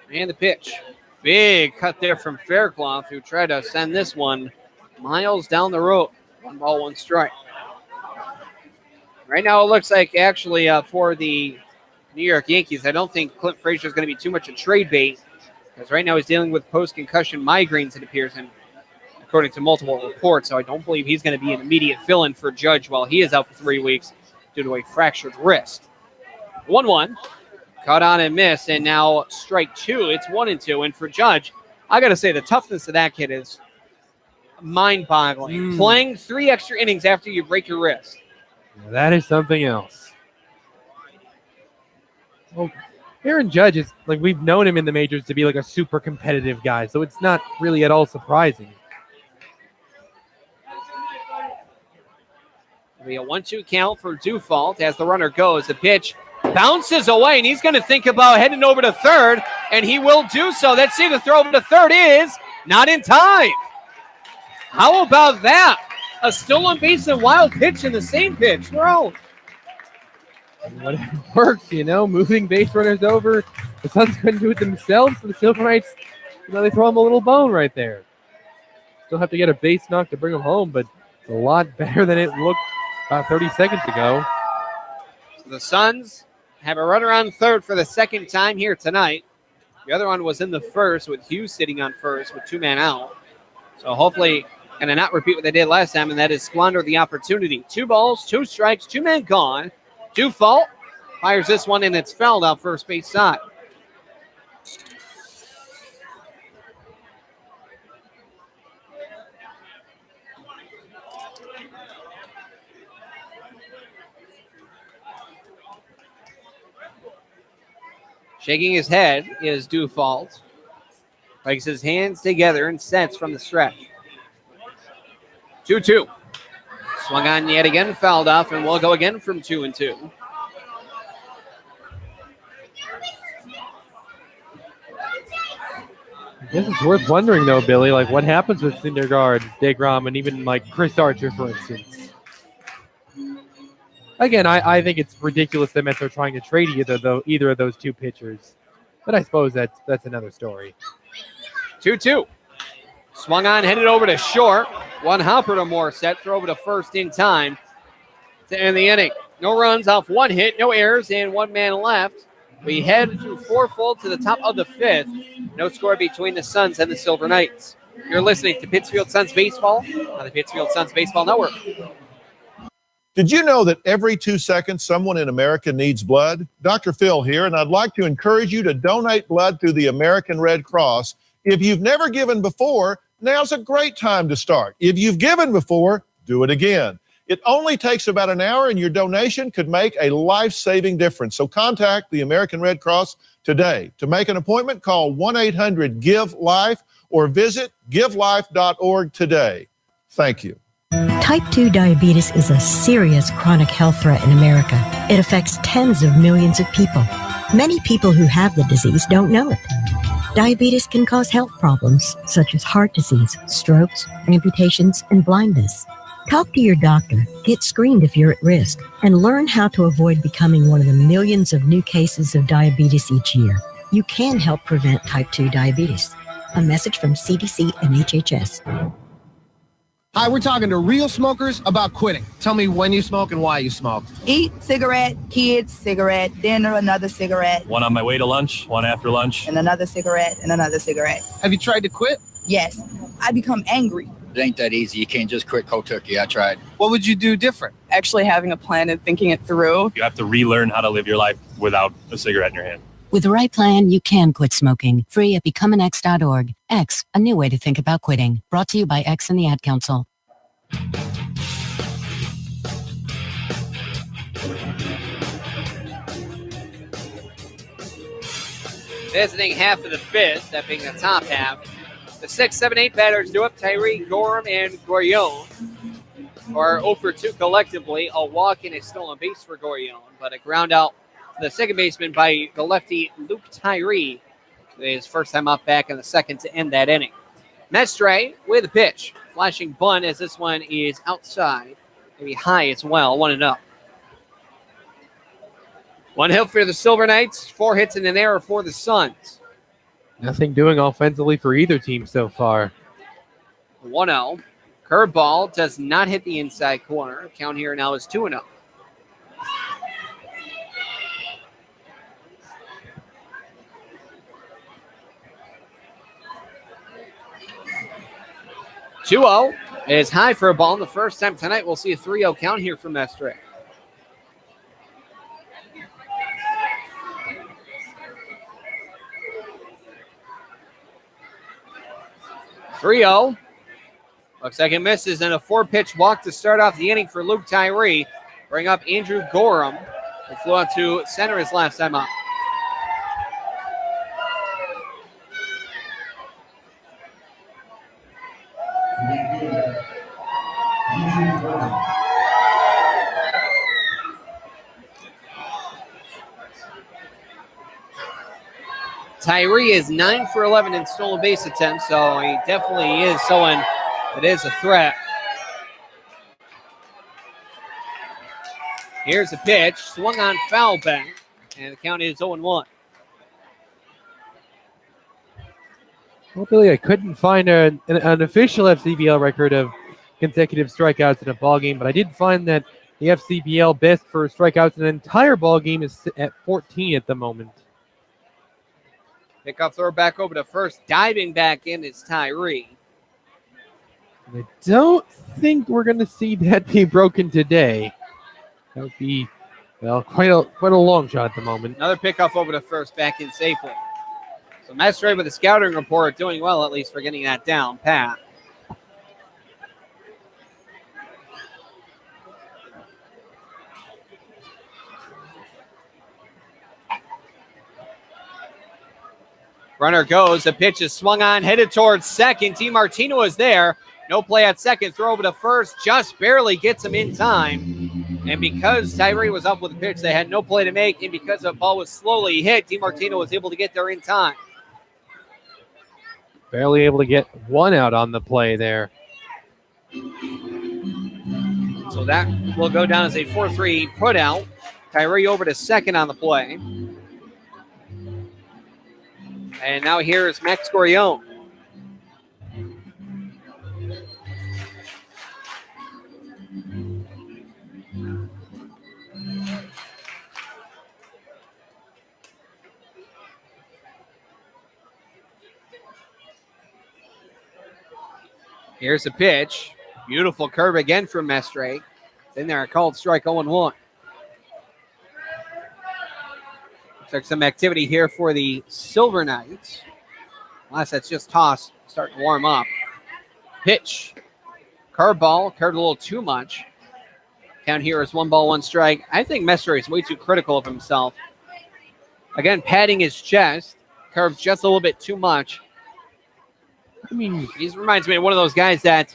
B: And the pitch. Big cut there from Fairclough, who tried to send this one miles down the road. 1 ball, 1 strike. Right now it looks like actually for the New York Yankees, I don't think Clint Frazier is going to be too much a trade bait, because right now he's dealing with post-concussion migraines, it appears, and according to multiple reports. So I don't believe he's going to be an immediate fill-in for Judge while he is out for 3 weeks due to a fractured wrist. 1-1. Caught on and missed, and now strike 2. It's 1-2. And for Judge, I got to say the toughness of that kid is mind-boggling. Playing 3 extra innings after you break your wrist.
D: That is something else. Well, Aaron Judge is, we've known him in the majors to be a super competitive guy, so it's not really at all surprising.
B: It'll be a 1-2 count for Dufault as the runner goes. The pitch bounces away, and he's going to think about heading over to third, and he will do so. Let's see, the throw over to third is not in time. How about that? A stolen base and wild pitch in the same pitch throw.
D: Whatever works, moving base runners over. The Suns couldn't do it themselves, so the Silver Knights, they throw them a little bone right there. Still have to get a base knock to bring them home, but it's a lot better than it looked about 30 seconds ago.
B: So the Suns have a runner on third for the second time here tonight. The other one was in the first with Hughes sitting on first with 2 men out. So hopefully going to not repeat what they did last time, and that is squander the opportunity. 2 balls, 2 strikes, 2 men gone. Dufault fires this one, and it's fouled out first base side. Shaking his head is Dufault. Breaks his hands together and sets from the stretch. 2-2. Swung on yet again, fouled off, and we'll go again from 2-2.
D: I guess it's worth wondering, though, Billy, what happens with Syndergaard, DeGrom, and even, Chris Archer, for instance. Again, I think it's ridiculous that Mets are trying to trade either of those 2 pitchers. But I suppose that's another story.
B: 2-2. Swung on, headed over to short. 1 hopper to Morissette. Throw over to first in time to end the inning. No runs off 1 hit, no errors, and 1 man left. We head through 4 full to the top of the 5th. No score between the Suns and the Silver Knights. You're listening to Pittsfield Suns Baseball on the Pittsfield Suns Baseball Network.
C: Did you know that every 2 seconds someone in America needs blood? Dr. Phil here, and I'd like to encourage you to donate blood through the American Red Cross. If you've never given before, now's a great time to start. If you've given before, do it again. It only takes about an hour, and your donation could make a life-saving difference. So contact the American Red Cross today. To make an appointment, call 1-800-GIVE-LIFE or visit givelife.org today. Thank you.
I: Type 2 diabetes is a serious chronic health threat in America. It affects tens of millions of people. Many people who have the disease don't know it. Diabetes can cause health problems such as heart disease, strokes, amputations, and blindness. Talk to your doctor, get screened if you're at risk, and learn how to avoid becoming one of the millions of new cases of diabetes each year. You can help prevent type 2 diabetes. A message from CDC and HHS.
N: Hi, we're talking to real smokers about quitting. Tell me when you smoke and why you smoke.
O: Eat, cigarette, kids, cigarette, dinner, another cigarette.
P: One on my way to lunch, one after lunch.
O: And another cigarette, and another cigarette.
N: Have you tried to quit?
O: Yes. I become angry.
R: It ain't that easy. You can't just quit cold turkey. I tried.
N: What would you do different?
J: Actually having a plan and thinking it through.
P: You have to relearn how to live your life without a cigarette in your hand.
Z: With the right plan, you can quit smoking. Free at becomeanx.org. X, a new way to think about quitting. Brought to you by X and the Ad Council.
B: Visiting half of the fifth, that being the top half. The 6, 7, 8 batters do up. Tyree, Gorham, and Gorion are 0 for 2 collectively. A walk and a stolen base for Gorion, but a ground out to the second baseman by the lefty Luke Tyree. His first time up back in the second to end that inning. Mestre with a pitch. Flashing bunt as this one is outside. Maybe high as well. 1-0. One hit for the Silver Knights. 4 hits and an error for the Suns.
D: Nothing doing offensively for either team so far.
B: 1-0. Curveball does not hit the inside corner. Count here now is 2-0. Is high for a ball. And the first time tonight, we'll see a 3-0 count here from Mestre. Looks like it misses, and a 4-pitch walk to start off the inning for Luke Tyree. Bring up Andrew Gorham, who flew out to center his last time up. Tyree is 9 for 11 in stolen base attempts, so he definitely is someone that is a threat. Here's a pitch, swung on foul back, and the count is 0-1.
D: Well, Billy, I couldn't find an official FCBL record of consecutive strikeouts in a ballgame, but I did find that the FCBL best for strikeouts in an entire ballgame is at 14 at the moment.
B: Pickoff throw back over to first. Diving back in is Tyree.
D: I don't think we're going to see that be broken today. That would be, well, quite a long shot at the moment.
B: Another pickoff over to first, back in safely. So Mestre with a scouting report, doing well at least for getting that down. Pat. Runner goes. The pitch is swung on, headed towards second. DiMartino is there. No play at second. Throw over to first. Just barely gets him in time. And because Tyree was up with the pitch, they had no play to make. And because the ball was slowly hit, DiMartino was able to get there in time.
D: Barely able to get one out on the play there.
B: So that will go down as a 4-3 put out. Tyree over to second on the play. And now here is Max Gorion. Here's the pitch. Beautiful curve again from Mestre. It's in there, a called strike 0-1. Looks like some activity here for the Silver Knights. Unless that's just tossed, starting to warm up. Pitch. Curveball, curved a little too much. Count here is 1 ball, 1 strike. I think Mestre is way too critical of himself. Again, padding his chest. Curved just a little bit too much. I mean, he reminds me of one of those guys that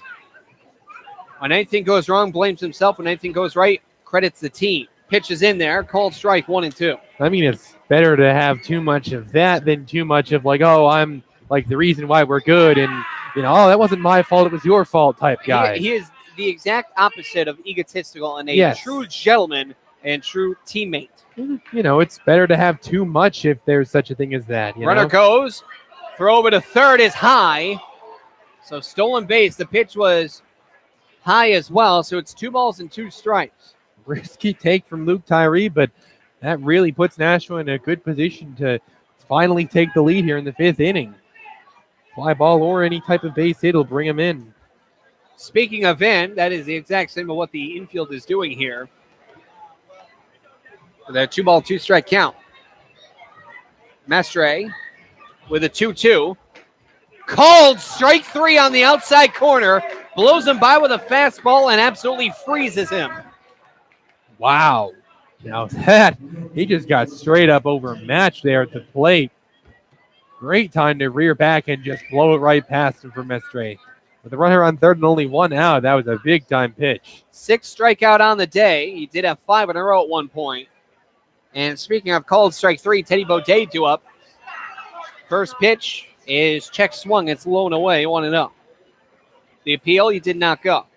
B: when anything goes wrong, blames himself. When anything goes right, credits the team. Pitches in there, called strike 1 and 2.
D: I mean, it's better to have too much of that than too much of like, oh, I'm like the reason why we're good, and oh, that wasn't my fault, it was your fault type guy.
B: He is the exact opposite of egotistical and a true gentleman and true teammate.
D: It's better to have too much if there's such a thing as that.
B: Runner goes, throw over to third is high, so stolen base. The pitch was high as well, so it's 2 balls and 2 strikes.
D: Risky take from Luke Tyree, but that really puts Nashua in a good position to finally take the lead here in the 5th inning. Fly ball or any type of base hit will bring him in.
B: Speaking of in, that is the exact same of what the infield is doing here. With a 2 ball, 2 strike count. Mestre with a 2-2. Called strike 3 on the outside corner. Blows him by with a fastball and absolutely freezes him.
D: Wow. Now that, he just got straight up overmatched there at the plate. Great time to rear back and just blow it right past him for Mestre. With the runner on third and only 1 out, that was a big-time pitch.
B: 6 strikeout on the day. He did have 5 in a row at one point. And speaking of called strike 3, Teddy Baudet due up. First pitch is check swung. It's low and away, 1-0. The appeal, he did not go.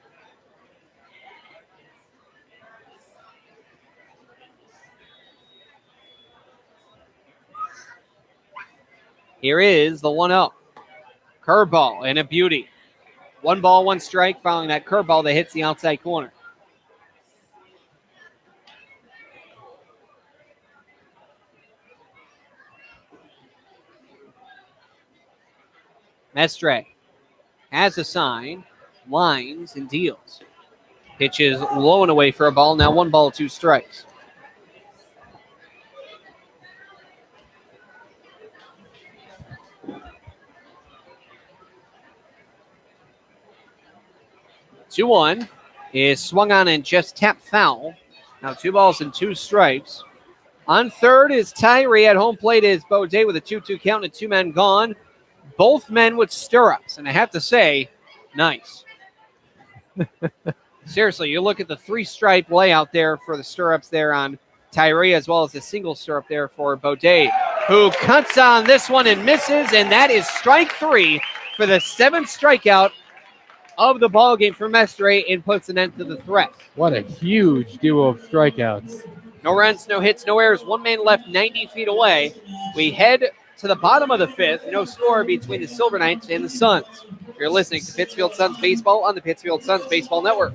B: Here is the 1-0. Curveball and a beauty. 1 ball, 1 strike following that curveball that hits the outside corner. Mestre has a sign, lines, and deals. Pitches low and away for a ball. Now 1 ball, 2 strikes. Two 1 is swung on and just tapped foul. Now 2 balls and 2 strikes. On third is Tyree. At home plate is Baudet with a 2-2 count and 2 men gone. Both men with stirrups, and I have to say, nice. Seriously, you look at the 3-stripe layout there for the stirrups there on Tyree, as well as the single stirrup there for Baudet, who cuts on this one and misses, and that is strike 3 for the 7th strikeout of the ball game for Mestre and puts an end to the threat.
D: What a huge duo of strikeouts.
B: No runs, no hits, no errors. 1 man left 90 feet away. We head to the bottom of the 5th. No score between the Silver Knights and the Suns. You're listening to Pittsfield Suns Baseball on the Pittsfield Suns Baseball Network.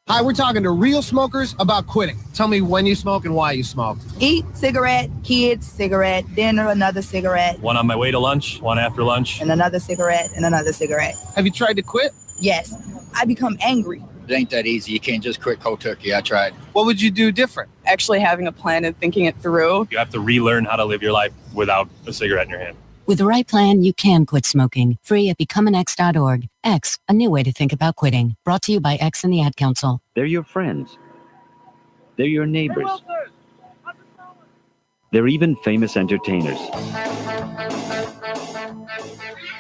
N: Hi, we're talking to real smokers about quitting. Tell me when you smoke and why you smoke.
O: Eat, cigarette, kids, cigarette, dinner, another cigarette.
P: 1 on my way to lunch, 1 after lunch.
O: And another cigarette, and another cigarette.
N: Have you tried to quit?
O: Yes. I become angry.
R: It ain't that easy. You can't just quit cold turkey. I tried.
N: What would you do different?
J: Actually having a plan and thinking it through.
P: You have to relearn how to live your life without a cigarette in your hand.
Z: With the right plan, you can quit smoking. Free at becomeanx.org. X, a new way to think about quitting. Brought to you by X and the Ad Council.
A: They're your friends. They're your neighbors. They're even famous entertainers.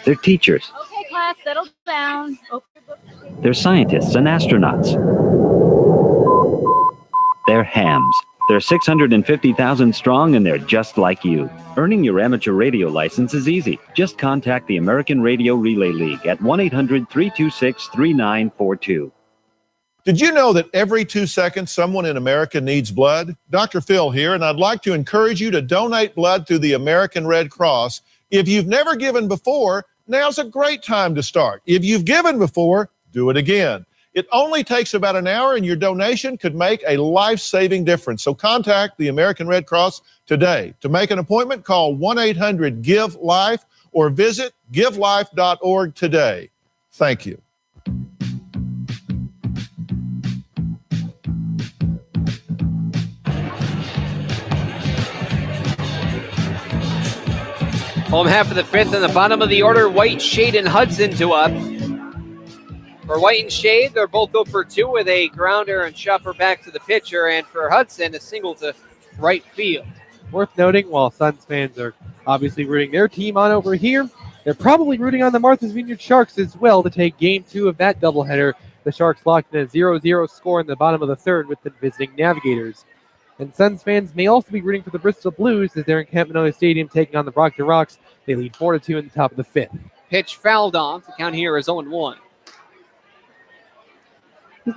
A: They're teachers.
K: Okay, class, settle down.
A: They're scientists and astronauts. They're hams. They're 650,000 strong, and they're just like you. Earning your amateur radio license is easy. Just contact the American Radio Relay League at 1-800-326-3942.
C: Did you know that every 2 seconds someone in America needs blood? Dr. Phil here, and I'd like to encourage you to donate blood through the American Red Cross. If you've never given before, now's a great time to start. If you've given before, do it again. It only takes about an hour, and your donation could make a life-saving difference. So contact the American Red Cross today. To make an appointment, call 1-800-GIVE-LIFE or visit givelife.org today. Thank you.
B: Home half of the 5th, and the bottom of the order, White, Shade, and Hudson to up. For White and Shade, they're both 0 for 2 with a grounder and chopper back to the pitcher. And for Hudson, a single to right field.
D: Worth noting, while Suns fans are obviously rooting their team on over here, they're probably rooting on the Martha's Vineyard Sharks as well to take Game 2 of that doubleheader. The Sharks locked in a 0-0 score in the bottom of the third with the visiting Navigators. And Suns fans may also be rooting for the Bristol Blues as they're in Camp Manoa Stadium taking on the Proctor Rocks. They lead 4-2 in the top of the fifth.
B: Pitch fouled off. The count here is 0-1.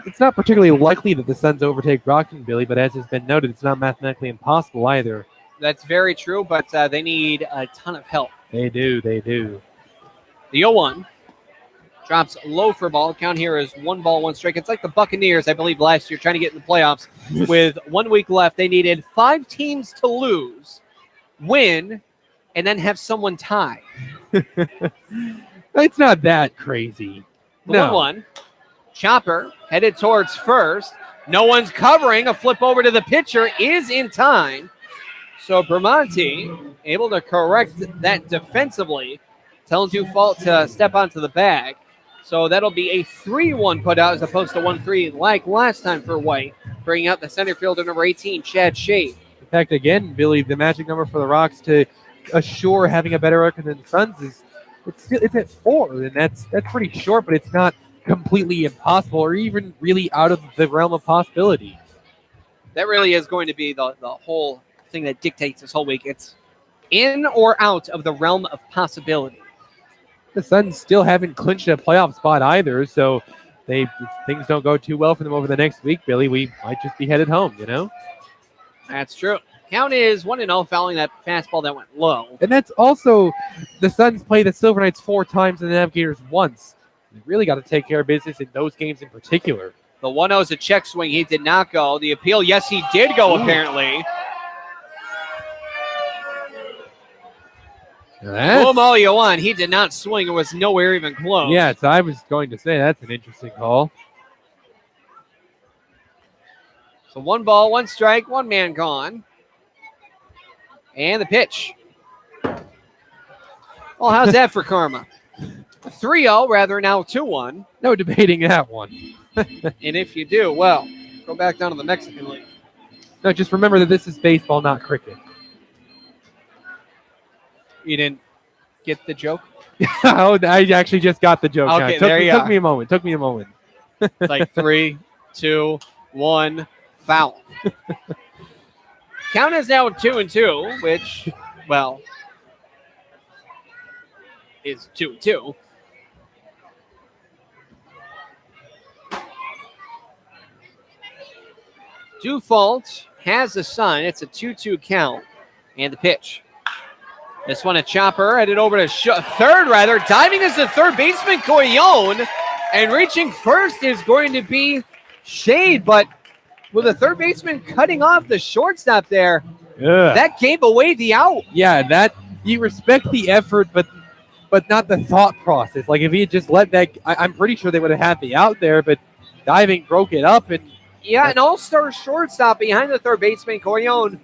D: It's not particularly likely that the Suns overtake Brockton, Billy, but as has been noted, it's not mathematically impossible either.
B: That's very true, but they need a ton of help.
D: They do.
B: The 0-1 drops low for ball. Count here is 1 ball, 1 strike. It's like the Buccaneers, I believe, last year, trying to get in the playoffs. With 1 week left, they needed 5 teams to lose, win, and then have someone tie.
D: It's not that crazy. No.
B: 1-1. Chopper headed towards first. No one's covering. A flip over to the pitcher is in time. So Bramante able to correct that defensively. Telling Dufault to step onto the bag. So that'll be a 3-1 put out as opposed to 1-3 like last time for White. Bringing out the center fielder number 18, Chad Shade.
D: In fact, again, Billy, the magic number for the Rocks to assure having a better record than the Suns is it's at 4, and that's pretty short, but it's not completely impossible or even really out of the realm of possibility.
B: That really is going to be the whole thing that dictates this whole week. It's in or out of the realm of possibility.
D: The Suns still haven't clinched a playoff spot either, so if things don't go too well for them over the next week, Billy, we might just be headed home, you know?
B: That's true. Count is 1-0 fouling that fastball that went low.
D: And that's also, the Suns play the Silver Knights 4 times and the Navigators once. They really got to take care of business in those games in particular.
B: The 1-0 is a check swing. He did not go. The appeal, yes, he did go, apparently. Boom all you want. He did not swing. It was nowhere even close.
D: Yeah, so I was going to say that's an interesting call.
B: So 1 ball, 1 strike, 1 man gone. And the pitch. Well, how's that for karma? 3-0, rather now 2-1.
D: No debating that one.
B: And if you do, well, go back down to the Mexican League.
D: No, just remember that this is baseball, not cricket.
B: You didn't get the joke?
D: Oh, I actually just got the joke.
B: Okay, there you
D: took me a moment. Took me a moment.
B: It's like 3, 2, 1, foul. Count is now 2-2, which, well, is 2-2. Dufault has the sign. It's a 2-2 count. And the pitch. This one a chopper. Headed over to third, rather. Diving is the third baseman, Coyon. And reaching first is going to be Shade. But with the third baseman cutting off the shortstop there, that gave away the out.
D: Yeah, that you respect the effort, but not the thought process. Like if he had just let that, I'm pretty sure they would have had the out there, but diving broke it up. And
B: yeah, an all-star shortstop behind the third baseman, Coyon.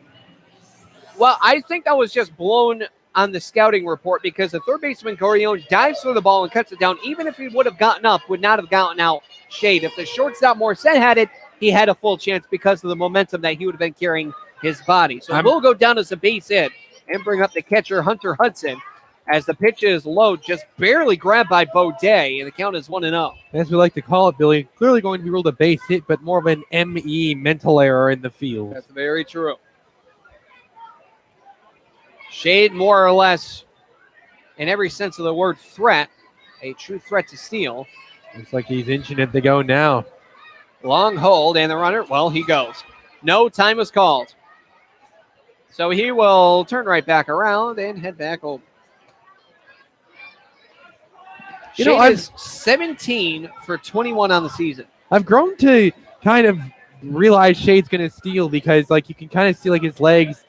B: Well, I think that was just blown on the scouting report because the third baseman, Coyon, dives for the ball and cuts it down. Even if he would have gotten up, would not have gotten out Shade. If the shortstop Morissette had it, he had a full chance because of the momentum that he would have been carrying his body. So we'll go down as a base hit and bring up the catcher, Hunter Hudson, as the pitch is low, just barely grabbed by Baudet, and the count is 1-0.
D: As we like to call it, Billy, clearly going to be ruled a base hit, but more of an ME mental error in the field.
B: That's very true. Shade, more or less, in every sense of the word, threat, a true threat to steal.
D: Looks like he's inching it to go now.
B: Long hold, and the runner, well, he goes. No time was called. So he will turn right back around and head back home. Shade is 17 for 21 on the season.
D: I've grown to kind of realize Shade's going to steal because, like, you can kind of see, like, his legs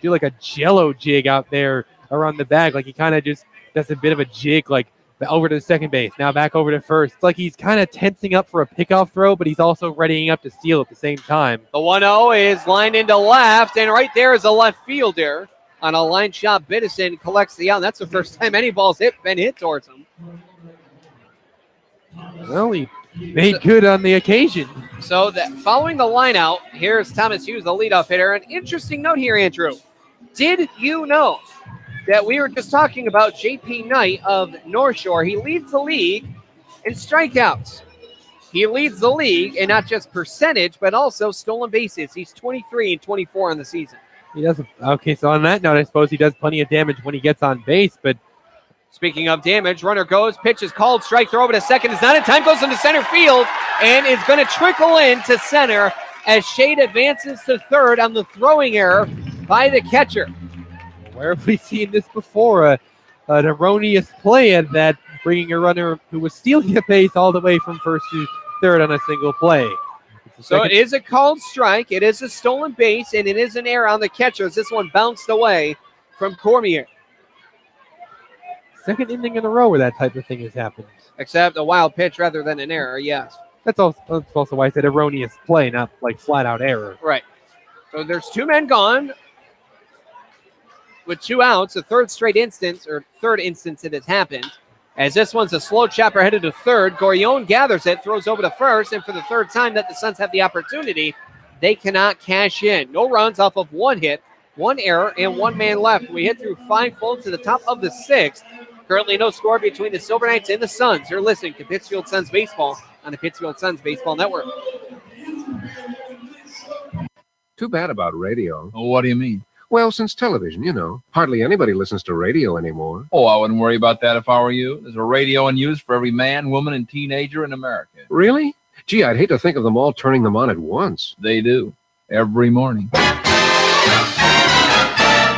D: do, like, a jello jig out there around the bag. Like, he kind of just does a bit of a jig, like, over to the second base, now back over to first. It's like he's kind of tensing up for a pickoff throw, but he's also readying up to steal at the same time.
B: The 1-0 is lined into left, and right there is a left fielder on a line shot. Biddison collects the out. That's the first time any ball's been hit towards him.
D: Well, he made good on the occasion.
B: So following the line out, here's Thomas Hughes, the leadoff hitter. An interesting note here, Andrew. Did you know that we were just talking about J.P. Knight of North Shore? He leads the league in strikeouts. He leads the league in not just percentage, but also stolen bases. He's 23 and 24 on the season.
D: He does. Okay, so on that note, I suppose he does plenty of damage when he gets on base. But
B: speaking of damage, runner goes, pitch is called, strike throw over to second is not in time, goes into center field, and is going to trickle into center as Shade advances to third on the throwing error by the catcher.
D: Where have we seen this before? An erroneous play at that, bringing a runner who was stealing a base all the way from first to third on a single play.
B: So it is a called strike, it is a stolen base, and it is an error on the catcher as this one bounced away from Cormier.
D: Second inning in a row where that type of thing has happened.
B: Except a wild pitch rather than an error, yes.
D: That's also why I said erroneous play, not like flat-out error.
B: Right. So there's two men gone with 2 outs, a third instance it has happened. As this one's a slow chopper headed to third. Gorion gathers it, throws over to first, and for the third time that the Suns have the opportunity, they cannot cash in. No runs off of 1 hit, 1 error, and 1 man left. We hit through 5 full to the top of the 6th. Currently no score between the Silver Knights and the Suns. You're listening to Pittsfield Suns Baseball on the Pittsfield Suns Baseball Network.
E: Too bad about radio.
F: Oh, what do you mean?
E: Well, since television, hardly anybody listens to radio anymore.
F: Oh, I wouldn't worry about that if I were you. There's a radio in use for every man, woman, and teenager in America.
E: Really? Gee, I'd hate to think of them all turning them on at once.
F: They do. Every morning.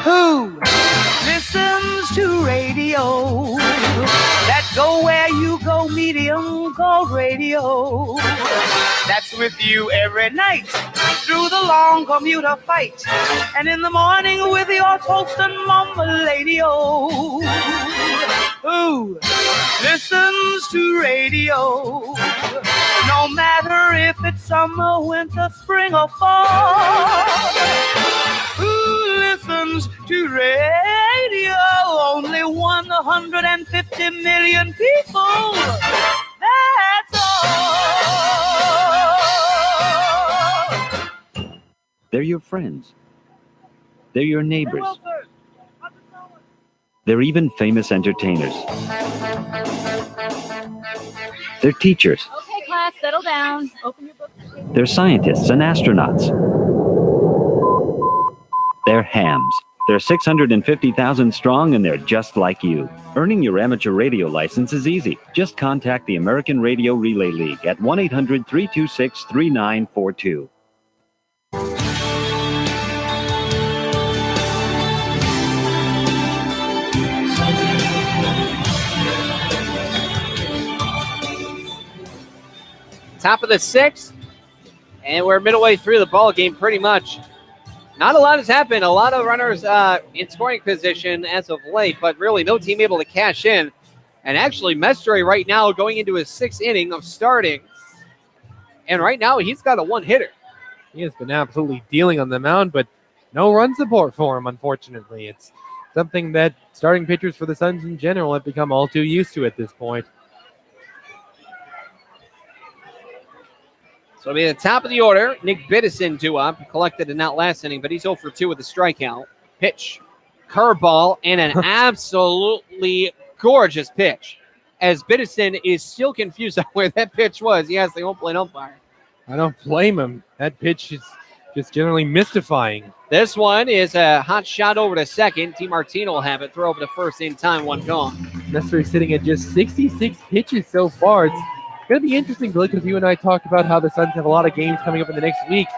Q: Who listens to radio? That go where you go, medium called radio. That's with you every night through the long commuter fight, and in the morning with your toast and mama lady-o. Who listens to radio? No matter if it's summer, winter, spring, or fall. Who listens to radio? Only 150 million people. That's all.
A: They're your friends. They're your neighbors. They're even famous entertainers. They're teachers.
K: Okay, class, settle down. Open your book.
A: They're scientists and astronauts. They're hams. They're 650,000 strong, and they're just like you. Earning your amateur radio license is easy. Just contact the American Radio Relay League at 1-800-326-3942.
B: Top of the 6th, and we're midway through the ball game pretty much. Not a lot has happened. A lot of runners in scoring position as of late, but really no team able to cash in. And actually, Mestre right now going into his 6th inning of starting. And right now, he's got a 1-hitter.
D: He has been absolutely dealing on the mound, but no run support for him, unfortunately. It's something that starting pitchers for the Suns in general have become all too used to at this point.
B: So it'll be at the top of the order. Nick Biddison due up. Collected in that last inning, but he's 0 for 2 with a strikeout. Pitch, curveball, and an absolutely gorgeous pitch. As Biddison is still confused on where that pitch was. He has the home plate umpire.
D: I don't blame him. That pitch is just generally mystifying.
B: This one is a hot shot over to second. T. Martino will have it. Throw over to first in time. 1 gone.
D: Mestre sitting at just 66 pitches so far. It's going to be interesting, Billy, because you and I talked about how the Suns have a lot of games coming up in the next week.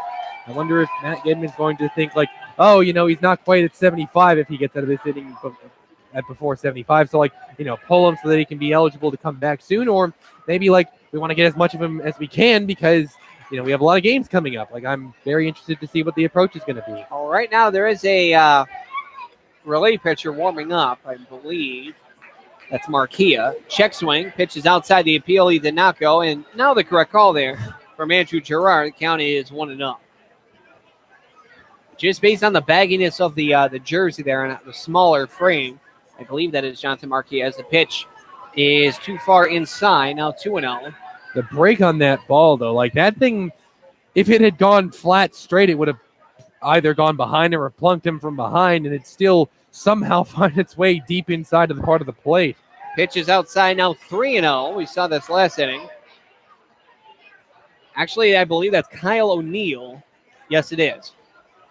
D: I wonder if Matt Gedman's going to think like, oh, he's not quite at 75 if he gets out of this inning at before 75. So, pull him so that he can be eligible to come back soon. Or maybe, we want to get as much of him as we can because, we have a lot of games coming up. I'm very interested to see what the approach is going to be.
B: All right, now there is a relay pitcher warming up, I believe. That's Marquia. Check swing. Pitches outside the appeal. He did not go. And now the correct call there from Andrew Gerard. The count is 1-0. Just based on the bagginess of the jersey there and the smaller frame, I believe that is Jonathan Marquia as the pitch is too far inside. Now 2-0.
D: The break on that ball, though, like that thing, if it had gone flat straight, it would have either gone behind him or plunked him from behind, and it still somehow find its way deep inside of the part of the plate.
B: Pitch is outside now 3-0. We saw this last inning. Actually, I believe that's Kyle O'Neill. Yes, it is.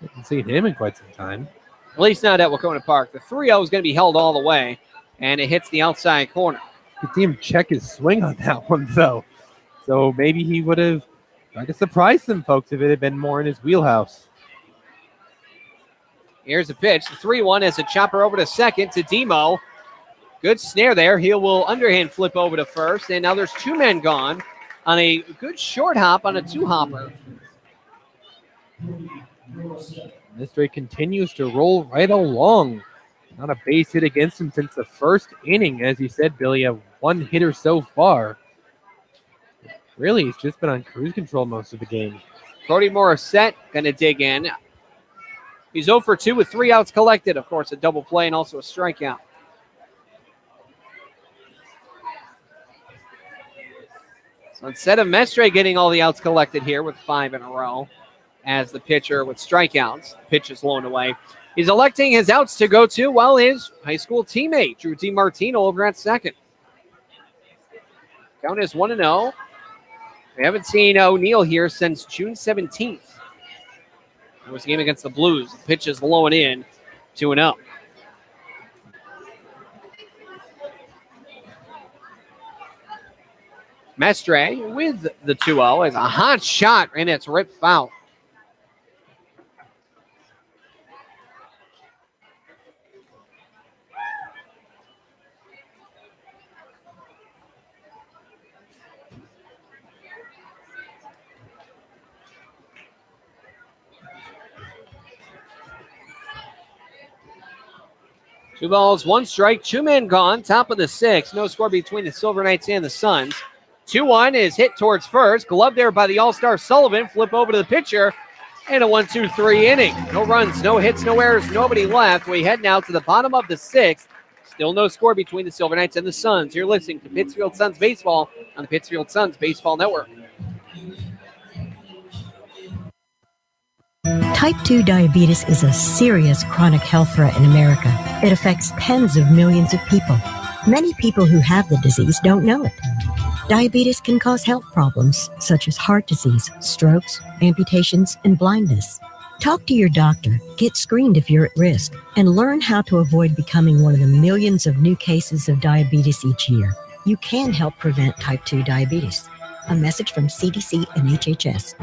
D: I haven't seen him in quite some time.
B: At least not at Wacona Park. The 3-0 is going to be held all the way, and it hits the outside corner.
D: Could see him check his swing on that one, though. So maybe he would have tried to surprise some folks if it had been more in his wheelhouse.
B: Here's the pitch. The 3-1 has a chopper over to second to Demo. Good snare there. He will underhand flip over to first, and now there's two men gone on a good short hop on a two-hopper.
D: Mystery continues to roll right along. Not a base hit against him since the first inning. As you said, Billy, a one hitter so far. Really, he's just been on cruise control most of the game.
B: Cody Morissette going to dig in. He's 0 for 2 with 3 outs collected. Of course, a double play and also a strikeout. So instead of Mestre getting all the outs collected here with 5 in a row, as the pitcher with strikeouts, pitch is blown away. He's electing his outs to go to, well, his high school teammate, Drew DiMartino, over at second. Count is 1-0. We haven't seen O'Neill here since June 17th. It was a game against the Blues. The pitch is blowing in, 2-0. Mestre with the 2-0 as a hot shot, and it's ripped foul. Two balls, one strike, 2 men gone, top of the 6th. No score between the Silver Knights and the Suns. 2-1 is hit towards first. Glove there by the All-Star Sullivan. Flip over to the pitcher. And a 1-2-3 inning. No runs, no hits, no errors, nobody left. We head now to the bottom of the 6th. Still no score between the Silver Knights and the Suns. You're listening to Pittsfield Suns Baseball on the Pittsfield Suns Baseball Network.
I: Type 2 diabetes is a serious chronic health threat in America. It affects tens of millions of people. Many people who have the disease don't know it. Diabetes can cause health problems such as heart disease, strokes, amputations, and blindness. Talk to your doctor, get screened if you're at risk, and learn how to avoid becoming one of the millions of new cases of diabetes each year. You can help prevent type 2 diabetes. A message from CDC and HHS.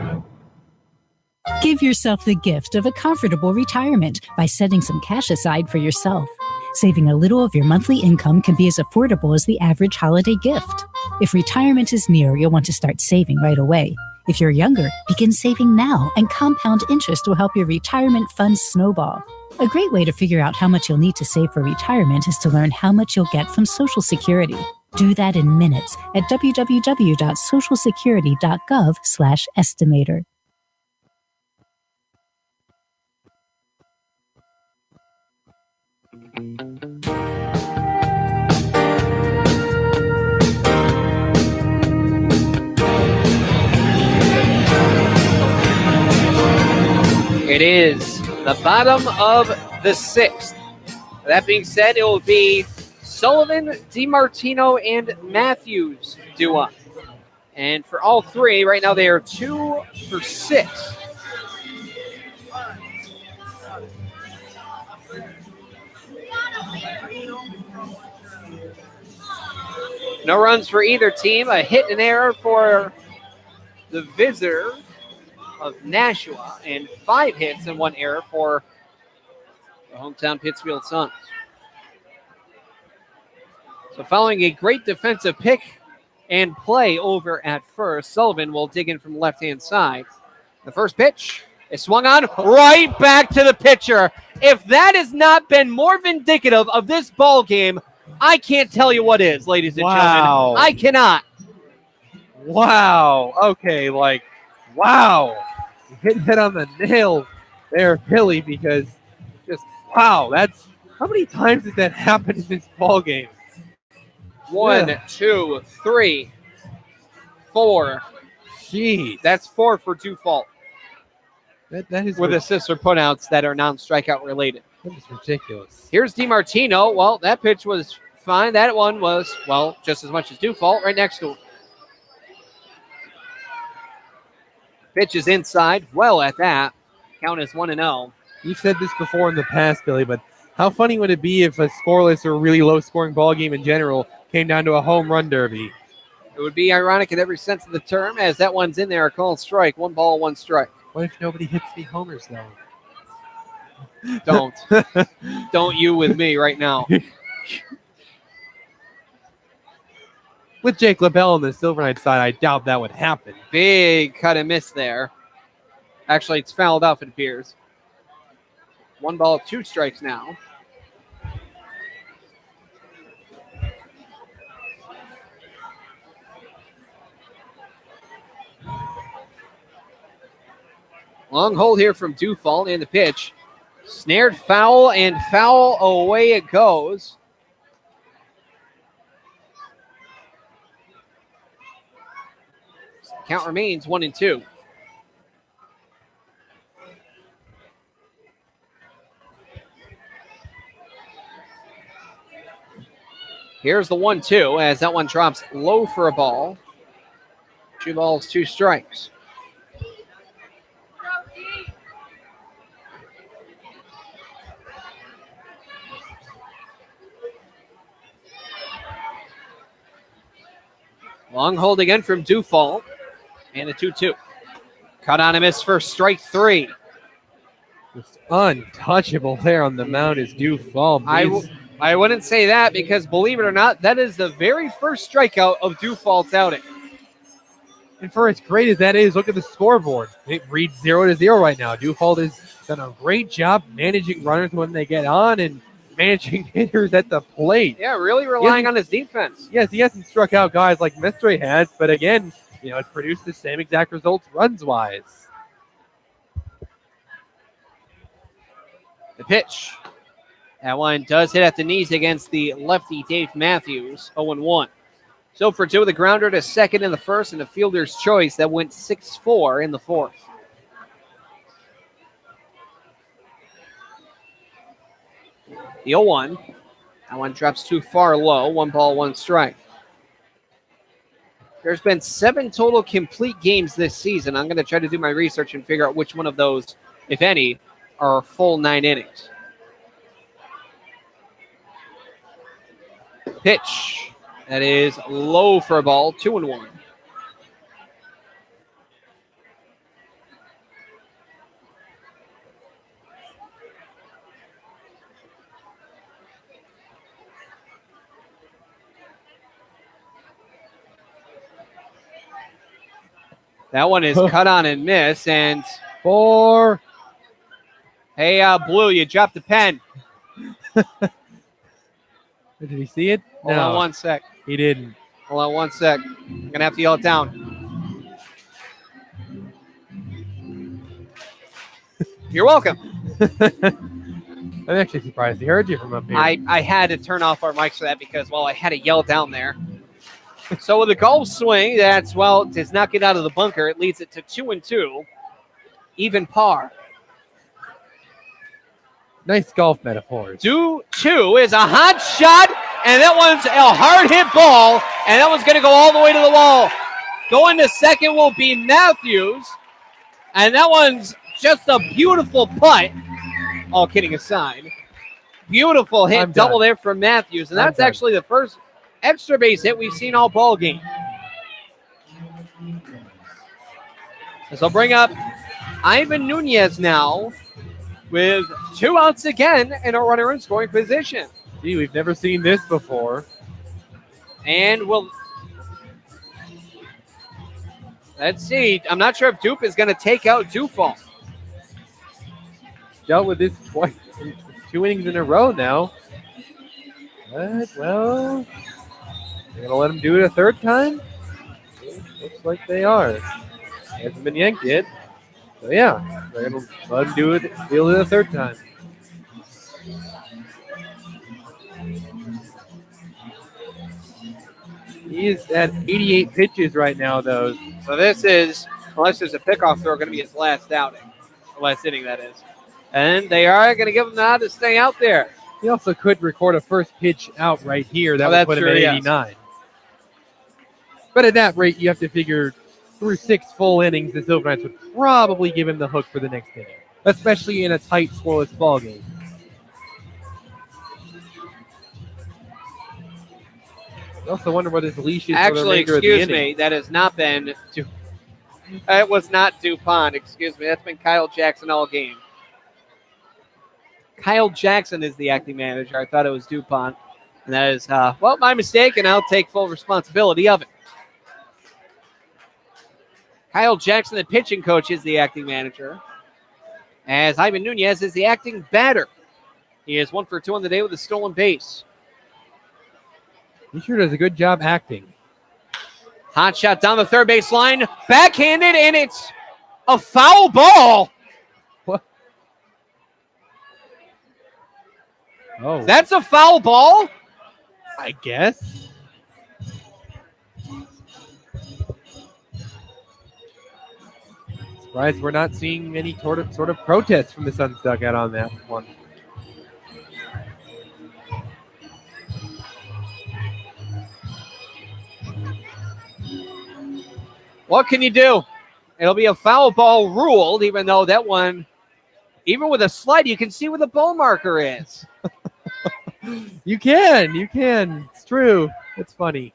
G: Give yourself the gift of a comfortable retirement by setting some cash aside for yourself. Saving a little of your monthly income can be as affordable as the average holiday gift. If retirement is near, you'll want to start saving right away. If you're younger, begin saving now, and compound interest will help your retirement funds snowball. A great way to figure out how much you'll need to save for retirement is to learn how much you'll get from Social Security. Do that in minutes at www.socialsecurity.gov/estimator.
B: It is the bottom of the 6th. That being said, it will be Sullivan, DiMartino, and Matthews due up. And for all three, right now they are 2 for 6. No runs for either team. A hit and error for the visitor of Nashua, and 5 hits and 1 error for the hometown Pittsfield Suns. So following a great defensive pick and play over at first, Sullivan will dig in from the left-hand side. The first pitch is swung on right back to the pitcher. If that has not been more vindicative of this ball game, I can't tell you what is, ladies and gentlemen. I cannot.
D: Wow. Okay, wow. Hitting it on the nail there, Billy, because just, wow, that's, how many times did that happen in this ball game?
B: 1, 2, 3, 4.
D: Jeez.
B: That's 4 for Dufault.
D: That is
B: with assists or putouts that are non-strikeout related.
D: That is ridiculous.
B: Here's DiMartino. Well, that pitch was fine. That one was, well, just as much as Dufault right next to him. Pitch is inside. Well at that. Count is 1-0.
D: You've said this before in the past, Billy, but how funny would it be if a scoreless or really low-scoring ball game in general came down to a home run derby?
B: It would be ironic in every sense of the term, as that one's in there, a called strike. 1 ball, 1 strike.
D: What if nobody hits the homers, though?
B: Don't. Don't you with me right now.
D: With Jake LaBelle on the Silver Knights side, I doubt that would happen.
B: Big cut and miss there. Actually, it's fouled off, it appears. 1 ball, 2 strikes now. Long hold here from Dufault in the pitch. Snared foul, and foul away it goes. Count remains 1-2. Here's the 1-2 as that one drops low for a ball. 2 balls, 2 strikes. Long hold again from Dufault. And a 2-2. Cut on a miss for strike 3.
D: Just untouchable there on the mound is Dufault.
B: I wouldn't say that because, believe it or not, that is the very first strikeout of Dufault's outing.
D: And for as great as that is, look at the scoreboard. It reads 0-0 right now. Dufault has done a great job managing runners when they get on and managing hitters at the plate.
B: Yeah, really relying on his defense.
D: Yes, he hasn't struck out guys like Mestre has, but again, it's produced the same exact results runs-wise.
B: The pitch. That one does hit at the knees against the lefty Dave Matthews, 0-1. So for 2, the grounder to second in the first and a fielder's choice that went 6-4 in the fourth. The 0-1. That one drops too far low. 1 ball, 1 strike. There's been 7 total complete games this season. I'm going to try to do my research and figure out which one of those, if any, are full 9 innings. Pitch. That is low for a ball. 2-1. That one is cut on and miss. And
D: 4.
B: Hey, Blue, you dropped the pen.
D: Did he see it?
B: Hold on 1 sec.
D: He didn't.
B: Hold on 1 sec. I'm going to have to yell it down. You're welcome.
D: I'm actually surprised he heard you from up here.
B: I had to turn off our mics for that because, well, I had to yell down there. So with a golf swing, that's, well, does not get out of the bunker. It leads it to 2-2. Even par.
D: Nice golf metaphors.
B: 2-2 is a hot shot, and that one's a hard hit ball, and that one's going to go all the way to the wall. Going to second will be Matthews, and that one's just a beautiful putt. All kidding aside. Beautiful hit, double there from Matthews, and that's actually the first extra base hit we've seen all ball game. This will bring up Ivan Nunez now with 2 outs again and a runner in scoring position.
D: Gee, we've never seen this before.
B: And let's see. I'm not sure if Dupe is going to take out Dufault.
D: Dealt with this twice, 2 innings in a row now. But, well, they're going to let him do it a third time? Looks like they are. He hasn't been yanked yet. So, yeah, they're going to let him do it a third time. He is at 88 pitches right now, though.
B: So this is, unless there's a pickoff throw, going to be his last outing. Last inning, that is. And they are going to give him the nod to stay out there.
D: He also could record a first pitch out right here. That would put him at 89. Yes. But at that rate, you have to figure through 6 full innings, the Silver Knights would probably give him the hook for the next inning, especially in a tight, scoreless ball game. I also wonder what his leash is.
B: Actually, excuse me, that has not been. It was not DuPont. Excuse me, that's been Kyle Jackson all game. Kyle Jackson is the acting manager. I thought it was DuPont, and that is my mistake, and I'll take full responsibility of it. Kyle Jackson, the pitching coach, is the acting manager, as Ivan Nunez is the acting batter. He is 1 for 2 on the day with a stolen base.
D: He sure does a good job acting.
B: Hot shot down the third base line, backhanded, and it's a foul ball.
D: What? Oh,
B: that's a foul ball?
D: I guess. Surprised we're not seeing any sort of protest from the Suns dugout on that one.
B: What can you do? It'll be a foul ball ruled, even though that one, even with a slide, you can see where the ball marker is.
D: You can. It's true. It's funny.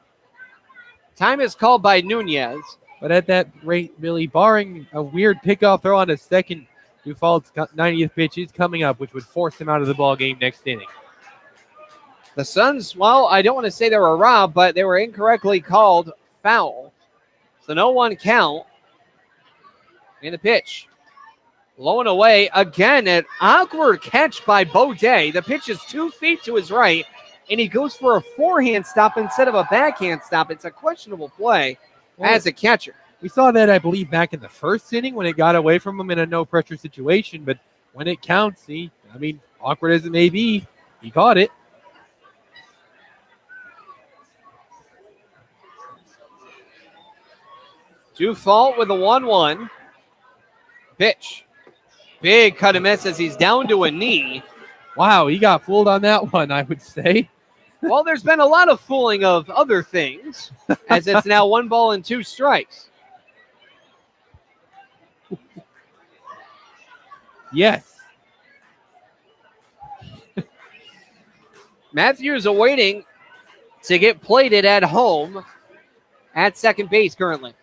B: Time is called by Nunez.
D: But at that rate, really, barring a weird pickoff throw on a second, Dufault's 90th pitch is coming up, which would force him out of the ball game next inning.
B: The Suns, well, I don't want to say they were robbed, but they were incorrectly called foul. So no 1 count in the pitch. Low and away. Again, an awkward catch by Baudet. The pitch is 2 feet to his right, and he goes for a forehand stop instead of a backhand stop. It's a questionable play as a catcher.
D: We saw that, I believe, back in the first inning when it got away from him in a no-pressure situation. But when it counts, awkward as it may be, he caught it.
B: Dufault with a 1-1. Pitch. Big cut and miss as he's down to a knee.
D: Wow, he got fooled on that one, I would say.
B: Well, there's been a lot of fooling of other things, as it's now 1 ball and 2 strikes.
D: Yes.
B: Matthews awaiting to get plated at home at second base currently.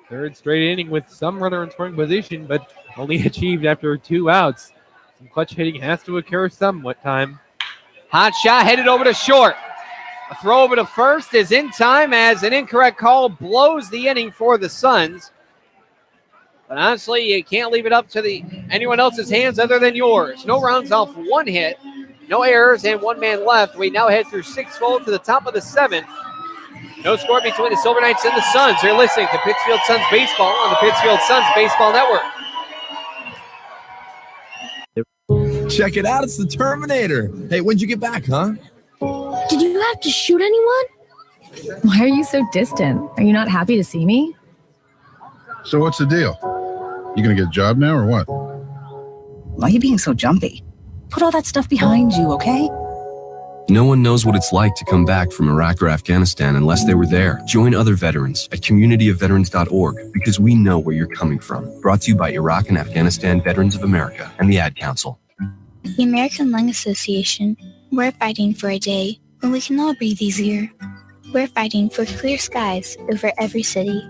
D: Third straight inning with some runner in scoring position, but only achieved after 2 outs. Some clutch hitting has to occur somewhat time.
B: Hot shot headed over to short. A throw over to first is in time as an incorrect call blows the inning for the Suns. But honestly, you can't leave it up to anyone else's hands other than yours. No rounds off, 1 hit, no errors, and 1 man left. We now head through 6 full to the top of the 7th. No score between the Silver Knights and the Suns. You're listening to Pittsfield Suns Baseball on the Pittsfield Suns Baseball Network.
H: Check it out, it's the Terminator. Hey, when'd you get back, huh?
K: Did you have to shoot anyone? Why are you so distant? Are you not happy to see me?
U: So what's the deal? You gonna get a job now or what?
V: Why are you being so jumpy? Put all that stuff behind you, okay?
W: No one knows what it's like to come back from Iraq or Afghanistan unless they were there. Join other veterans at communityofveterans.org because we know where you're coming from. Brought to you by Iraq and Afghanistan Veterans of America and the Ad Council.
X: The American Lung Association. We're fighting for a day when we can all breathe easier. We're fighting for clear skies over every city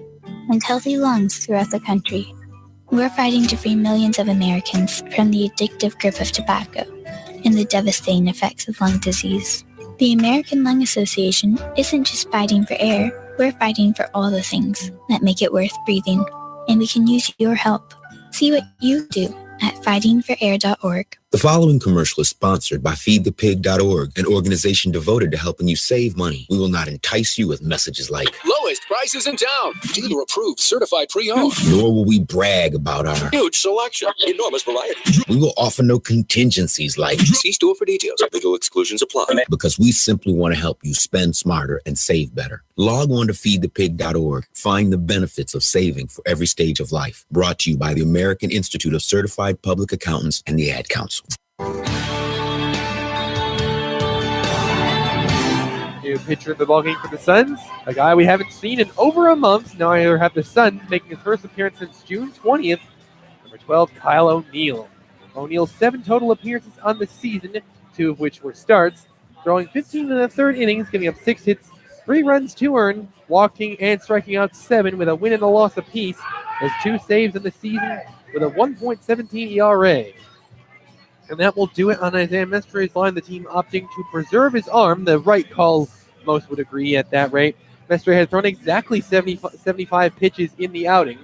X: and healthy lungs throughout the country. We're fighting to free millions of Americans from the addictive grip of tobacco and the devastating effects of lung disease. The American Lung Association isn't just fighting for air, we're fighting for all the things that make it worth breathing, and we can use your help. See what you do at fightingforair.org.
L: The following commercial is sponsored by feedthepig.org, an organization devoted to helping you save money. We will not entice you with messages like
M: lowest prices in town, dealer approved, certified pre-owned.
L: Nor will we brag about our
M: Huge selection, enormous variety.
L: We will offer no contingencies like
M: See store for details. Legal exclusions apply.
L: because we simply want to help you spend smarter and save better. Log on to feedthepig.org. Find the benefits of saving for every stage of life. Brought to you by the American Institute of Certified Public Accountants and the Ad Council.
D: New pitcher of the ballgame for the Suns, a guy we haven't seen in over a month. Now I have the Suns making his first appearance since June 20th. Number 12, Kyle O'Neill. O'Neill's 7 total appearances on the season, 2 of which were starts, throwing 15 in the third innings, giving up 6 hits, 3 runs, 2 earned, walking and striking out 7 with a win and a loss apiece. Has 2 saves in the season with a 1.17 ERA. And that will do it on Isaiah Mestre's line. The team opting to preserve his arm. The right call, most would agree at that rate. Mestre has thrown exactly 75 pitches in the outing,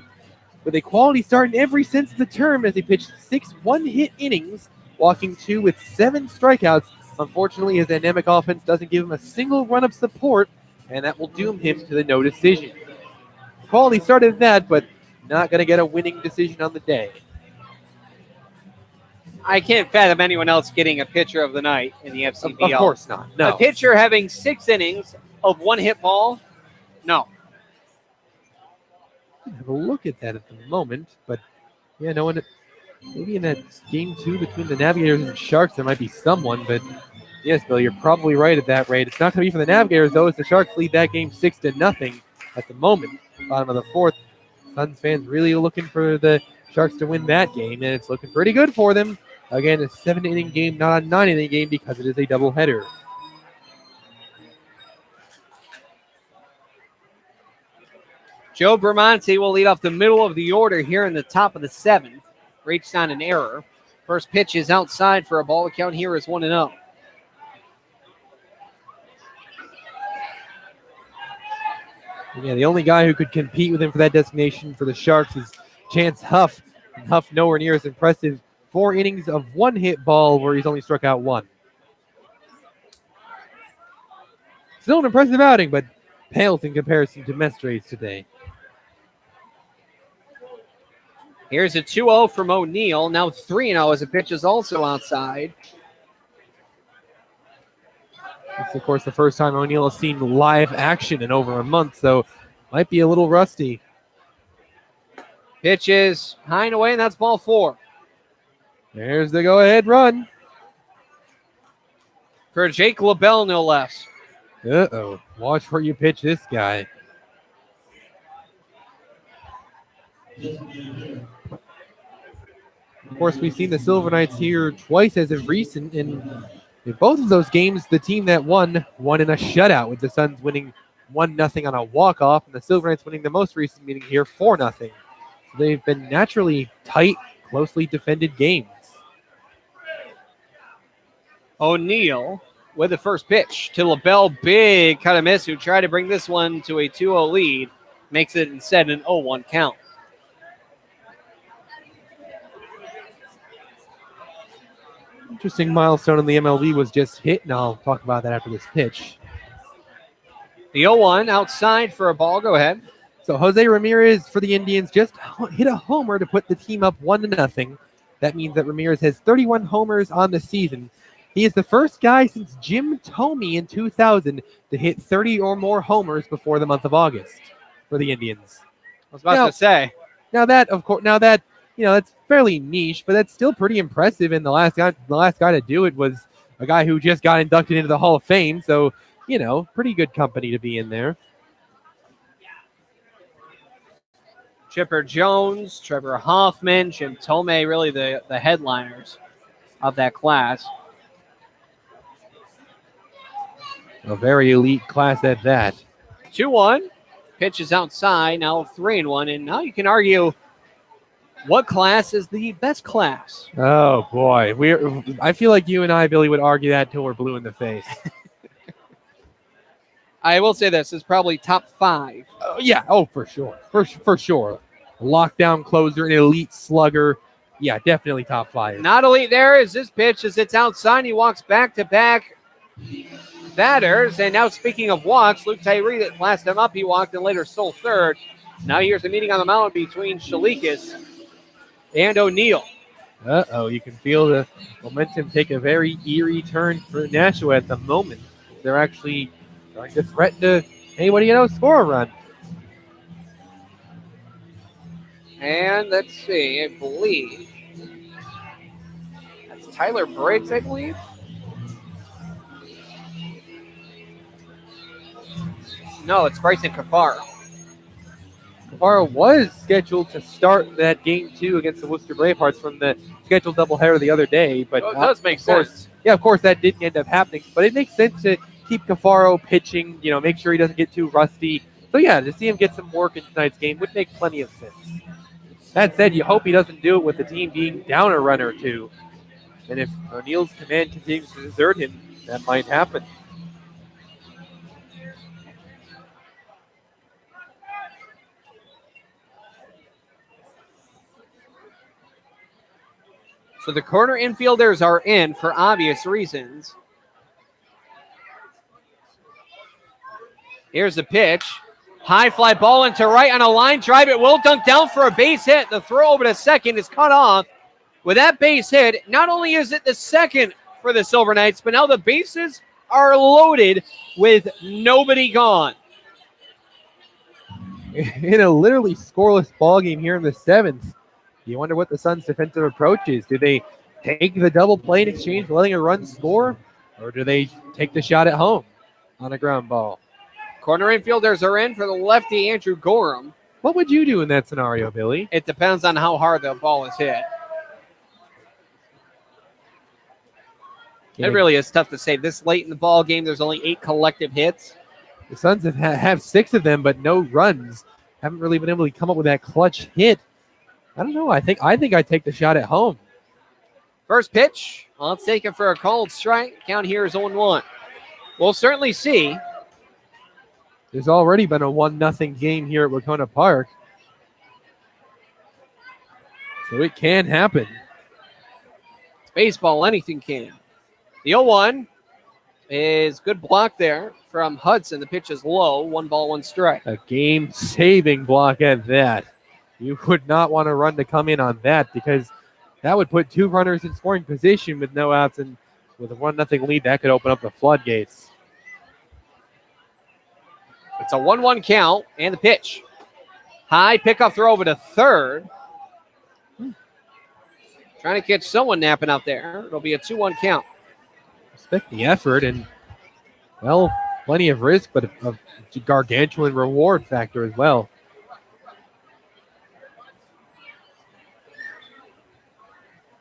D: with a quality start in every sense of the term as he pitched 6 one-hit innings, walking 2 with 7 strikeouts. Unfortunately, his dynamic offense doesn't give him a single run of support, and that will doom him to the no decision. Quality started that, but not going to get a winning decision on the day.
B: I can't fathom anyone else getting a pitcher of the night in the FCBL.
D: Of course not. No.
B: A pitcher having 6 innings of 1 hit ball? No.
D: Have a look at that at the moment, but yeah, no one. Maybe in that game 2 between the Navigators and Sharks, there might be someone, but yes, Bill, you're probably right at that rate. It's not going to be for the Navigators, though, as the Sharks lead that game 6-0 at the moment. Bottom of the 4th. Suns fans really looking for the Sharks to win that game, and it's looking pretty good for them. Again, a 7-inning game, not a 9-inning game, because it is a doubleheader.
B: Joe Bramante will lead off the middle of the order here in the top of the 7th. Reached on an error. First pitch is outside for a ball. The count here is 1-0.
D: Yeah, the only guy who could compete with him for that designation for the Sharks is Chance Huff. And Huff nowhere near as impressive. 4 innings of 1 hit ball where he's only struck out 1. Still an impressive outing, but pales in comparison to Mestre's today.
B: Here's a 2-0 from O'Neill. Now 3-0 as the pitch is also outside.
D: It's, of course, the first time O'Neill has seen live action in over a month, so might be a little rusty.
B: Pitch is high and away, and that's ball 4.
D: There's the go-ahead run.
B: For Jake LaBelle, no less.
D: Uh-oh. Watch where you pitch this guy. Of course, we've seen the Silver Knights here twice as of recent, and in both of those games, the team that won in a shutout, with the Suns winning 1-0 on a walk-off, and the Silver Knights winning the most recent meeting here 4-0. So they've been naturally tight, closely defended games.
B: O'Neill with the first pitch to LaBelle. Big kind of miss, who tried to bring this one to a 2-0 lead. Makes it instead an 0-1 count.
D: Interesting milestone in the MLB was just hit, and I'll talk about that after this pitch.
B: The 0-1 outside for a ball. Go ahead.
D: So Jose Ramirez for the Indians just hit a homer to put the team up 1-0. That means that Ramirez has 31 homers on the season. He is the first guy since Jim Thome in 2000 to hit 30 or more homers before the month of August for the Indians.
B: I was about to say.
D: Now that, of course, that's fairly niche, but that's still pretty impressive. And the last guy to do it was a guy who just got inducted into the Hall of Fame. So, pretty good company to be in there.
B: Chipper Jones, Trevor Hoffman, Jim Thome, really the headliners of that class.
D: A very elite class at that.
B: 2-1. Pitch is outside. Now 3-1. And now you can argue what class is the best class.
D: Oh, boy. I feel like you and I, Billy, would argue that till we're blue in the face.
B: I will say this is probably top 5.
D: Yeah. Oh, for sure. For sure. A lockdown closer, an elite slugger, Yeah, definitely top flyers.
B: Not elite there is this pitch as it's outside. He walks back-to-back batters. And now speaking of walks, Luke Tyree, that last time up he walked and later stole third. Now here's a meeting on the mound between Shalikas and O'Neill.
D: Uh-oh, you can feel the momentum take a very eerie turn for Nashua at the moment. They're actually trying to threaten to, hey, what do you know, score a run.
B: And let's see, I believe that's Tyler Briggs, I believe. No, it's Bryson Cafaro.
D: Cafaro was scheduled to start that game 2 against the Worcester Bravehearts from the scheduled doubleheader the other day, but
B: it does make sense.
D: Yeah, of course that didn't end up happening, but it makes sense to keep Cafaro pitching, make sure he doesn't get too rusty. So yeah, to see him get some work in tonight's game would make plenty of sense. That said, you hope he doesn't do it with the team being down a run or two. And if O'Neill's command continues to desert him, that might happen.
B: So the corner infielders are in for obvious reasons. Here's the pitch. High fly ball into right on a line drive. It will dunk down for a base hit. The throw over to second is cut off. With that base hit, not only is it the second for the Silver Knights, but now the bases are loaded with nobody gone.
D: In a literally scoreless ball game here in the 7th, you wonder what the Suns' defensive approach is. Do they take the double play in exchange for letting a run score, or do they take the shot at home on a ground ball?
B: Corner infielders are in for the lefty, Andrew Gorham.
D: What would you do in that scenario, Billy?
B: It depends on how hard the ball is hit.
D: Yeah.
B: It really is tough to say. This late in the ball game, there's only 8 collective hits.
D: The Suns have 6 of them, but no runs. Haven't really been able to come up with that clutch hit. I don't know. I think I take the shot at home.
B: First pitch. Well, it's taken for a called strike. Count here is 0-1. We'll certainly see.
D: There's already been a 1-0 game here at Wacona Park. So it can happen.
B: It's baseball. Anything can. The 0-1 is good block there from Hudson. The pitch is low. 1 ball, 1 strike.
D: A game-saving block at that. You would not want to run to come in on that because that would put 2 runners in scoring position with no outs, and with a 1-0 lead, that could open up the floodgates.
B: It's a 1-1 count, and the pitch. High pickoff throw over to third. Trying to catch someone napping out there. It'll be a 2-1 count.
D: Respect the effort and, well, plenty of risk, but a gargantuan reward factor as well.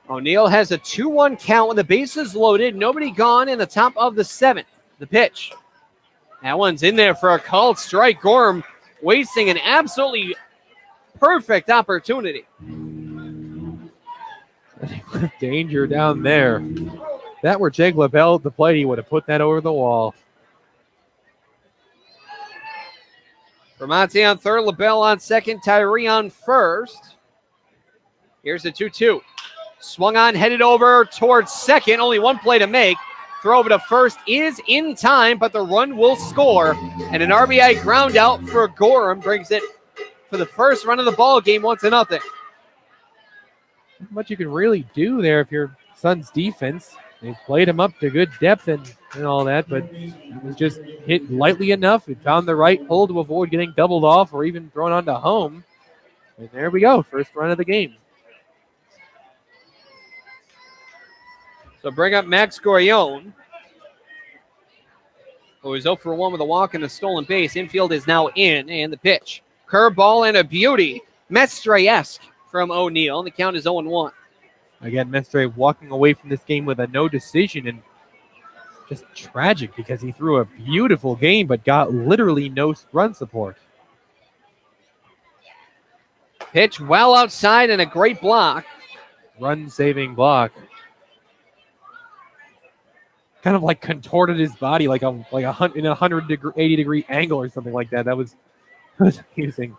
B: O'Neill has a 2-1 count with the bases loaded. Nobody gone in the top of the 7th. The pitch. That one's in there for a called strike. Gorham wasting an absolutely perfect opportunity.
D: Danger down there. That were Jake LaBelle at the plate, he would have put that over the wall.
B: Vermonte on third, LaBelle on second, Tyree on first. Here's the 2-2. Swung on, headed over towards second. Only 1 play to make. Throw over to first is in time, but the run will score. And an RBI ground out for Gorham brings it for the first run of the ball game, 1-0.
D: Not much you can really do there if you're Suns defense. They played him up to good depth and all that, but it was just hit lightly enough. It found the right hole to avoid getting doubled off or even thrown onto home. And there we go, first run of the game.
B: So bring up Max Gorion, who is 0 for 1 with a walk and a stolen base. Infield is now in, and the pitch. Curveball and a beauty. Mestre-esque from O'Neill, and the count is 0-1.
D: Again, Mestre walking away from this game with a no decision, and just tragic because he threw a beautiful game but got literally no run support.
B: Pitch well outside and a great block.
D: Run-saving block. Kind of like contorted his body like in a 180 degree angle or something like that. That was amusing.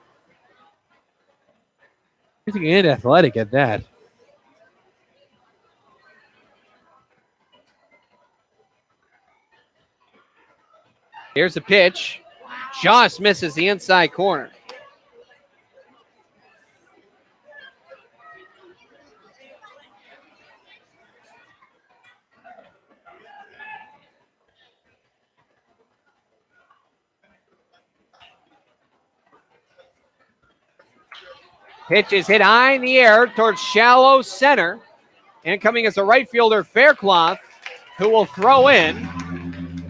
D: Amusing and athletic at that.
B: Here's the pitch. Just misses the inside corner. Pitch is hit high in the air towards shallow center. Incoming is a right fielder, Faircloth, who will throw in.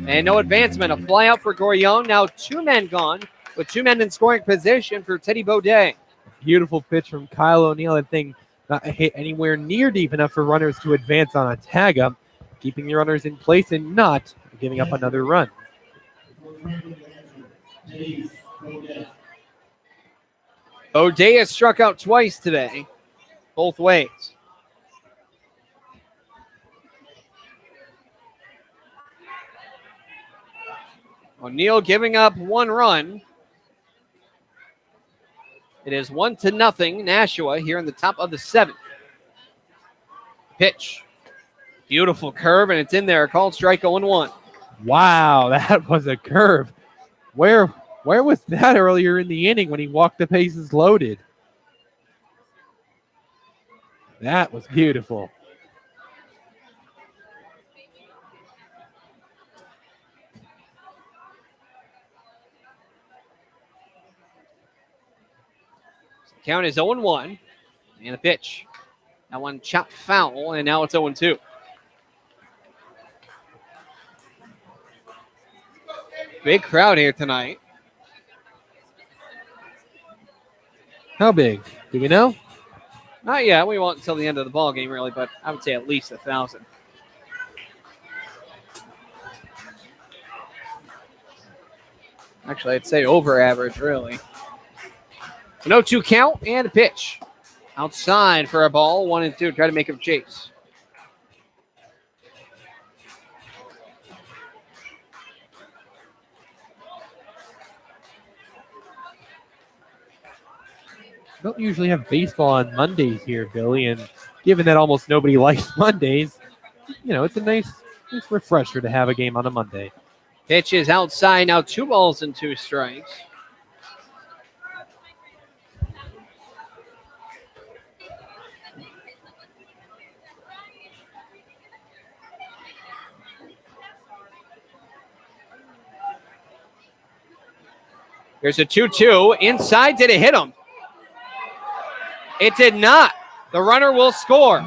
B: And no advancement. A fly out for Gorion. Now 2 men gone with 2 men in scoring position for Teddy Baudet.
D: Beautiful pitch from Kyle O'Neill. That thing not hit anywhere near deep enough for runners to advance on a tag up, keeping the runners in place and not giving up another run.
B: Baudet has struck out twice today, both ways. O'Neill giving up 1 run. It is 1-0 Nashua here in the top of the 7th. Pitch. Beautiful curve, and it's in there. Called strike 0-1.
D: Wow, that was a curve. Where was that earlier in the inning when he walked the bases loaded? That was beautiful.
B: Count is 0-1. And the pitch. That one chopped foul, and now it's 0-2. Big crowd here tonight.
D: How big? Do we know?
B: Not yet. We won't until the end of the ball game, really, but I would say at least 1,000. Actually, I'd say over average, really. An 0-2 count and a pitch. Outside for a ball, 1-2. Try to make him chase.
D: Don't usually have baseball on Mondays here, Billy, and given that almost nobody likes Mondays, it's a nice refresher to have a game on a Monday.
B: Pitch is outside now, 2 balls and 2 strikes. Here's a 2-2. Inside, did it hit him? It did not. The runner will score.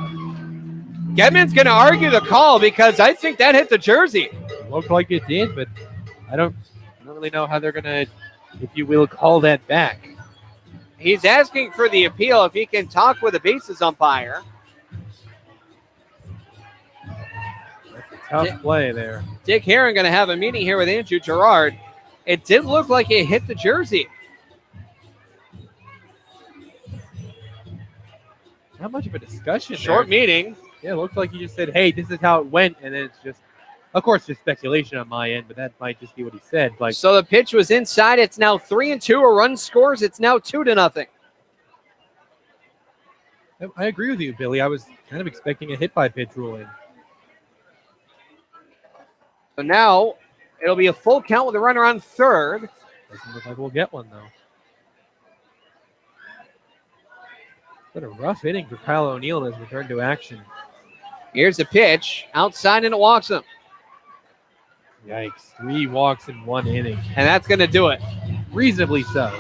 B: Gedman's going to argue the call because I think that hit the jersey.
D: Looked like it did, but I don't really know how they're going to, if you will, call that back.
B: He's asking for the appeal if he can talk with the bases umpire.
D: That's a tough play there.
B: Dick Heron going to have a meeting here with Andrew Gerard. It did look like it hit the jersey.
D: Not much of a discussion.
B: Short meeting.
D: Yeah, it looks like he just said, hey, this is how it went. And then it's just, of course, just speculation on my end, but that might just be what he said.
B: So the pitch was inside. It's now 3-2. A run scores. It's now 2-0.
D: I agree with you, Billy. I was kind of expecting a hit by pitch ruling.
B: So now it'll be a full count with a runner on third.
D: Doesn't look like we'll get one, though. What a rough inning for Kyle O'Neill in his return to action.
B: Here's the pitch. Outside, and it walks him.
D: Yikes. 3 walks in 1 inning.
B: And that's going to do it.
D: Reasonably so.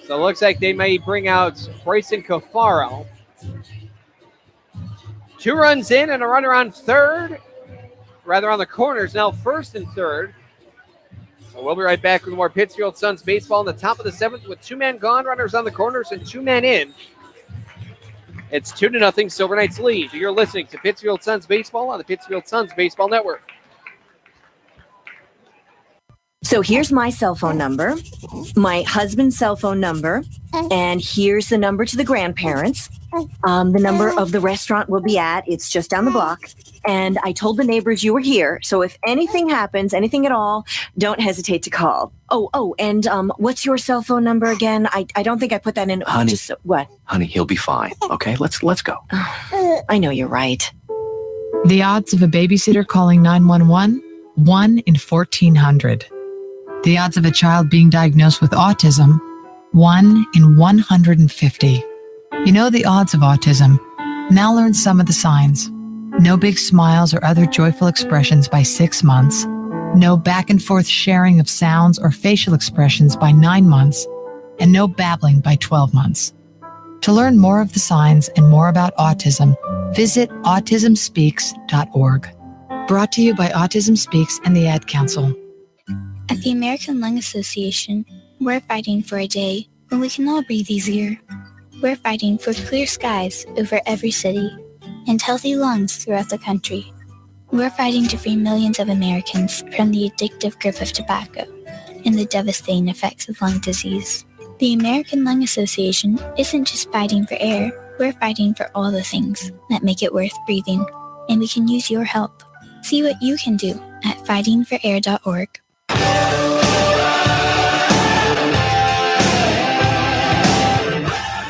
B: So it looks like they may bring out Bryson Cafaro. 2 runs in and a runner on third. Rather on the corners, now first and third. So we'll be right back with more Pittsfield Suns baseball in the top of the 7th with 2 men gone, runners on the corners, and 2 men in. It's 2-0 Silver Knights lead. You're listening to Pittsfield Suns baseball on the Pittsfield Suns Baseball Network.
N: So here's my cell phone number, my husband's cell phone number, and here's the number to the grandparents. The number of the restaurant we'll be at, it's just down the block. And I told the neighbors you were here. So if anything happens, anything at all, don't hesitate to call. And what's your cell phone number again? I don't think I put that in.
O: Honey.
N: What?
O: Honey, he'll be fine. Okay, let's go.
N: I know you're right.
R: The odds of a babysitter calling 911
J: 1 in 1,400. The odds of a child being diagnosed with autism, 1 in 150. You know the odds of autism. Now learn some of the signs. No big smiles or other joyful expressions by 6 months. No back and forth sharing of sounds or facial expressions by 9 months. And no babbling by 12 months. To learn more of the signs and more about autism, visit autismspeaks.org. Brought to you by Autism Speaks and the Ad Council.
X: At the American Lung Association, we're fighting for a day when we can all breathe easier. We're fighting for clear skies over every city and healthy lungs throughout the country. We're fighting to free millions of Americans from the addictive grip of tobacco and the devastating effects of lung disease. The American Lung Association isn't just fighting for air, we're fighting for all the things that make it worth breathing, and we can use your help. See what you can do at fightingforair.org.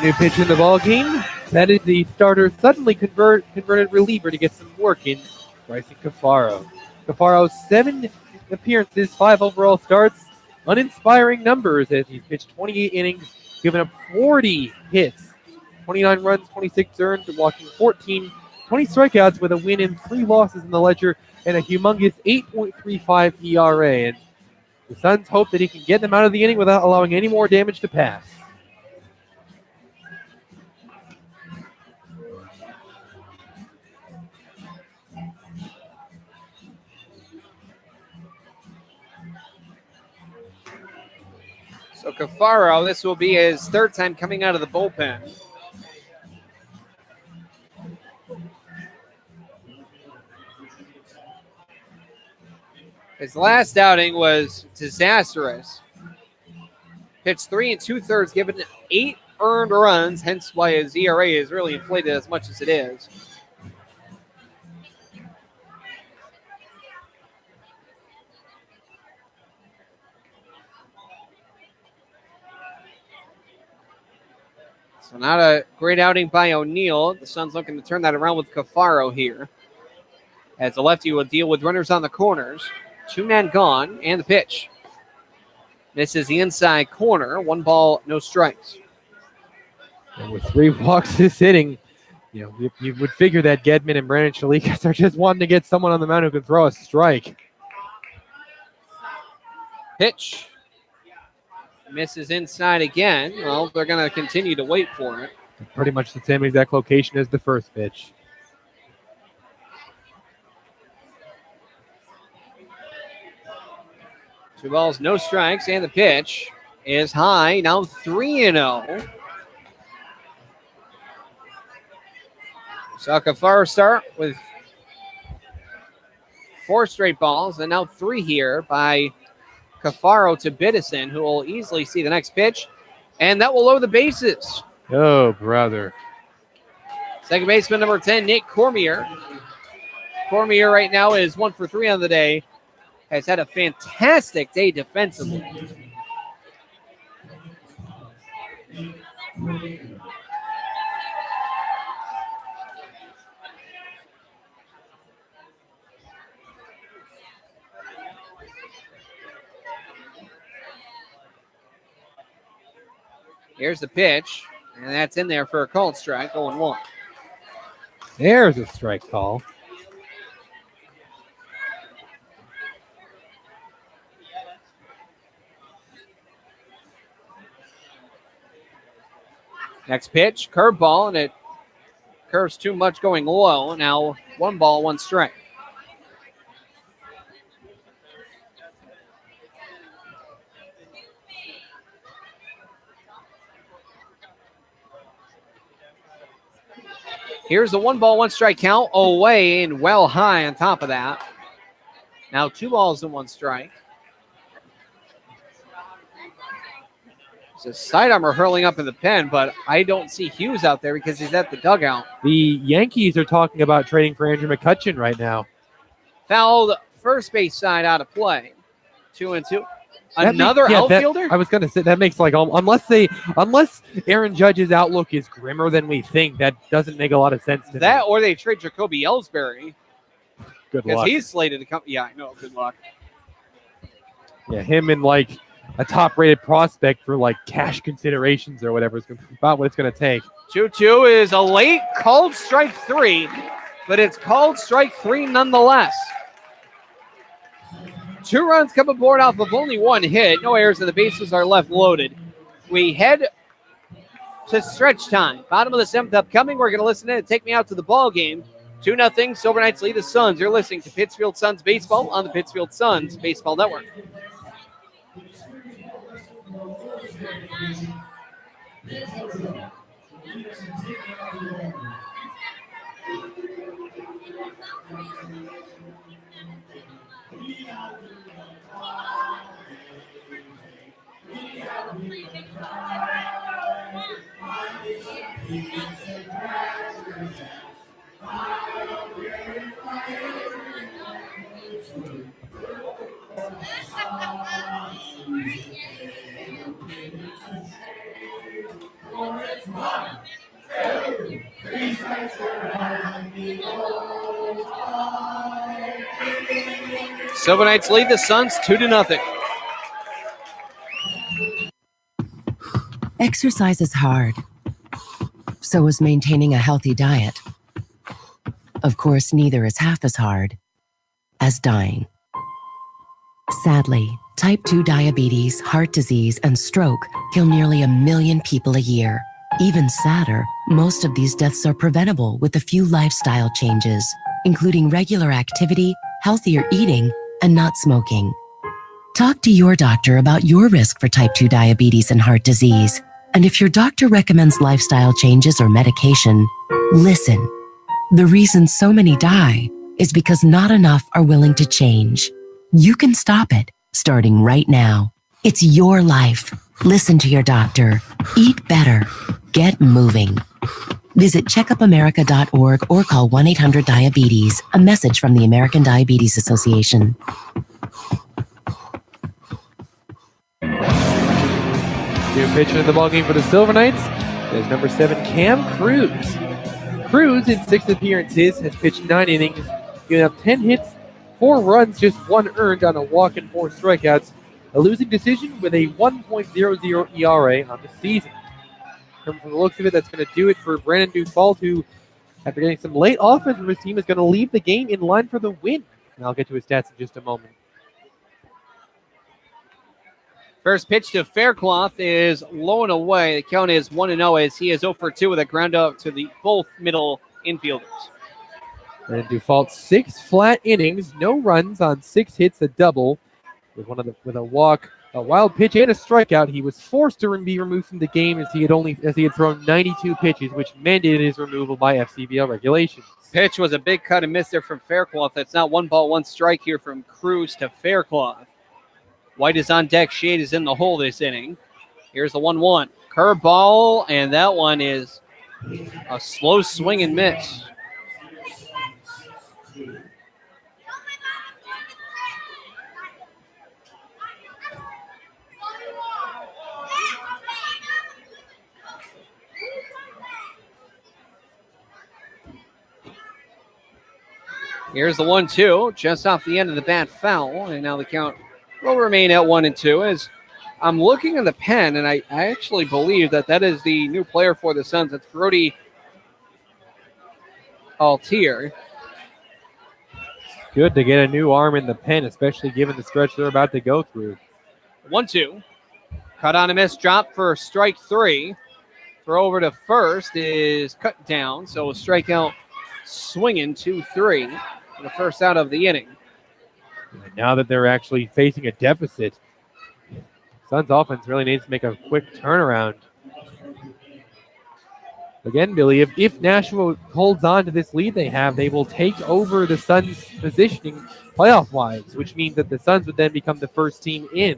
D: New pitch in the ball game. That is the starter suddenly converted reliever to get some work in, Bryson Cafaro. Cafaro's 7 appearances, 5 overall starts, uninspiring numbers as he's pitched 28 innings, giving up 40 hits, 29 runs, 26 earned, walking 14, 20 strikeouts with a win and 3 losses in the ledger, and a humongous 8.35 ERA. And the Suns hope that he can get them out of the inning without allowing any more damage to pass.
B: So Cafaro, this will be his 3rd time coming out of the bullpen. His last outing was disastrous. Pitched 3 2/3, given 8 earned runs, hence why his ERA is really inflated as much as it is. So not a great outing by O'Neill. The Suns looking to turn that around with Cafaro here, as the lefty will deal with runners on the corners. 2 men gone, and the pitch. This is the inside corner. 1 ball, no strikes.
D: And with 3 walks this inning, you would figure that Gedman and Brandon Chalikas are just wanting to get someone on the mound who can throw a strike.
B: Pitch. Misses inside again. Well, they're going to continue to wait for it.
D: Pretty much the same exact location as the first pitch.
B: Two balls, no strikes, and the pitch is high. Now 3-0. So Cafaro start with 4 straight balls, and now 3 here by Cafaro to Biddison, who will easily see the next pitch, and that will load the bases.
D: Oh, brother.
B: Second baseman number 10, Nick Cormier. Cormier right now is 1 for 3 on the day. Has had a fantastic day defensively. Here's the pitch, and that's in there for a called strike, 0-1.
D: There's a strike call.
B: Next pitch, curveball, and it curves too much going low. Now 1 ball, 1 strike. Here's the 1 ball, 1 strike count away and well high on top of that. Now 2 balls and 1 strike. It's a sidearmer hurling up in the pen, but I don't see Hughes out there because he's at the dugout.
D: The Yankees are talking about trading for Andrew McCutchen right now.
B: Fouled first base side out of play. 2-2. Another outfielder?
D: I was going to say that makes unless Aaron Judge's outlook is grimmer than we think, that doesn't make a lot of sense to me.
B: That or they trade Jacoby Ellsbury.
D: Good
B: Because
D: luck.
B: he's slated to come. Yeah, I know. Good luck.
D: Yeah, him and like a top-rated prospect for like cash considerations or whatever is about what it's going to take.
B: 2-2 is a late called strike 3, but it's called strike 3 nonetheless. 2 runs come aboard off of only 1 hit. No errors, and the bases are left loaded. We head to stretch time. Bottom of the 7th upcoming. We're going to listen in and take me out to the ball game. 2-0. Silver Knights lead the Suns. You're listening to Pittsfield Suns Baseball on the Pittsfield Suns Baseball Network. Silver Knights lead the Suns 2-0.
P: Exercise is hard. So is maintaining a healthy diet. Of course, neither is half as hard as dying. Sadly, type 2 diabetes, heart disease, and stroke kill nearly 1 million people a year. Even sadder, most of these deaths are preventable with a few lifestyle changes, including regular activity, healthier eating, and not smoking. Talk to your doctor about your risk for type 2 diabetes and heart disease. And if your doctor recommends lifestyle changes or medication, listen. The reason so many die is because not enough are willing to change. You can stop it, starting right now. It's your life. Listen to your doctor. Eat better. Get moving. Visit checkupamerica.org or call 1-800-DIABETES. A message from the American Diabetes Association.
D: New pitcher in the ballgame for the Silver Knights is number 7, Cam Cruz. Cruz, in 6 appearances, has pitched 9 innings, giving up 10 hits, 4 runs, just 1 earned on a walk and 4 strikeouts. A losing decision with a 1.00 ERA on the season. From the looks of it, that's going to do it for Brandon Dufault, who, after getting some late offense from his team, is going to leave the game in line for the win. And I'll get to his stats in just a moment.
B: First pitch to Faircloth is low and away. The count is 1-0 as he is 0 for 2 with a ground out to the both middle infielders.
D: And Dufault 6 flat innings, no runs on 6 hits, a double. With a walk, a wild pitch, and a strikeout, he was forced to be removed from the game as he had thrown 92 pitches, which mandated his removal by FCBL regulations.
B: Pitch was a big cut and miss there from Faircloth. That's not 1 ball, 1 strike here from Cruz to Faircloth. White is on deck. Shade is in the hole this inning. Here's the 1-1. Curveball, and that one is a slow swing and miss. Here's the 1-2, just off the end of the bat foul, and now the count will remain at 1-2 as I'm looking in the pen, and I actually believe that is the new player for the Suns. It's Brody Altier.
D: Good to get a new arm in the pen, especially given the stretch they're about to go through. 1-2.
B: Cut on a miss, drop for strike 3. Throw over to first is cut down, so a strikeout swinging 2-3. The first out of the inning.
D: And now that they're actually facing a deficit, Suns offense really needs to make a quick turnaround. Again, Billy, if Nashua holds on to this lead they have, they will take over the Suns' positioning playoff-wise, which means that the Suns would then become the first team in.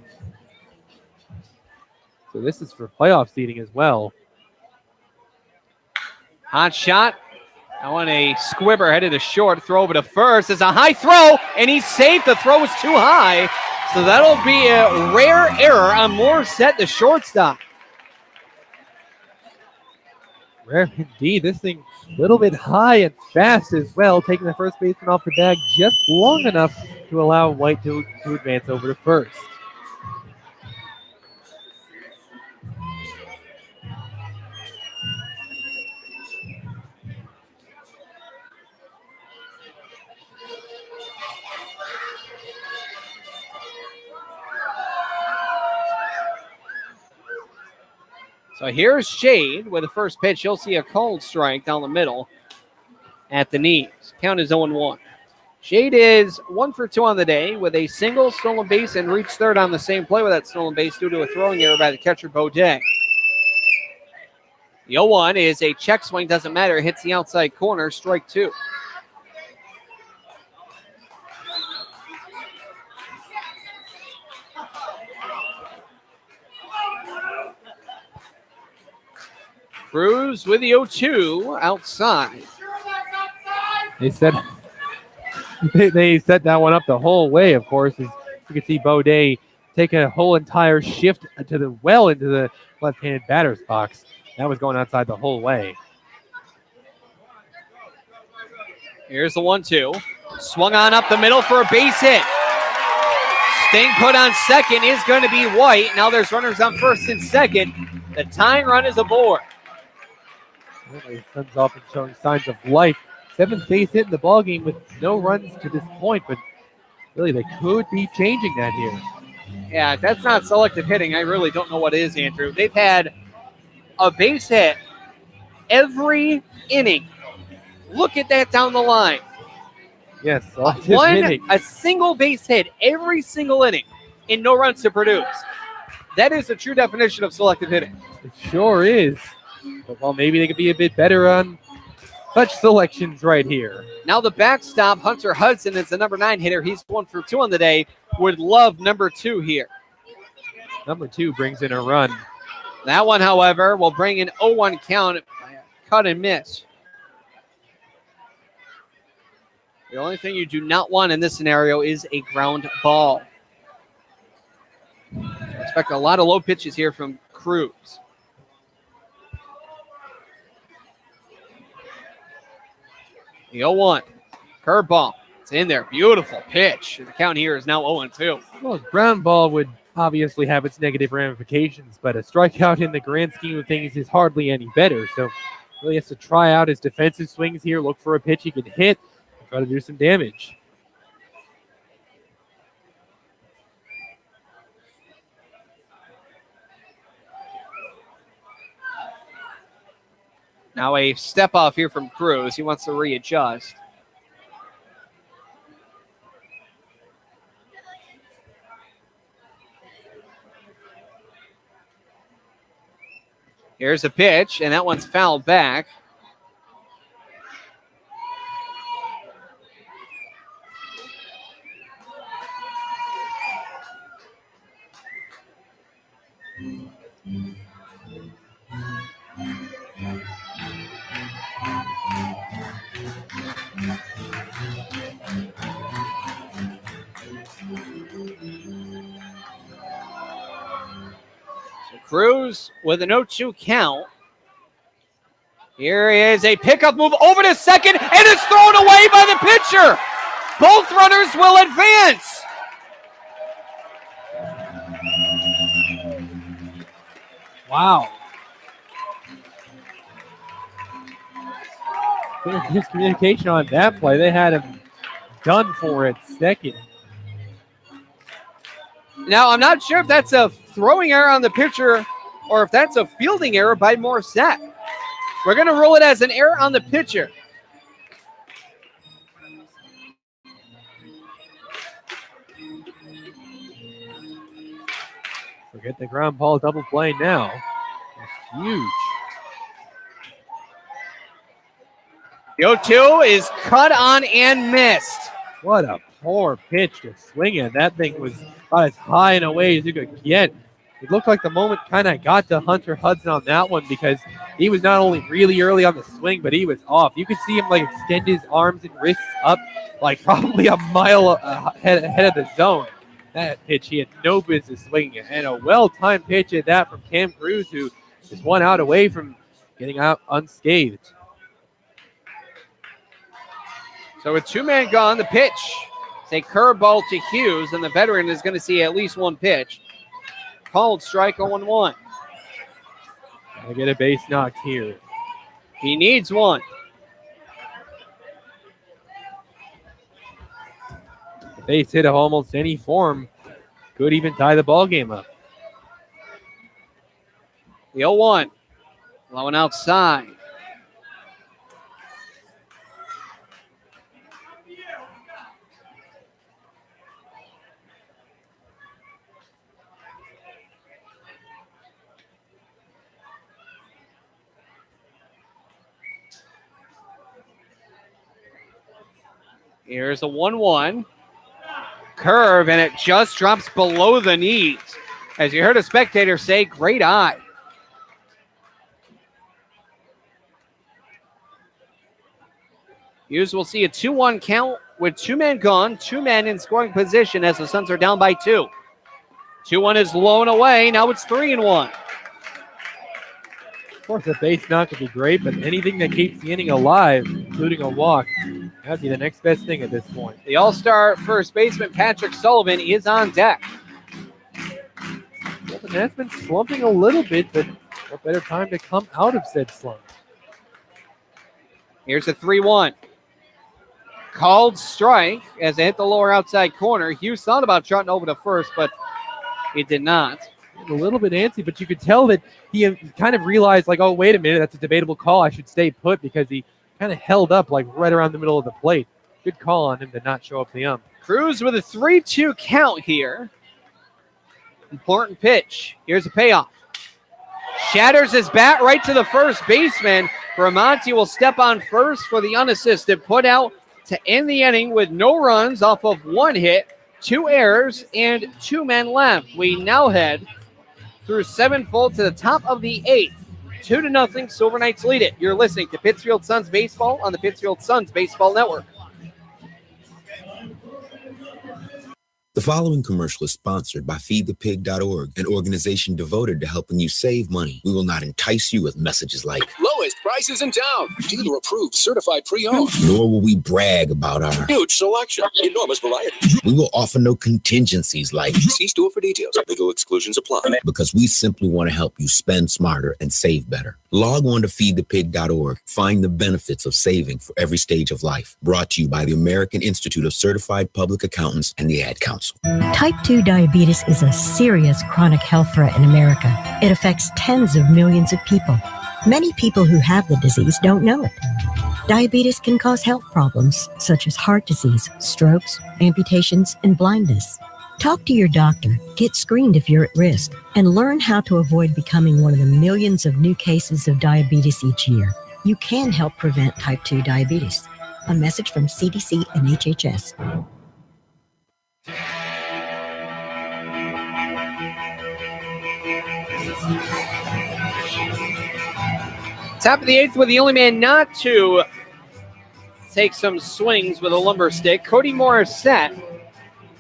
D: So this is for playoff seeding as well.
B: Hot shot. I want a squibber headed to short. Throw over to first. It's a high throw, and he's safe. The throw is too high. So that'll be a rare error on Morissette, the shortstop.
D: Rare indeed. This thing A little bit high and fast as well, taking the first baseman off the bag just long enough to allow White to advance over to first.
B: So here's Shade with the first pitch. You'll see a cold strike down the middle at the knees. Count is 0-1. Shade is 1 for 2 on the day with a single, stolen base, and reached third on the same play with that stolen base due to a throwing error by the catcher, Baudet. The 0-1 is a check swing, doesn't matter. It hits the outside corner, strike 2. Cruz with the 0-2 outside.
D: They set that one up the whole way, of course, as you can see Baudet take a whole entire shift into the left-handed batter's box. That was going outside the whole way.
B: Here's the 1-2. Swung on up the middle for a base hit. Staying put on second is going to be White. Now there's runners on first and second. The tying run is aboard.
D: The Suns often showing signs of life. 7th base hit in the ballgame with no runs to this point, but really they could be changing that here.
B: Yeah, if that's not selective hitting, I really don't know what is, Andrew. They've had a base hit every inning. Look at that down the line.
D: Yes,
B: a single base hit every single inning and no runs to produce. That is a true definition of selective hitting.
D: It sure is. But well, maybe they could be a bit better on such selections right here.
B: Now the backstop, Hunter Hudson is the number 9 hitter. He's 1 for 2 on the day. Would love number 2 here.
D: Number 2 brings in a run.
B: That one, however, will bring an 0-1 count by a cut and miss. The only thing you do not want in this scenario is a ground ball. I expect a lot of low pitches here from Cruz. The 0-1. Curveball. It's in there. Beautiful pitch. The count here is now 0-2.
D: Well, a ground ball would obviously have its negative ramifications, but a strikeout in the grand scheme of things is hardly any better. So really has to try out his defensive swings here, look for a pitch he can hit, and try to do some damage.
B: Now a step off here from Cruz. He wants to readjust. Here's a pitch, and that one's fouled back. Cruz with an 0-2 count. Here is a pickup move over to second, and it's thrown away by the pitcher. Both runners will advance.
D: Wow. Bit of miscommunication on that play. They had him done for at second.
B: Now, I'm not sure if that's a throwing error on the pitcher or if that's a fielding error by Morissette. We're going to rule it as an error on the pitcher.
D: Forget the ground ball double play now. It's huge.
B: The 0-2 is cut on and missed.
D: What a poor pitch to swing at. That thing was about as high and away as you could get. It looked like the moment kind of got to Hunter Hudson on that one because he was not only really early on the swing, but he was off. You could see him like extend his arms and wrists up like probably a mile ahead of the zone. That pitch he had no business swinging it. And a well-timed pitch at that from Cam Cruz, who is 1 out away from getting out unscathed.
B: So with 2 men gone, the pitch. It's a curveball to Hughes, and the veteran is going to see at least one pitch. Called strike 0-1.
D: I get a base knocked here.
B: He needs one.
D: A base hit of almost any form could even tie the ball game up.
B: The 0-1. Blowing outside. Here's a 1-1. Curve, and it just drops below the knees. As you heard a spectator say, great eye. Hughes will see a 2-1 count with 2 men gone, 2 men in scoring position as the Suns are down by 2. 2-1 is blown away. Now it's 3-1.
D: Of course, a base knock would be great, but anything that keeps the inning alive, including a walk, that would be the next best thing at this point.
B: The all-star first baseman, Patrick Sullivan, is on deck.
D: Well, the Nats been slumping a little bit, but what better time to come out of said slump?
B: Here's a 3-1. Called strike as they hit the lower outside corner. Hughes thought about trotting over to first, but it did not.
D: A little bit antsy, but you could tell that he kind of realized, like, oh, wait a minute, that's a debatable call. I should stay put, because he kind of held up, like, right around the middle of the plate. Good call on him to not show up the ump.
B: Cruz with a 3-2 count here. Important pitch. Here's a payoff. Shatters his bat right to the first baseman. Bramante will step on first for the unassisted putout to end the inning with no runs off of 1 hit, 2 errors, and 2 men left. We now head through 7 full to the top of the 8th. 2-0, Silver Knights lead it. You're listening to Pittsfield Suns Baseball on the Pittsfield Suns Baseball Network.
L: The following commercial is sponsored by feedthepig.org, an organization devoted to helping you save money. We will not entice you with messages like
M: lowest prices in town, dealer approved, certified pre-owned.
L: Nor will we brag about our
M: Huge selection, enormous variety.
L: We will offer no contingencies like
M: See store for details. Legal exclusions apply.
L: Because we simply want to help you spend smarter and save better. Log on to feedthepig.org. Find the benefits of saving for every stage of life. Brought to you by the American Institute of Certified Public Accountants and the Ad Council.
I: Type 2 diabetes is a serious chronic health threat in America. It affects tens of millions of people. Many people who have the disease don't know it. Diabetes can cause health problems such as heart disease, strokes, amputations, and blindness. Talk to your doctor, get screened if you're at risk, and learn how to avoid becoming one of the millions of new cases of diabetes each year. You can help prevent type 2 diabetes. A message from CDC and HHS.
B: Top of the 8th with the only man not to take some swings with a lumber stick. Cody Morissette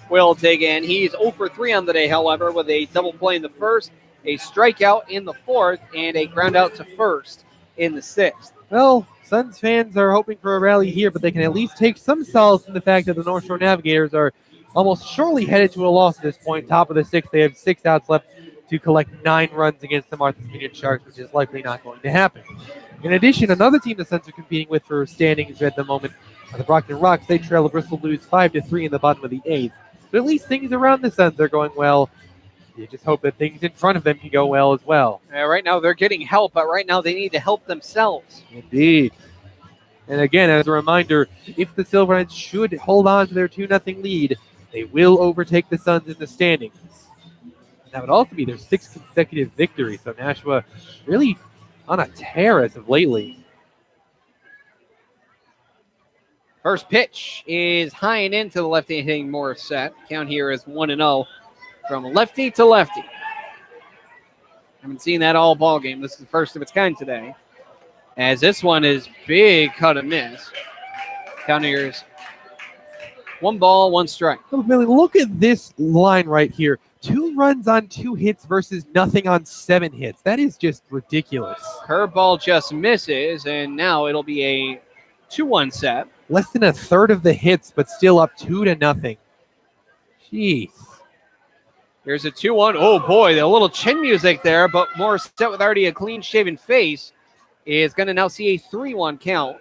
B: will dig in. He's 0 for 3 on the day, however, with a double play in the first, a strikeout in the 4th, and a ground out to first in the 6th.
D: Well, Suns fans are hoping for a rally here, but they can at least take some solace in the fact that the North Shore Navigators are almost surely headed to a loss at this point. Top of the 6th, they have 6 outs left to collect 9 runs against the Martha's Vineyard Sharks, which is likely not going to happen. In addition, another team the Suns are competing with for standings at the moment are the Brockton Rocks. They trail the Bristol Blues 5-3 in the bottom of the 8th. But at least things around the Suns are going well. You just hope that things in front of them can go well as well.
B: Right now they're getting help, but right now they need to help themselves.
D: Indeed. And again, as a reminder, if the Silver Knights should hold on to their 2-0 lead, they will overtake the Suns in the standings. And that would also be their 6th consecutive victory. So Nashua really on a tear as of lately.
B: First pitch is high and into the lefty hitting Morissette. Count here is 1-0 from lefty to lefty. Haven't seen that all ball game. This is the first of its kind today. As this one is big cut and miss. Count here is 1 ball, 1 strike.
D: Oh, Billy, look at this line right here. 2 runs on 2 hits versus nothing on 7 hits. That is just ridiculous.
B: Curveball just misses, and now it'll be a 2-1 set.
D: less than a third of the hits, but still up 2-0. Jeez.
B: Here's a 2-1. Oh, boy, a little chin music there, but Morissette with already a clean-shaven face is going to now see a 3-1 count.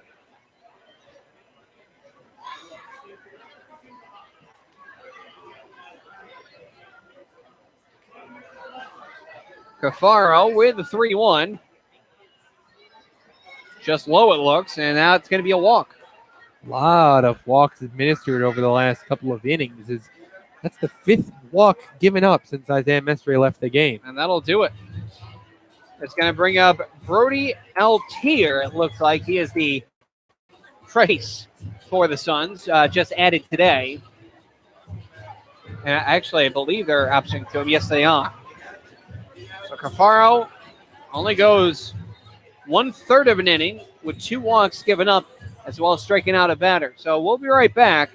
B: Cafaro with the 3-1. Just low it looks, and now it's going to be a walk.
D: A lot of walks administered over the last couple of innings. That's the 5th walk given up since Isaiah Mestre left the game.
B: And that'll do it. It's going to bring up Brody Altier. It looks like he is the trace for the Suns, just added today. And actually, I believe they're optioning to him. Yes, they are. So Cafaro only goes 1/3 of an inning with 2 walks given up, as well as striking out a batter. So we'll be right back.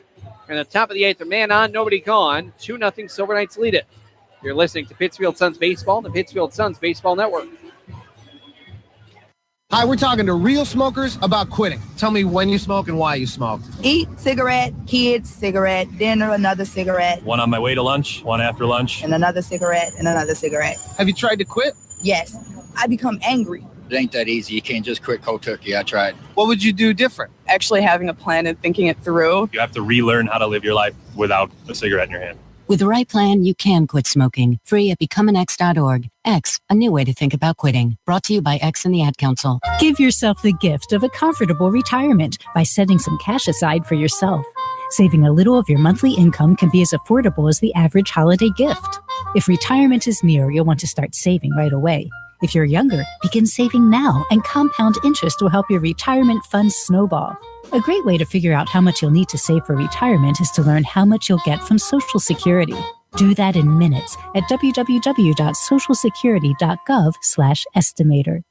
B: In the top of the 8th, a man on, nobody gone. 2-0 Silver Knights lead it. You're listening to Pittsfield Suns Baseball on the Pittsfield Suns Baseball Network.
C: Hi, we're talking to real smokers about quitting. Tell me when you smoke and why you smoke.
R: Eat, cigarette, kids, cigarette, dinner, another cigarette.
S: One on my way to lunch, one after lunch.
R: And another cigarette, and another cigarette.
C: Have you tried to quit?
R: Yes. I become angry.
T: It ain't that easy. You can't just quit cold turkey. I tried.
C: What would you do different?
R: Actually having a plan and thinking it through.
S: You have to relearn how to live your life without a cigarette in your hand.
G: With the right plan, you can quit smoking. Free at becomeanx.org. X, a new way to think about quitting. Brought to you by X and the Ad Council. Give yourself the gift of a comfortable retirement by setting some cash aside for yourself. Saving a little of your monthly income can be as affordable as the average holiday gift. If retirement is near, you'll want to start saving right away. If you're younger, begin saving now, and compound interest will help your retirement funds snowball. A great way to figure out how much you'll need to save for retirement is to learn how much you'll get from Social Security. Do that in minutes at www.socialsecurity.gov/estimator.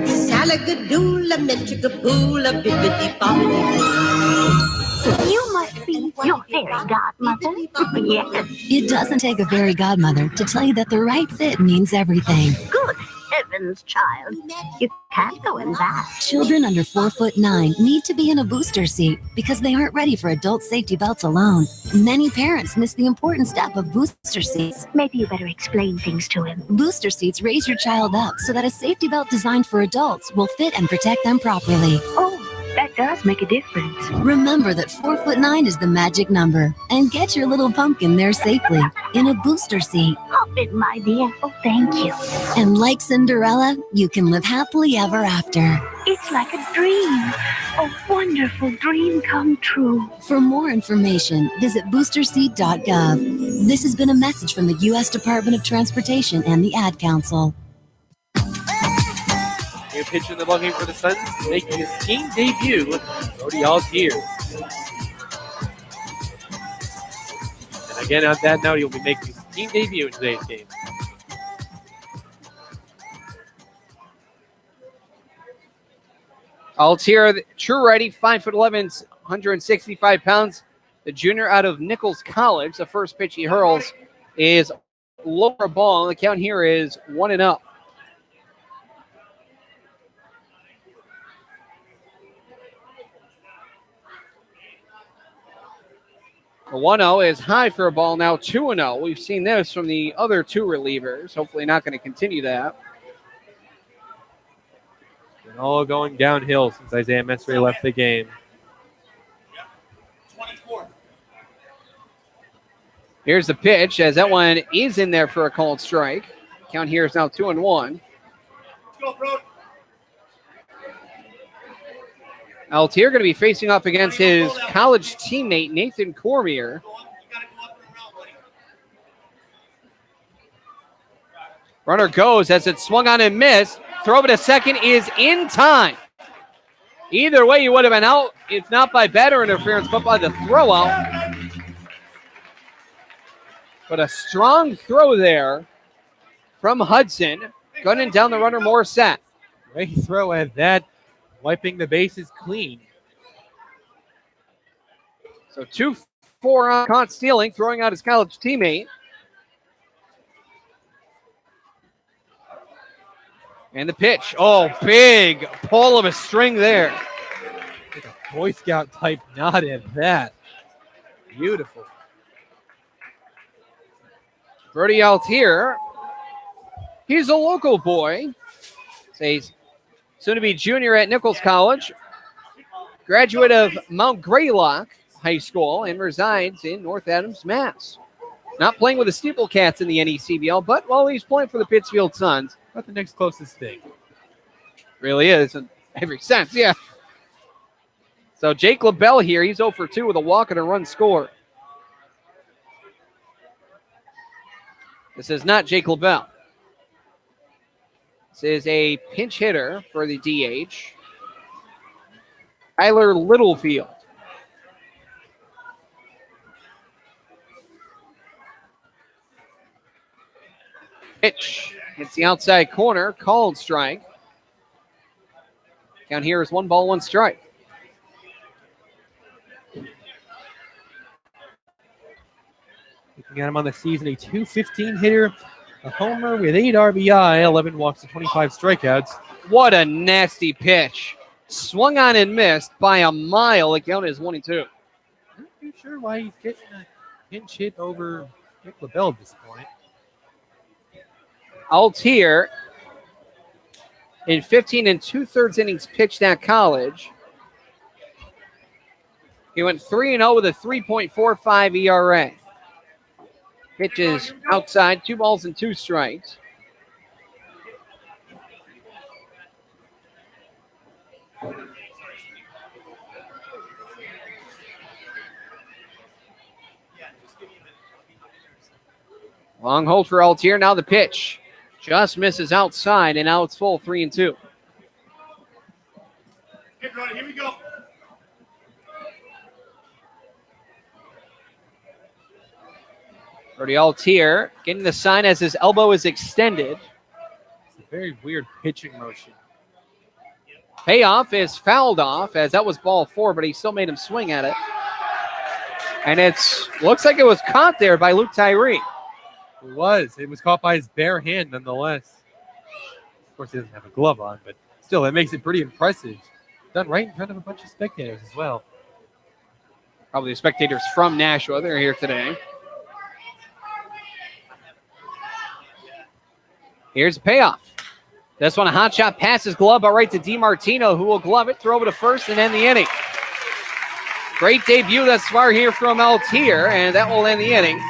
Y: Salagadoola, menchikaboola, bibbidi-bobbidi-boo.
Z: You must be your fairy godmother. Yes.
G: It doesn't take a fairy godmother to tell you that the right fit means everything.
Z: Good heavens, child. You can't go in that.
G: Children under 4'9" need to be in a booster seat because they aren't ready for adult safety belts alone. Many parents miss the important step of booster seats.
Z: Maybe you better explain things to him.
G: Booster seats raise your child up so that a safety belt designed for adults will fit and protect them properly.
Z: Oh, that does make a difference.
G: Remember that 4'9" is the magic number, and get your little pumpkin there safely in a booster seat.
Z: Hop in, my dear. Oh, thank you.
G: And like Cinderella, you can live happily ever after.
Z: It's like a dream. A wonderful dream come true.
G: For more information, visit boosterseat.gov. This has been a message from the U.S. Department of Transportation and the Ad Council.
D: New pitch in the ballgame for the Suns, making his team debut, Brody Altier. And again, on that note, he'll be making his team debut in today's game.
B: Altier, true righty, 5'11", 165 pounds. The junior out of Nichols College. The first pitch he hurls is lower ball. The count here is 1-0. The 1-0 is high for a ball, now 2-0. We've seen this from the other two relievers. Hopefully not going to continue that.
D: And all going downhill since Isaiah Mestre left the game.
B: Here's the pitch, as that one is in there for a called strike. Count here is now 2-1. Altier going to be facing off against his college teammate, Nathan Cormier. Runner goes as it swung on and missed. Throw to second is in time. Either way, you would have been out, if not by batter interference, but by the throw out. But a strong throw there from Hudson. Gunning down the runner, Morissette.
D: Great throw at that. Wiping the bases clean.
B: So 2-4 on caught stealing, throwing out his college teammate. And the pitch. Oh, big pull of a string there.
D: Boy Scout type nod at that. Beautiful.
B: Brody Altier, he's a local boy. He's soon to be junior at Nichols College, graduate of Mount Greylock High School, and resides in North Adams, Mass. Not playing with the Steeplecats in the NECBL, but while he's playing for the Pittsfield Suns.
D: About the next closest thing.
B: Really is in every sense, yeah. So Jake LaBelle here, he's 0 for 2 with a walk and a run score. This is not Jake LaBelle. This is a pinch hitter for the DH, Tyler Littlefield. Pitch hits the outside corner, called strike. Count here is 1 ball, 1 strike.
D: Looking at him on the season, a .215 hitter, a homer with 8 RBI, 11 walks and 25 strikeouts.
B: What a nasty pitch. Swung on and missed by a mile. The count is 1-2.
D: Not too sure why he's getting a pinch hit over Nick LaBelle at this point.
B: Altier, in 15 2/3 innings pitched at college, he went 3-0 with a 3.45 ERA. Pitches outside, 2 balls and 2 strikes. Long hold for Altier. Now the pitch. Just misses outside, and now it's full, 3-2.
A: Here we go.
B: Brody Altier getting the sign as his elbow is extended.
D: It's a very weird pitching motion.
B: Payoff is fouled off, as that was ball 4, but he still made him swing at it. And looks like it was caught there by Luke Tyree.
D: It was caught by his bare hand nonetheless. Of course, he doesn't have a glove on, but still, that makes it pretty impressive. Done right in front of a bunch of spectators as well.
B: Probably the spectators from Nashua. They're here today. Here's a payoff. This one, a hot shot passes glove out right to DiMartino, who will glove it, throw it to first, and end the inning. Great debut thus far here from Altier, and that will end the inning.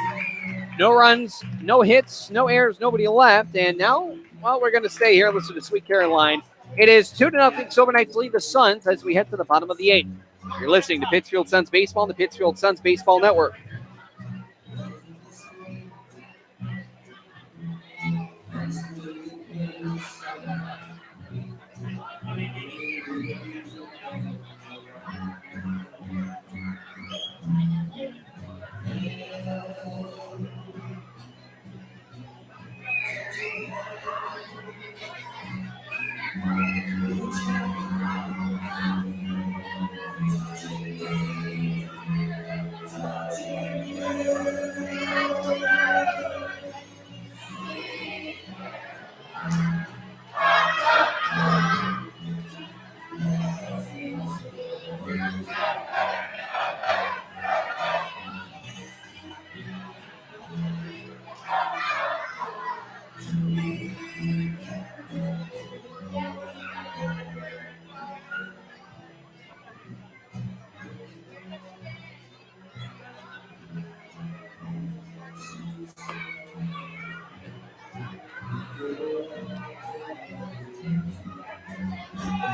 B: No runs, no hits, no errors, nobody left. And now, well, we're going to stay here and listen to Sweet Caroline. It is 2-0 Silver Knights lead the Suns as we head to the bottom of the 8th. You're listening to Pittsfield Suns Baseball on the Pittsfield Suns Baseball Network.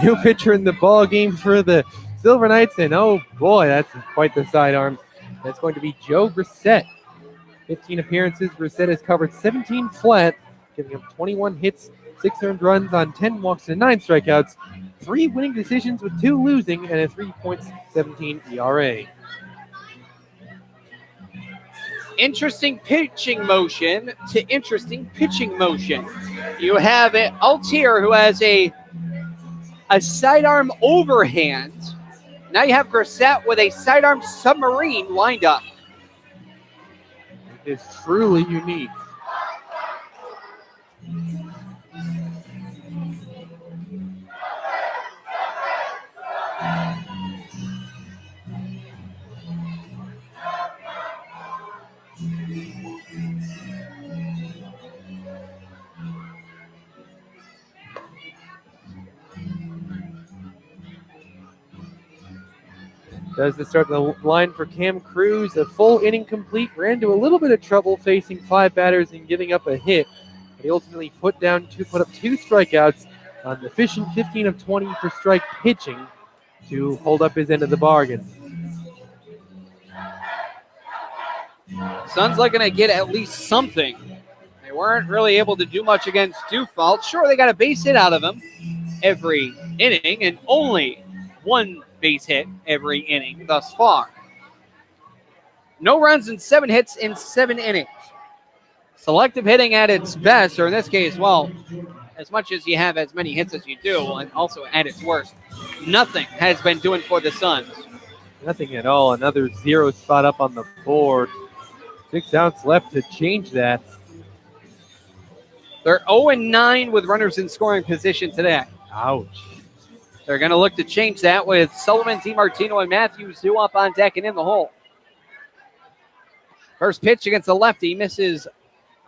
D: New pitcher in the ball game for the Silver Knights, and oh boy, that's quite the sidearm. That's going to be Joe Brissett. 15 appearances, Brissett has covered 17 flat, giving him 21 hits, 6 earned runs on 10 walks and 9 strikeouts, 3 winning decisions with 2 losing, and a 3.17 ERA.
B: Interesting pitching motion to interesting pitching motion. You have Altier, who has a sidearm overhand. Now you have Brissett with a sidearm submarine lined up.
D: It is truly unique. Does the start of the line for Cam Cruz. A full inning complete. Ran into a little bit of trouble facing 5 batters and giving up a hit. But he ultimately put up 2 strikeouts on the efficient 15 of 20 for strike pitching to hold up his end of the bargain.
B: Suns looking to get at least something. They weren't really able to do much against Dufault. Sure, they got a base hit out of him every inning, and only 1 base hit every inning thus far. No runs and 7 hits in 7 innings. Selective hitting at its best, or in this case, well, as much as you have as many hits as you do, and also at its worst, nothing has been doing for the Suns.
D: Nothing at all. Another 0 spot up on the board. 6 outs left to change that.
B: They're 0-9 with runners in scoring position today.
D: Ouch.
B: They're going to look to change that with Sullivan, DiMartino, and Matthews due up on deck and in the hole. First pitch against the lefty. Misses.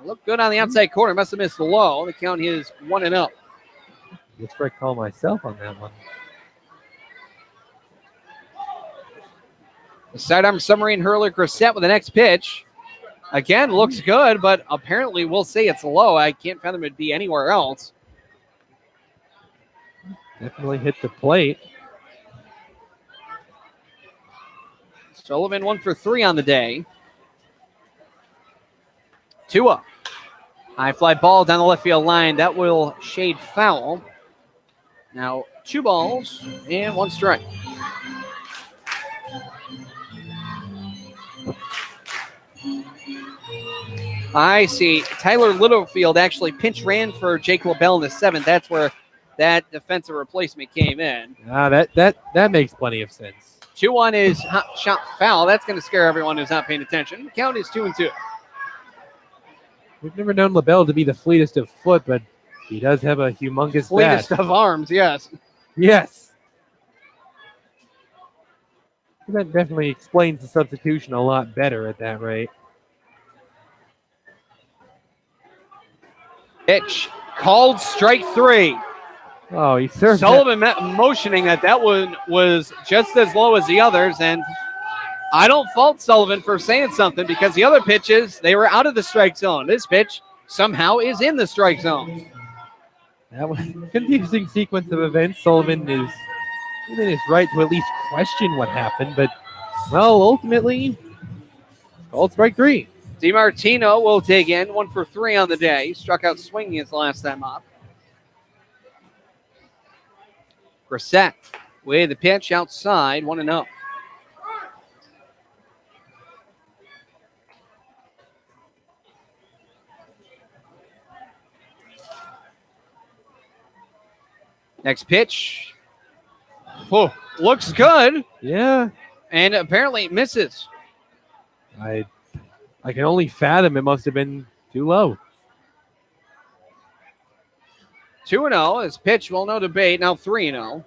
B: Looked good on the outside corner. Must have missed low. The count is 1-0.
D: Let's strike call myself on that one.
B: The sidearm submarine hurler Grissett with the next pitch. Again, looks good, but apparently we'll say it's low. I can't fathom it'd be anywhere else.
D: Definitely hit the plate.
B: Sullivan 1 for 3 on the day. 2-0. High fly ball down the left field line. That will shade foul. Now 2 balls and 1 strike. I see. Tyler Littlefield actually pinch ran for Jake LaBelle in the 7th. That's where that defensive replacement came in.
D: That makes plenty of sense.
B: 2-1 is hot shot foul. That's going to scare everyone who's not paying attention. Count is 2-2.
D: We've never known LaBelle to be the fleetest of foot, but he does have a humongous
B: fleetest
D: bat.
B: of arms, yes.
D: Yes. That definitely explains the substitution a lot better at that rate.
B: Pitch called strike 3.
D: Oh, he served
B: Sullivan motioning that one was just as low as the others, and I don't fault Sullivan for saying something because the other pitches, they were out of the strike zone. This pitch somehow is in the strike zone.
D: That was a confusing sequence of events. Sullivan is within his right to at least question what happened, but, well, ultimately, called strike 3.
B: DiMartino will dig in, 1 for 3 on the day. He struck out swinging his last time up. Grissett with the pitch outside, 1-0. Next pitch. Oh, looks good.
D: Yeah.
B: And apparently misses.
D: I can only fathom it must have been too low.
B: 2-0 is pitch. Well, no debate. Now 3-0.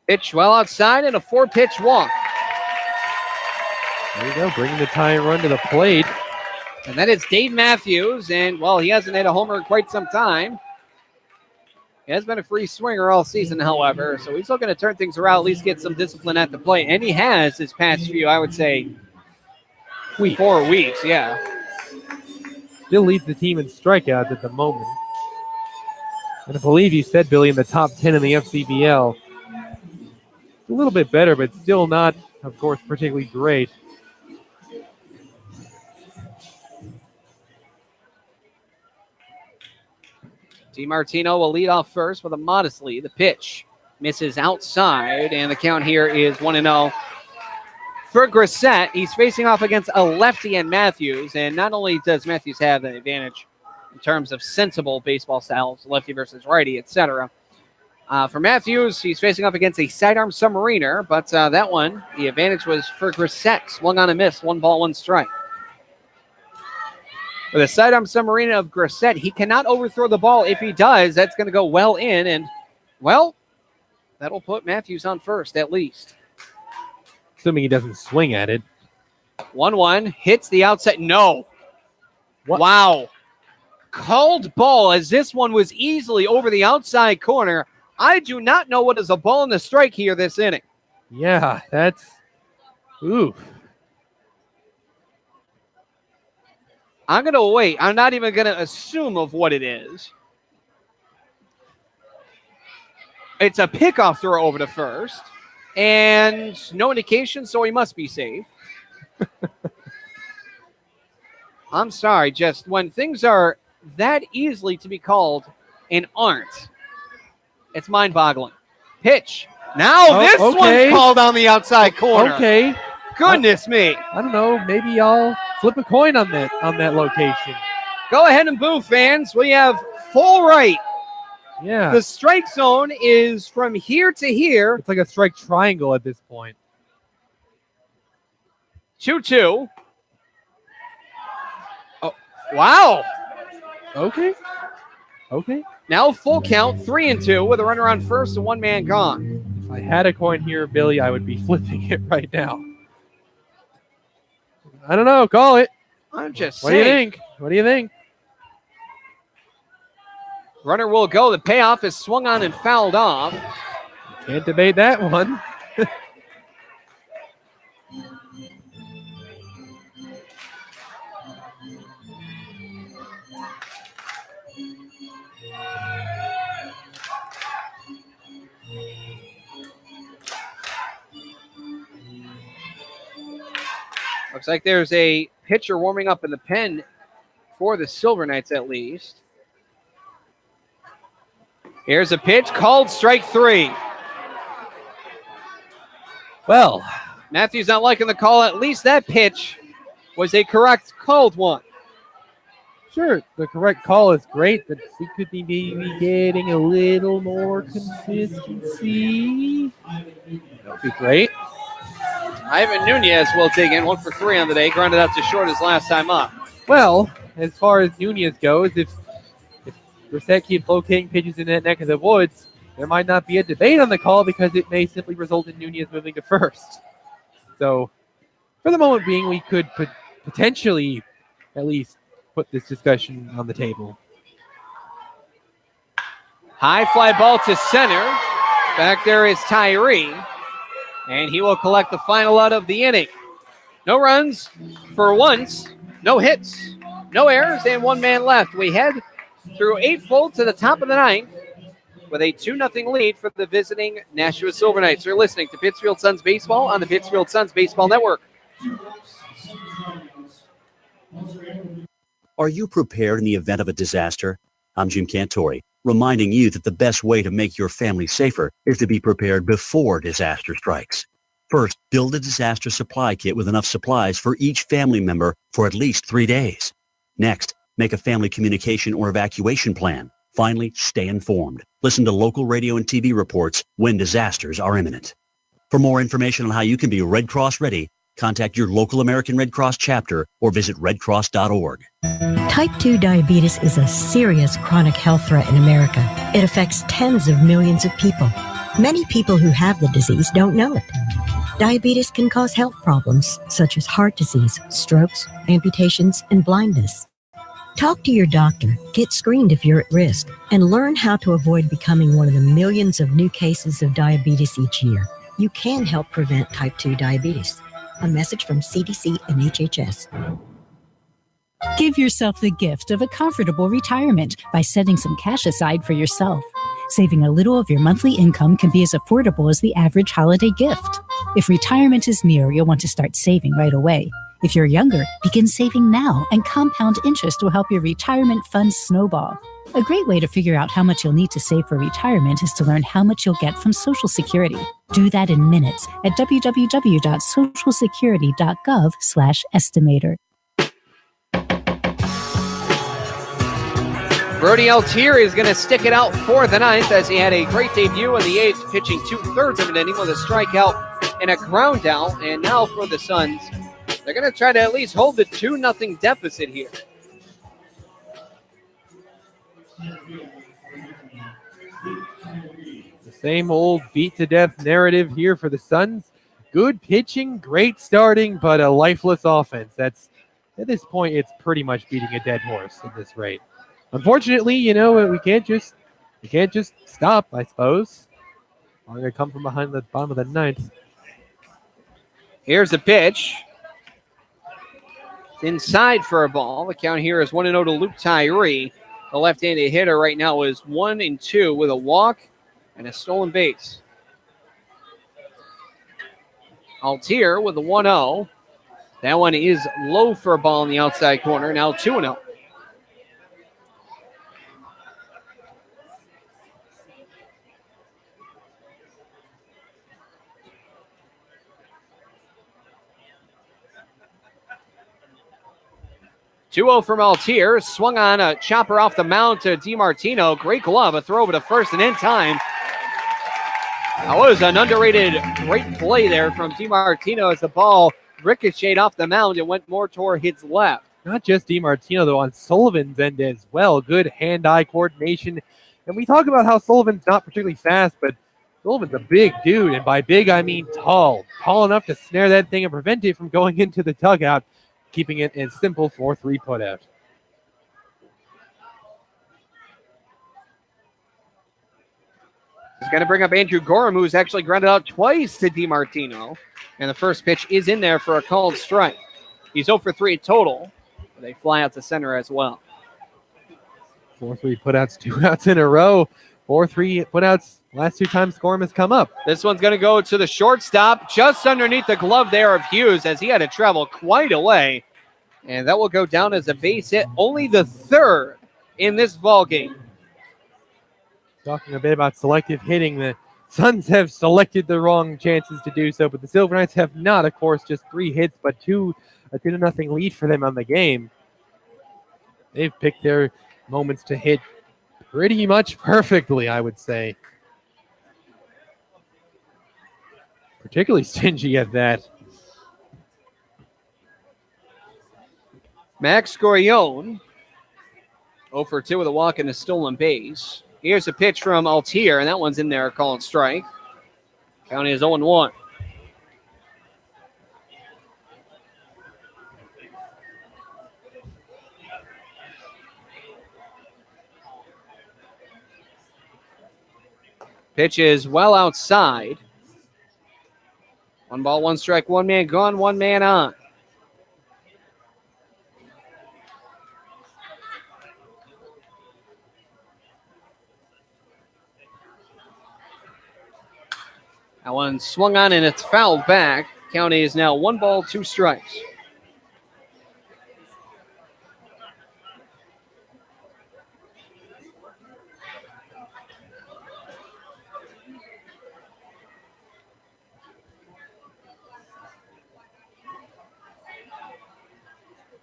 B: Pitch well outside and a 4-pitch walk.
D: There you go, bringing the tying run to the plate.
B: And that is Dave Matthews, and, well, he hasn't had a homer in quite some time. He has been a free swinger all season, however, so he's looking to turn things around, at least get some discipline at the plate. And he has his past few, I would say, 4 weeks, yeah.
D: Still leads the team in strikeouts at the moment. And I believe you said, Billy, in the top 10 in the FCBL. A little bit better, but still not, of course, particularly great.
B: DiMartino will lead off first with a modest lead. The pitch misses outside, and the count here is 1-0 for Grissett. He's facing off against a lefty and Matthews, and not only does Matthews have the advantage in terms of sensible baseball styles, lefty versus righty, etc. For Matthews, he's facing off against a sidearm submariner, but that one, the advantage was for Grissett. Swung on a miss, 1 ball, 1 strike. With a sidearm submariner of Grissett, he cannot overthrow the ball. If he does, that's going to go well in, and, well, that'll put Matthews on first at least.
D: Assuming he doesn't swing at it.
B: 1-1 hits the outside. No.
D: What?
B: Wow. Called ball as this one was easily over the outside corner. I do not know what is a ball and a strike here this inning.
D: Yeah, that's... Ooh.
B: I'm going to wait. I'm not even going to assume of what it is. It's a pickoff throw over to first. And no indication, so he must be safe. I'm sorry, just when things are that easily to be called and aren't, it's mind-boggling. Pitch. Now this one's called on the outside corner.
D: Okay.
B: Goodness me.
D: I don't know. Maybe I'll flip a coin on that location.
B: Go ahead and boo, fans. We have full right.
D: Yeah.
B: The strike zone is from here to here.
D: It's like a strike triangle at this point.
B: 2-2. Oh, wow.
D: Okay.
B: Now full count, 3-2 with a runner on first and one man gone.
D: If I had a coin here, Billy, I would be flipping it right now. I don't know. Call it.
B: I'm just
D: saying. What do you think?
B: Runner will go. The payoff is swung on and fouled off.
D: Can't debate that one.
B: Looks like there's a pitcher warming up in the pen for the Silver Knights at least. Here's a pitch called strike 3.
D: Well,
B: Matthew's not liking the call. At least that pitch was a correct called one.
D: Sure, the correct call is great, but we could be maybe getting a little more consistency. That would be great.
B: Ivan Nunez will dig in 1 for 3 on the day. Grounded out to short his last time up.
D: Well, as far as Nunez goes, if Brissett keeps locating pitches in that neck of the woods, there might not be a debate on the call because it may simply result in Nunez moving to first. So, for the moment being, we could potentially at least put this discussion on the table.
B: High fly ball to center. Back there is Tyree. And he will collect the final out of the inning. No runs for once. No hits. No errors. And one man left. We head through 8 full to the top of the 9th with a 2-0 lead for the visiting Nashua Silver Knights. You're listening to Pittsfield Suns Baseball on the Pittsfield Suns Baseball Network.
A: Are you prepared in the event of a disaster? I'm Jim Cantori, reminding you that the best way to make your family safer is to be prepared before disaster strikes. First, build a disaster supply kit with enough supplies for each family member for at least 3 days. Next, make a family communication or evacuation plan. Finally, stay informed. Listen to local radio and TV reports when disasters are imminent. For more information on how you can be Red Cross ready, contact your local American Red Cross chapter or visit redcross.org.
I: Type 2 diabetes is a serious chronic health threat in America. It affects tens of millions of people. Many people who have the disease don't know it. Diabetes can cause health problems such as heart disease, strokes, amputations, and blindness. Talk to your doctor, get screened if you're at risk, and learn how to avoid becoming one of the millions of new cases of diabetes each year. You can help prevent type 2 diabetes. A message from CDC and HHS.
G: Give yourself the gift of a comfortable retirement by setting some cash aside for yourself. Saving a little of your monthly income can be as affordable as the average holiday gift. If retirement is near, you'll want to start saving right away. If you're younger, begin saving now, and compound interest will help your retirement funds snowball. A great way to figure out how much you'll need to save for retirement is to learn how much you'll get from Social Security. Do that in minutes at www.socialsecurity.gov/estimator.
B: Brody Altier is going to stick it out for the 9th as he had a great debut in the 8th, pitching 2/3 of an inning with a strikeout and a ground out. And now for the Suns, they're going to try to at least hold the 2-0 deficit here.
D: The same old beat-to-death narrative here for the Suns. good pitching, great starting, but a lifeless offense. That's at this point, it's pretty much beating a dead horse at this rate. Unfortunately, we can't just stop, I suppose. We're going to come from behind the bottom of the ninth.
B: Here's the pitch. It's inside for a ball. The count here is 1-0 to Luke Tyree. The left-handed hitter right now is 1-2 with a walk and a stolen base. Altier with the 1-0. That one is low for a ball in the outside corner. Now 2-0. From Altier. Swung on a chopper off the mound to DiMartino. Great glove. A throw over to first and in time. That was an underrated great play there from DiMartino as the ball ricocheted off the mound and went more toward his left.
D: Not just DiMartino, though, on Sullivan's end as well. Good hand-eye coordination. And we talk about how Sullivan's not particularly fast, but Sullivan's a big dude. And by big, I mean tall. Tall enough to snare that thing and prevent it from going into the dugout, keeping it in simple 4-3 putout.
B: He's going to bring up Andrew Gorham, who's actually grounded out twice to DiMartino. And the first pitch is in there for a called strike. He's 0 for 3 total. They fly out to center as well.
D: 4-3 putouts, 2 outs in a row. 4-3 putouts last 2 times Gorham has come up.
B: This one's going to go to the shortstop, just underneath the glove there of Hughes, as he had to travel quite a way. And that will go down as a base hit, only the 3rd in this ball game.
D: Talking a bit about selective hitting, the Suns have selected the wrong chances to do so, but the Silver Knights have not. Of course, just 3 hits, but a 2-0 lead for them on the game. They've picked their moments to hit pretty much perfectly, I would say. Particularly stingy at that.
B: Max Gorione, 0 for 2 with a walk and a stolen base. Here's a pitch from Altier, and that one's in there, calling strike. Count is 0-1. Pitch is well outside. 1 ball, 1 strike, 1 man gone, 1 man on. That one swung on and it's fouled back. Count is now 1 ball, 2 strikes.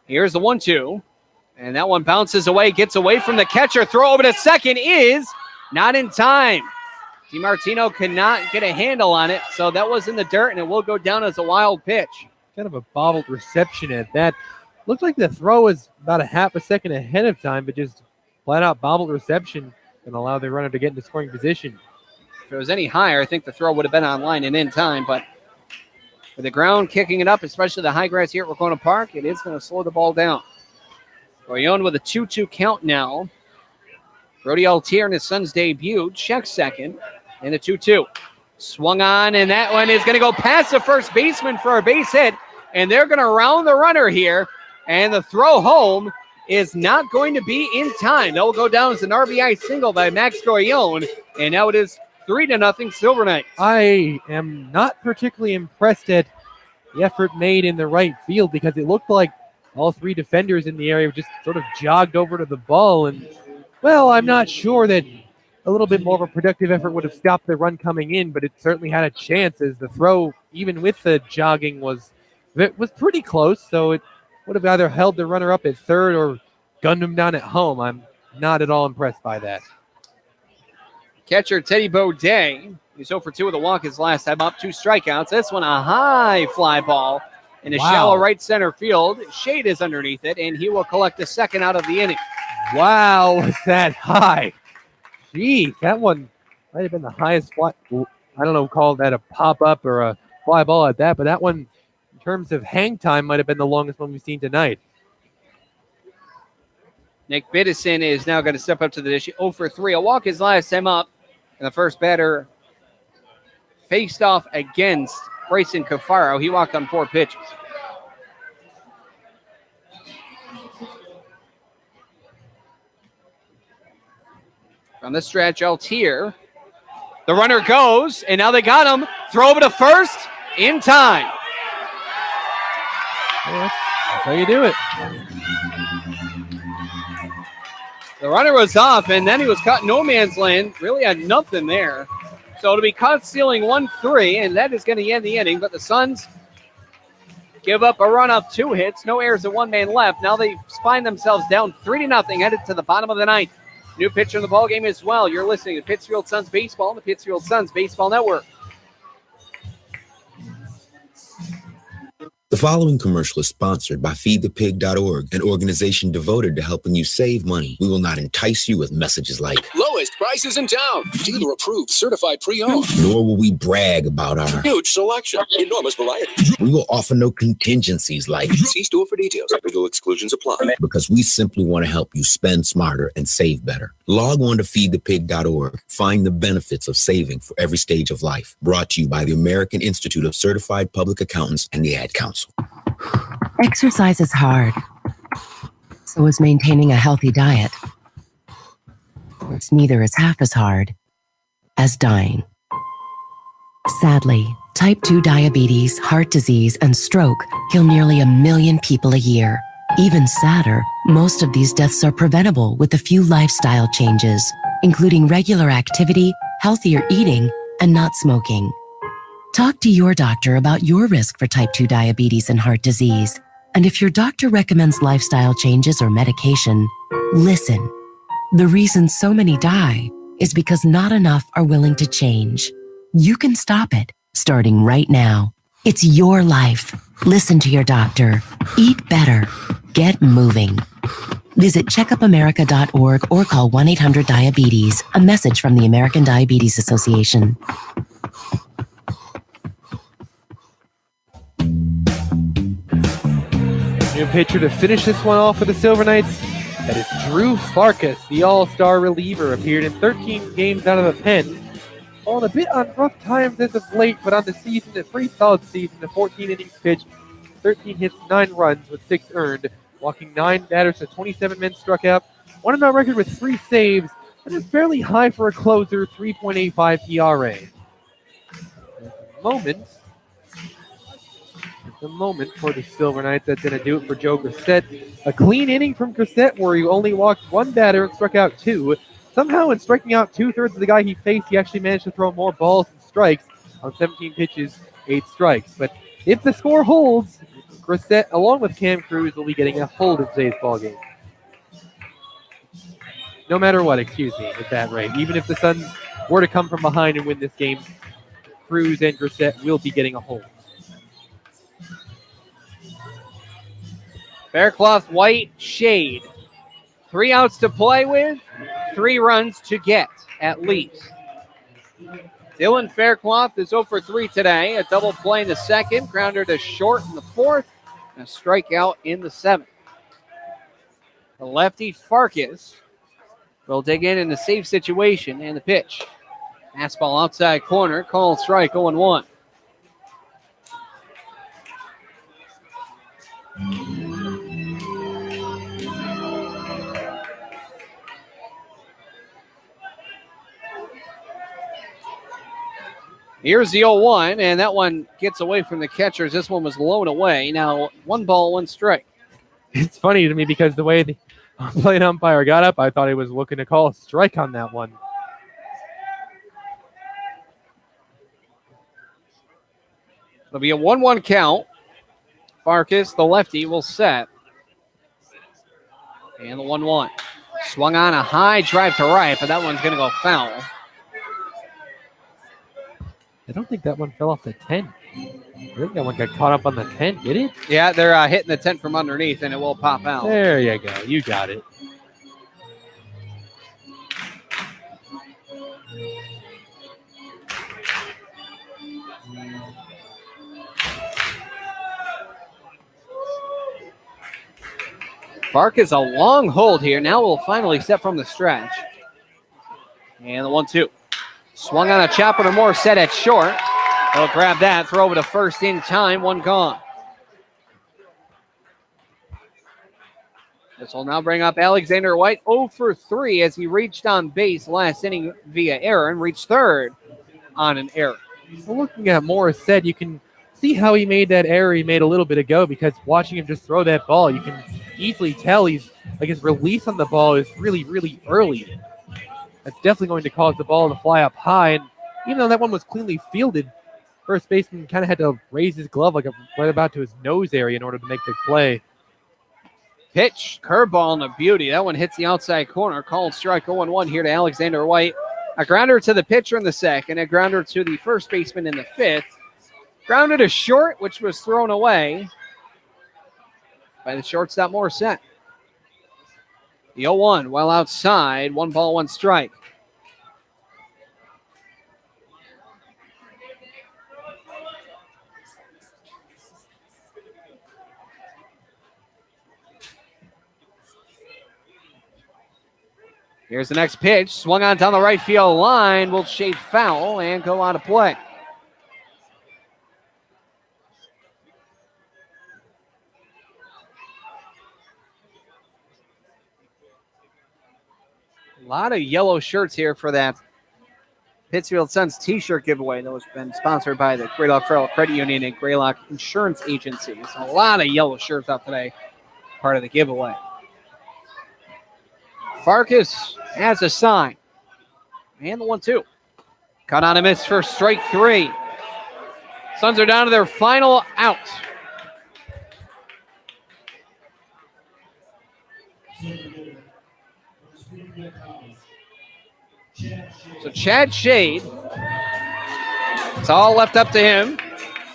B: Here's the 1-2. And that one bounces away, gets away from the catcher. Throw over to second is not in time. DiMartino cannot get a handle on it, so that was in the dirt, and it will go down as a wild pitch.
D: Kind of a bobbled reception at that. Looked like the throw was about a half a second ahead of time, but just flat-out bobbled reception and allow the runner to get into scoring position.
B: If it was any higher, I think the throw would have been on line and in time, but with the ground kicking it up, especially the high grass here at Wacona Park, it is going to slow the ball down. Gorione with a 2-2 count now. Brody Altier in his son's debut, checks second, and the 2-2. Swung on, and that one is going to go past the first baseman for a base hit, and they're going to round the runner here, and the throw home is not going to be in time. That will go down as an RBI single by Max Gorione, and now it is 3-0 Silver Knights.
D: I am not particularly impressed at the effort made in the right field because it looked like all 3 defenders in the area just sort of jogged over to the ball. And, well, I'm not sure that a little bit more of a productive effort would have stopped the run coming in, but it certainly had a chance as the throw, even with the jogging, was pretty close. So it would have either held the runner up at third or gunned him down at home. I'm not at all impressed by that.
B: Catcher Teddy Baudet, he's 0 for 2 with a walk his last time up, 2 strikeouts. This one a high fly ball in a shallow right center field. Shade is underneath it, and he will collect the second out of the inning.
D: Wow, was that high? Gee, that one might have been the highest fly. I don't know, call that a pop-up or a fly ball at that, but that one, in terms of hang time, might have been the longest one we've seen tonight.
B: Nick Biddison is now going to step up to the dish. 0 for 3. A walk his last time up. And the first batter faced off against Grayson Cafaro. He walked on 4 pitches. From the stretch, Altier. The runner goes, and now they got him. Throw over to first in time.
D: Yeah, that's how you do it.
B: The runner was off, and then he was caught in no man's land. Really had nothing there. So it'll be caught stealing 1-3, and that is going to end the inning. But the Suns give up a run off 2 hits, no errors, and 1 man left. Now they find themselves down 3-0, headed to the bottom of the ninth. New pitcher in the ballgame as well. You're listening to Pittsfield Suns Baseball on the Pittsfield Suns Baseball Network.
L: The following commercial is sponsored by feedthepig.org, an organization devoted to helping you save money. We will not entice you with messages like
M: lowest prices in town, dealer approved, certified pre-owned.
L: Nor will we brag about our
M: huge selection, enormous variety.
L: We will offer no contingencies like
M: see store for details. Legal exclusions apply.
L: Because we simply want to help you spend smarter and save better. Log on to feedthepig.org. Find the benefits of saving for every stage of life. Brought to you by the American Institute of Certified Public Accountants and the Ad Council.
P: Exercise is hard. So is maintaining a healthy diet. Of course, neither is half as hard as dying. Sadly, type 2 diabetes, heart disease, and stroke kill nearly 1 million people a year. Even sadder, most of these deaths are preventable with a few lifestyle changes, including regular activity, healthier eating, and not smoking. Talk to your doctor about your risk for type 2 diabetes and heart disease. And if your doctor recommends lifestyle changes or medication, listen. The reason so many die is because not enough are willing to change. You can stop it, starting right now. It's your life. Listen to your doctor. Eat better. Get moving. Visit checkupamerica.org or call 1-800-DIABETES. A message from the American Diabetes Association.
D: New pitcher to finish this one off for the Silver Knights. That is Drew Farkas, the all-star reliever, appeared in 13 games out of the pen. On a bit on rough times as of late, but on the season, a pretty solid season. A 14 innings pitched, 13 hits, 9 runs with 6 earned, walking 9 batters to 27 men struck out. One on record with 3 saves, and is fairly high for a closer, 3.85 ERA. The moment for the Silver Knights. That's going to do it for Joe Grissett. A clean inning from Grissett where he only walked 1 batter and struck out 2. Somehow in striking out 2/3 of the guy he faced, he actually managed to throw more balls and strikes on 17 pitches, 8 strikes. But if the score holds, Grissett, along with Cam Cruz, will be getting a hold of today's ballgame. No matter what, at that rate. Even if the Suns were to come from behind and win this game, Cruz and Grissett will be getting a hold.
B: Faircloth white shade. 3 outs to play with, 3 runs to get, at least. Dylan Faircloth is 0 for 3 today. A double play in the second, grounder to short in the 4th, and a strikeout in the 7th. The lefty Farkas will dig in a safe situation, and the pitch. Fastball outside corner, called strike, 0-1. Here's the 0-1, and that one gets away from the catchers. This one was blown away. Now, 1 ball, 1 strike.
D: It's funny to me because the way the plate umpire got up, I thought he was looking to call a strike on that one.
B: It'll be a 1-1 count. Farkas, the lefty, will set. And the 1-1. Swung on a high drive to right, but that one's going to go foul.
D: I don't think that one fell off the 10. I think that one got caught up on the 10, did it?
B: Yeah, they're hitting the 10 from underneath, and it will pop out.
D: There you go. You got it.
B: Farkas a long hold here. Now we'll finally set from the stretch. And the 1-2. Swung on a chopper to Moore, set at short. He'll grab that, throw over to first in time, one gone. This will now bring up Alexander White 0 for 3 as he reached on base last inning via error and reached third on an error.
D: So looking at Morris said, you can see how he made that error he made a little bit ago, because watching him just throw that ball, you can easily tell his release on the ball is really, really early. That's definitely going to cause the ball to fly up high. And even though that one was cleanly fielded, first baseman kind of had to raise his glove right about to his nose area in order to make the play.
B: Pitch, curveball, and a beauty. That one hits the outside corner. Called strike 0-1 here to Alexander White. A grounder to the pitcher in the second, a grounder to the first baseman in the fifth. Grounded to short, which was thrown away by the shortstop Morissette. The 0-1 well outside. 1 ball, 1 strike. Here's the next pitch. Swung on down the right field line. Will shade foul and go out of play. A lot of yellow shirts here for that Pittsfield Suns t-shirt giveaway that was been sponsored by the Greylock Federal Credit Union and Greylock Insurance Agency. So a lot of yellow shirts out today, part of the giveaway. Farkas has a sign. And the 1-2. Cut on a miss for strike 3. Suns are down to their final out. So Chad Shade, it's all left up to him.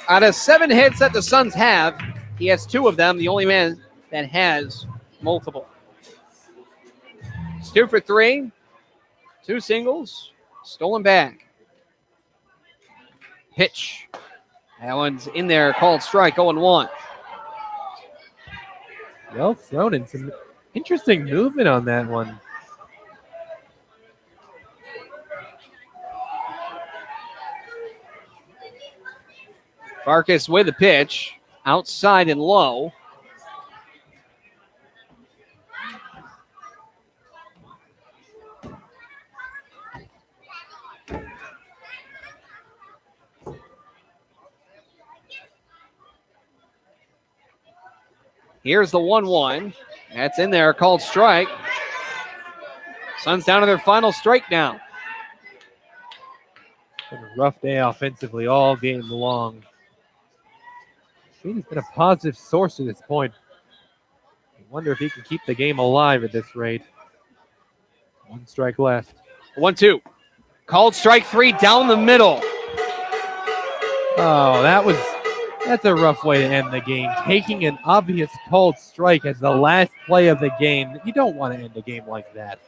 B: Out of 7 hits that the Suns have, he has 2 of them, the only man that has multiple. It's 2 for 3, 2 singles, stolen back. Pitch. That one's in there, called strike, 0-1.
D: Well thrown, and some interesting movement on that one.
B: Farkas with the pitch, outside and low. Here's the 1-1. That's in there, called strike. Suns down to their final strike now.
D: Been a rough day offensively all game long. Shady's been a positive source to this point. I wonder if he can keep the game alive at this rate. 1 strike left.
B: 1-2. Called strike 3 down the middle.
D: Oh, that's a rough way to end the game. Taking an obvious called strike as the last play of the game. You don't want to end a game like that.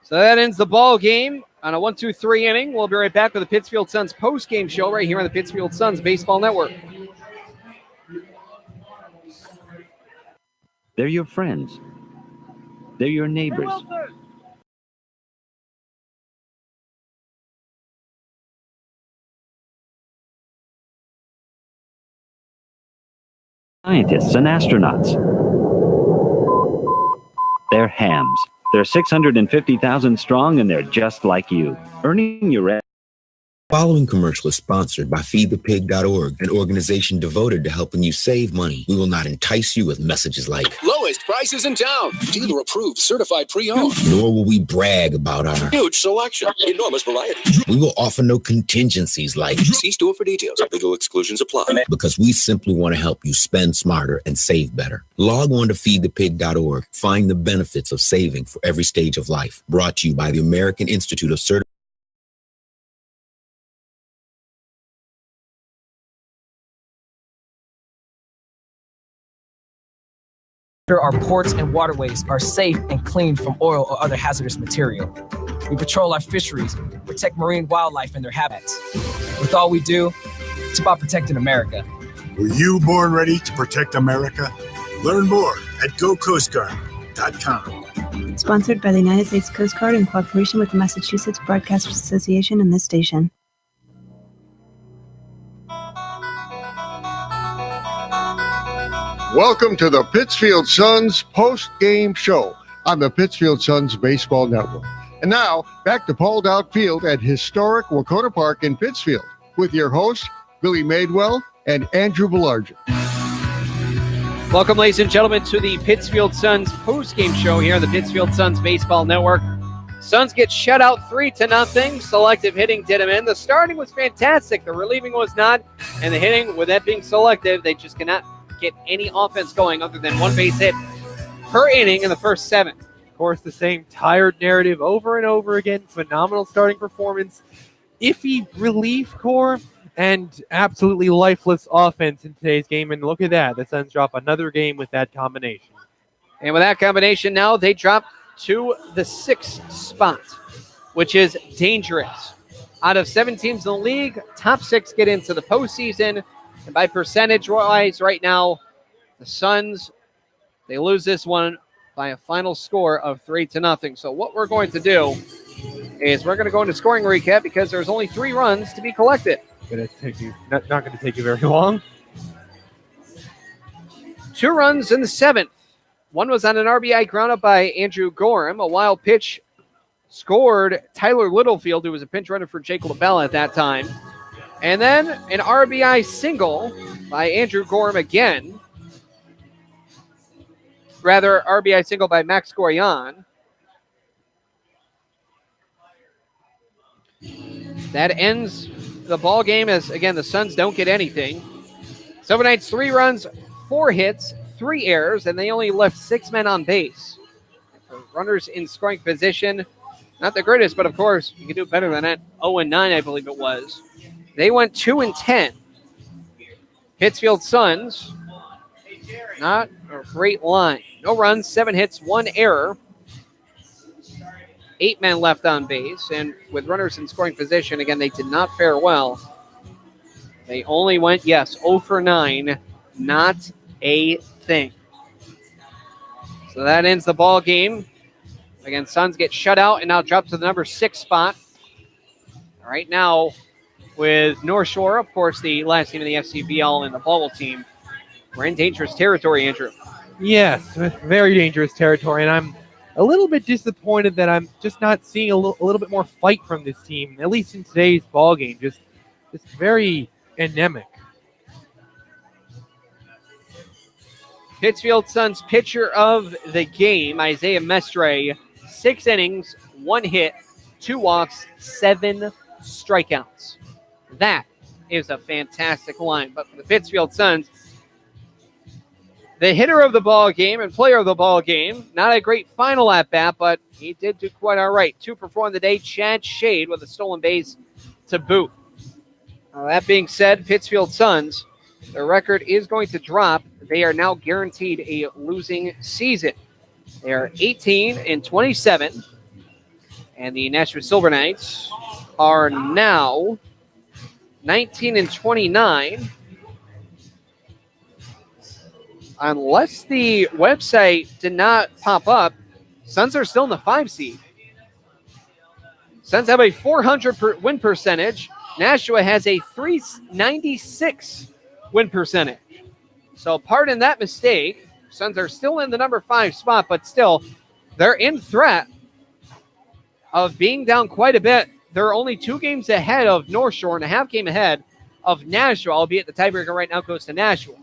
B: So that ends the ball game on a 1-2-3 inning. We'll be right back with the Pittsfield Suns post-game show right here on the Pittsfield Suns Baseball Network.
E: They're your friends. They're your neighbors. Scientists and astronauts. They're hams. They're 650,000 strong, and they're just like you, earning your...
L: Following commercial is sponsored by feedthepig.org, an organization devoted to helping you save money. We will not entice you with messages like
M: lowest prices in town, dealer approved, certified pre-owned.
L: Nor will we brag about our
M: huge selection, enormous variety.
L: We will offer no contingencies like
M: see store for details. Legal exclusions apply.
L: Because we simply want to help you spend smarter and save better. Log on to feedthepig.org. Find the benefits of saving for every stage of life. Brought to you by the American Institute of Certified.
F: Our ports and waterways are safe and clean from oil or other hazardous material. We patrol our fisheries, protect marine wildlife and their habitats. With all we do, it's about protecting America.
H: Were you born ready to protect America? Learn more at gocoastguard.com.
K: Sponsored by the United States Coast Guard in cooperation with the Massachusetts Broadcasters Association and this station.
Q: Welcome to the Pittsfield Suns post-game show on the Pittsfield Suns Baseball Network. And now, back to Paul Dowd Field at historic Wacona Park in Pittsfield with your hosts, Billy Madewell and Andrew Belarger.
B: Welcome, ladies and gentlemen, to the Pittsfield Suns post-game show here on the Pittsfield Suns Baseball Network. Suns get shut out 3-0. Selective hitting did them in. The starting was fantastic. The relieving was not. And the hitting, with that being selective, they just cannot get any offense going other than one base hit per inning in the first 7.
D: Of course, the same tired narrative over and over again. Phenomenal starting performance. Iffy relief core and absolutely lifeless offense in today's game. And look at that. The Suns drop another game with that combination.
B: And with that combination now, they drop to the 6th spot, which is dangerous. Out of 7 teams in the league, top 6 get into the postseason. And by percentage-wise, right now, the Suns, they lose this one by a final score of 3-0. So what we're going to do is we're going to go into scoring recap because there's only 3 runs to be collected.
D: Not going to take you very long.
B: 2 runs in the 7th. One was on an RBI ground up by Andrew Gorham. A wild pitch scored Tyler Littlefield, who was a pinch runner for Jake LaBella at that time. And then an RBI single by Andrew Gorham again. Rather, RBI single by Max Goyan. That ends the ball game as, again, the Suns don't get anything. Silver Knights 3 runs, 4 hits, 3 errors, and they only left 6 men on base. For runners in scoring position, not the greatest, but of course, you can do better than that. 0-9, I believe it was. They went 2-10. Pittsfield Suns, not a great line. No runs, 7 hits, 1 error. 8 men left on base, and with runners in scoring position, again, they did not fare well. They only went, 0-9, not a thing. So that ends the ball game. Again, Suns get shut out and now drop to the number 6 spot. Right now, with North Shore, of course, the last team in the FCBL and the bubble team, we're in dangerous territory, Andrew.
D: Yes, very dangerous territory, and I'm a little bit disappointed that I'm just not seeing a little bit more fight from this team, at least in today's ball game. Just very anemic.
B: Pittsfield Suns pitcher of the game, Isaiah Mestre, 6 innings, 1 hit, 2 walks, 7 strikeouts. That is a fantastic line. But for the Pittsfield Suns, the hitter of the ball game and player of the ball game, not a great final at bat, but he did do quite all right. 2 for 4 on the day, Chad Shade with a stolen base to boot. That being said, Pittsfield Suns, their record is going to drop. They are now guaranteed a losing season. They are 18-27, and the Nashua Silver Knights are now 19-29. Unless the website did not pop up, Suns are still in the 5 seed. Suns have a 400 win percentage. Nashua has a 396 win percentage. So pardon that mistake. Suns are still in the number 5 spot, but still, they're in threat of being down quite a bit. They're only 2 games ahead of North Shore and a half game ahead of Nashua, albeit the tiebreaker right now goes to Nashua.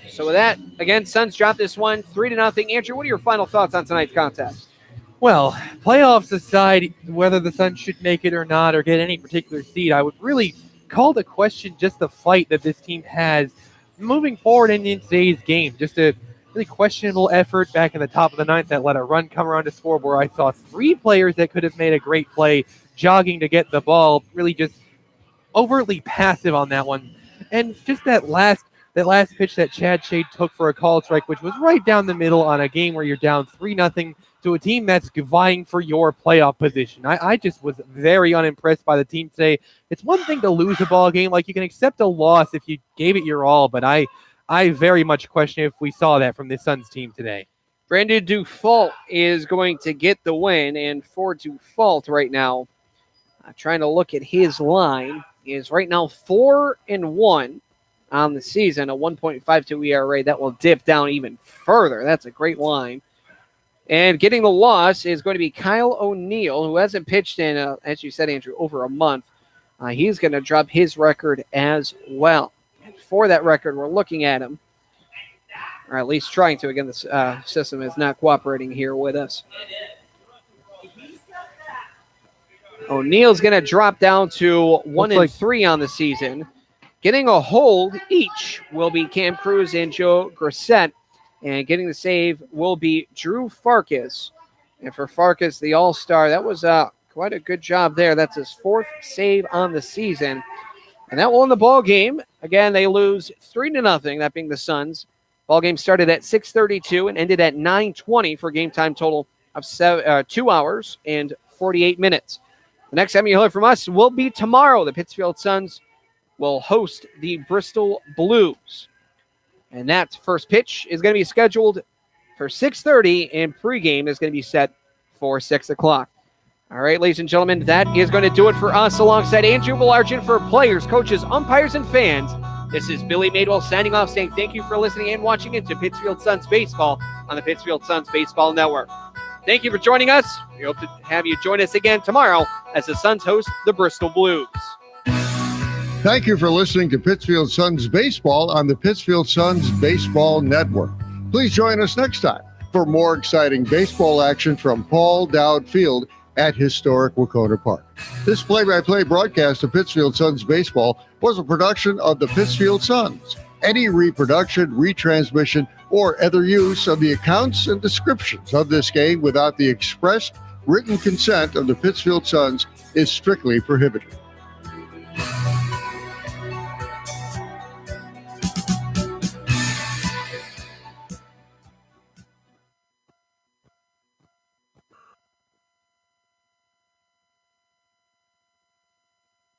B: So with that, again, Suns drop this one 3-0. Andrew, what are your final thoughts on tonight's contest?
D: Well, playoffs aside, whether the Suns should make it or not or get any particular seed, I would really call to question just the fight that this team has moving forward in today's game. Just a really questionable effort back in the top of the 9th that let a run come around to score, where I saw 3 players that could have made a great play jogging to get the ball, really just overtly passive on that one. And just that last pitch that Chad Shade took for a call strike, which was right down the middle on a game where you're down 3-0 to a team that's vying for your playoff position. I just was very unimpressed by the team today. It's one thing to lose a ball game. Like, you can accept a loss if you gave it your all, but I I very much question if we saw that from the Suns team today.
B: Brandon Dufault is going to get the win, and for Dufault right now, trying to look at his line, is right now 4-1 on the season, a 1.52 ERA. That will dip down even further. That's a great line. And getting the loss is going to be Kyle O'Neill, who hasn't pitched in, as you said, Andrew, over a month. He's going to drop his record as well. And for that record, we're looking at him, or at least trying to. Again, the system is not cooperating here with us. O'Neill's going to drop down to 1-3 on the season. Getting a hold each will be Cam Cruz and Joe Grissett. And getting the save will be Drew Farkas. And for Farkas, the all-star, that was quite a good job there. That's his 4th save on the season. And that will end the ball game. Again, they lose 3-0, that being the Suns. Ball game started at 6:32 and ended at 9:20 for a game time total of 2 hours and 48 minutes. The next time you hear from us will be tomorrow. The Pittsfield Suns will host the Bristol Blues. And that first pitch is going to be scheduled for 6:30, and pregame is going to be set for 6 o'clock. All right, ladies and gentlemen, that is going to do it for us alongside Andrew Villargent for players, coaches, umpires, and fans. This is Billy Madewell signing off, saying thank you for listening and watching into Pittsfield Suns Baseball on the Pittsfield Suns Baseball Network. Thank you for joining us. We hope to have you join us again tomorrow as the Suns host the Bristol Blues.
Q: Thank you for listening to Pittsfield Suns Baseball on the Pittsfield Suns Baseball Network. Please join us next time for more exciting baseball action from Paul Dowd Field at historic Wacona Park. This play-by-play broadcast of Pittsfield Suns Baseball was a production of the Pittsfield Suns. Any reproduction, retransmission, or other use of the accounts and descriptions of this game without the expressed written consent of the Pittsfield Suns is strictly prohibited.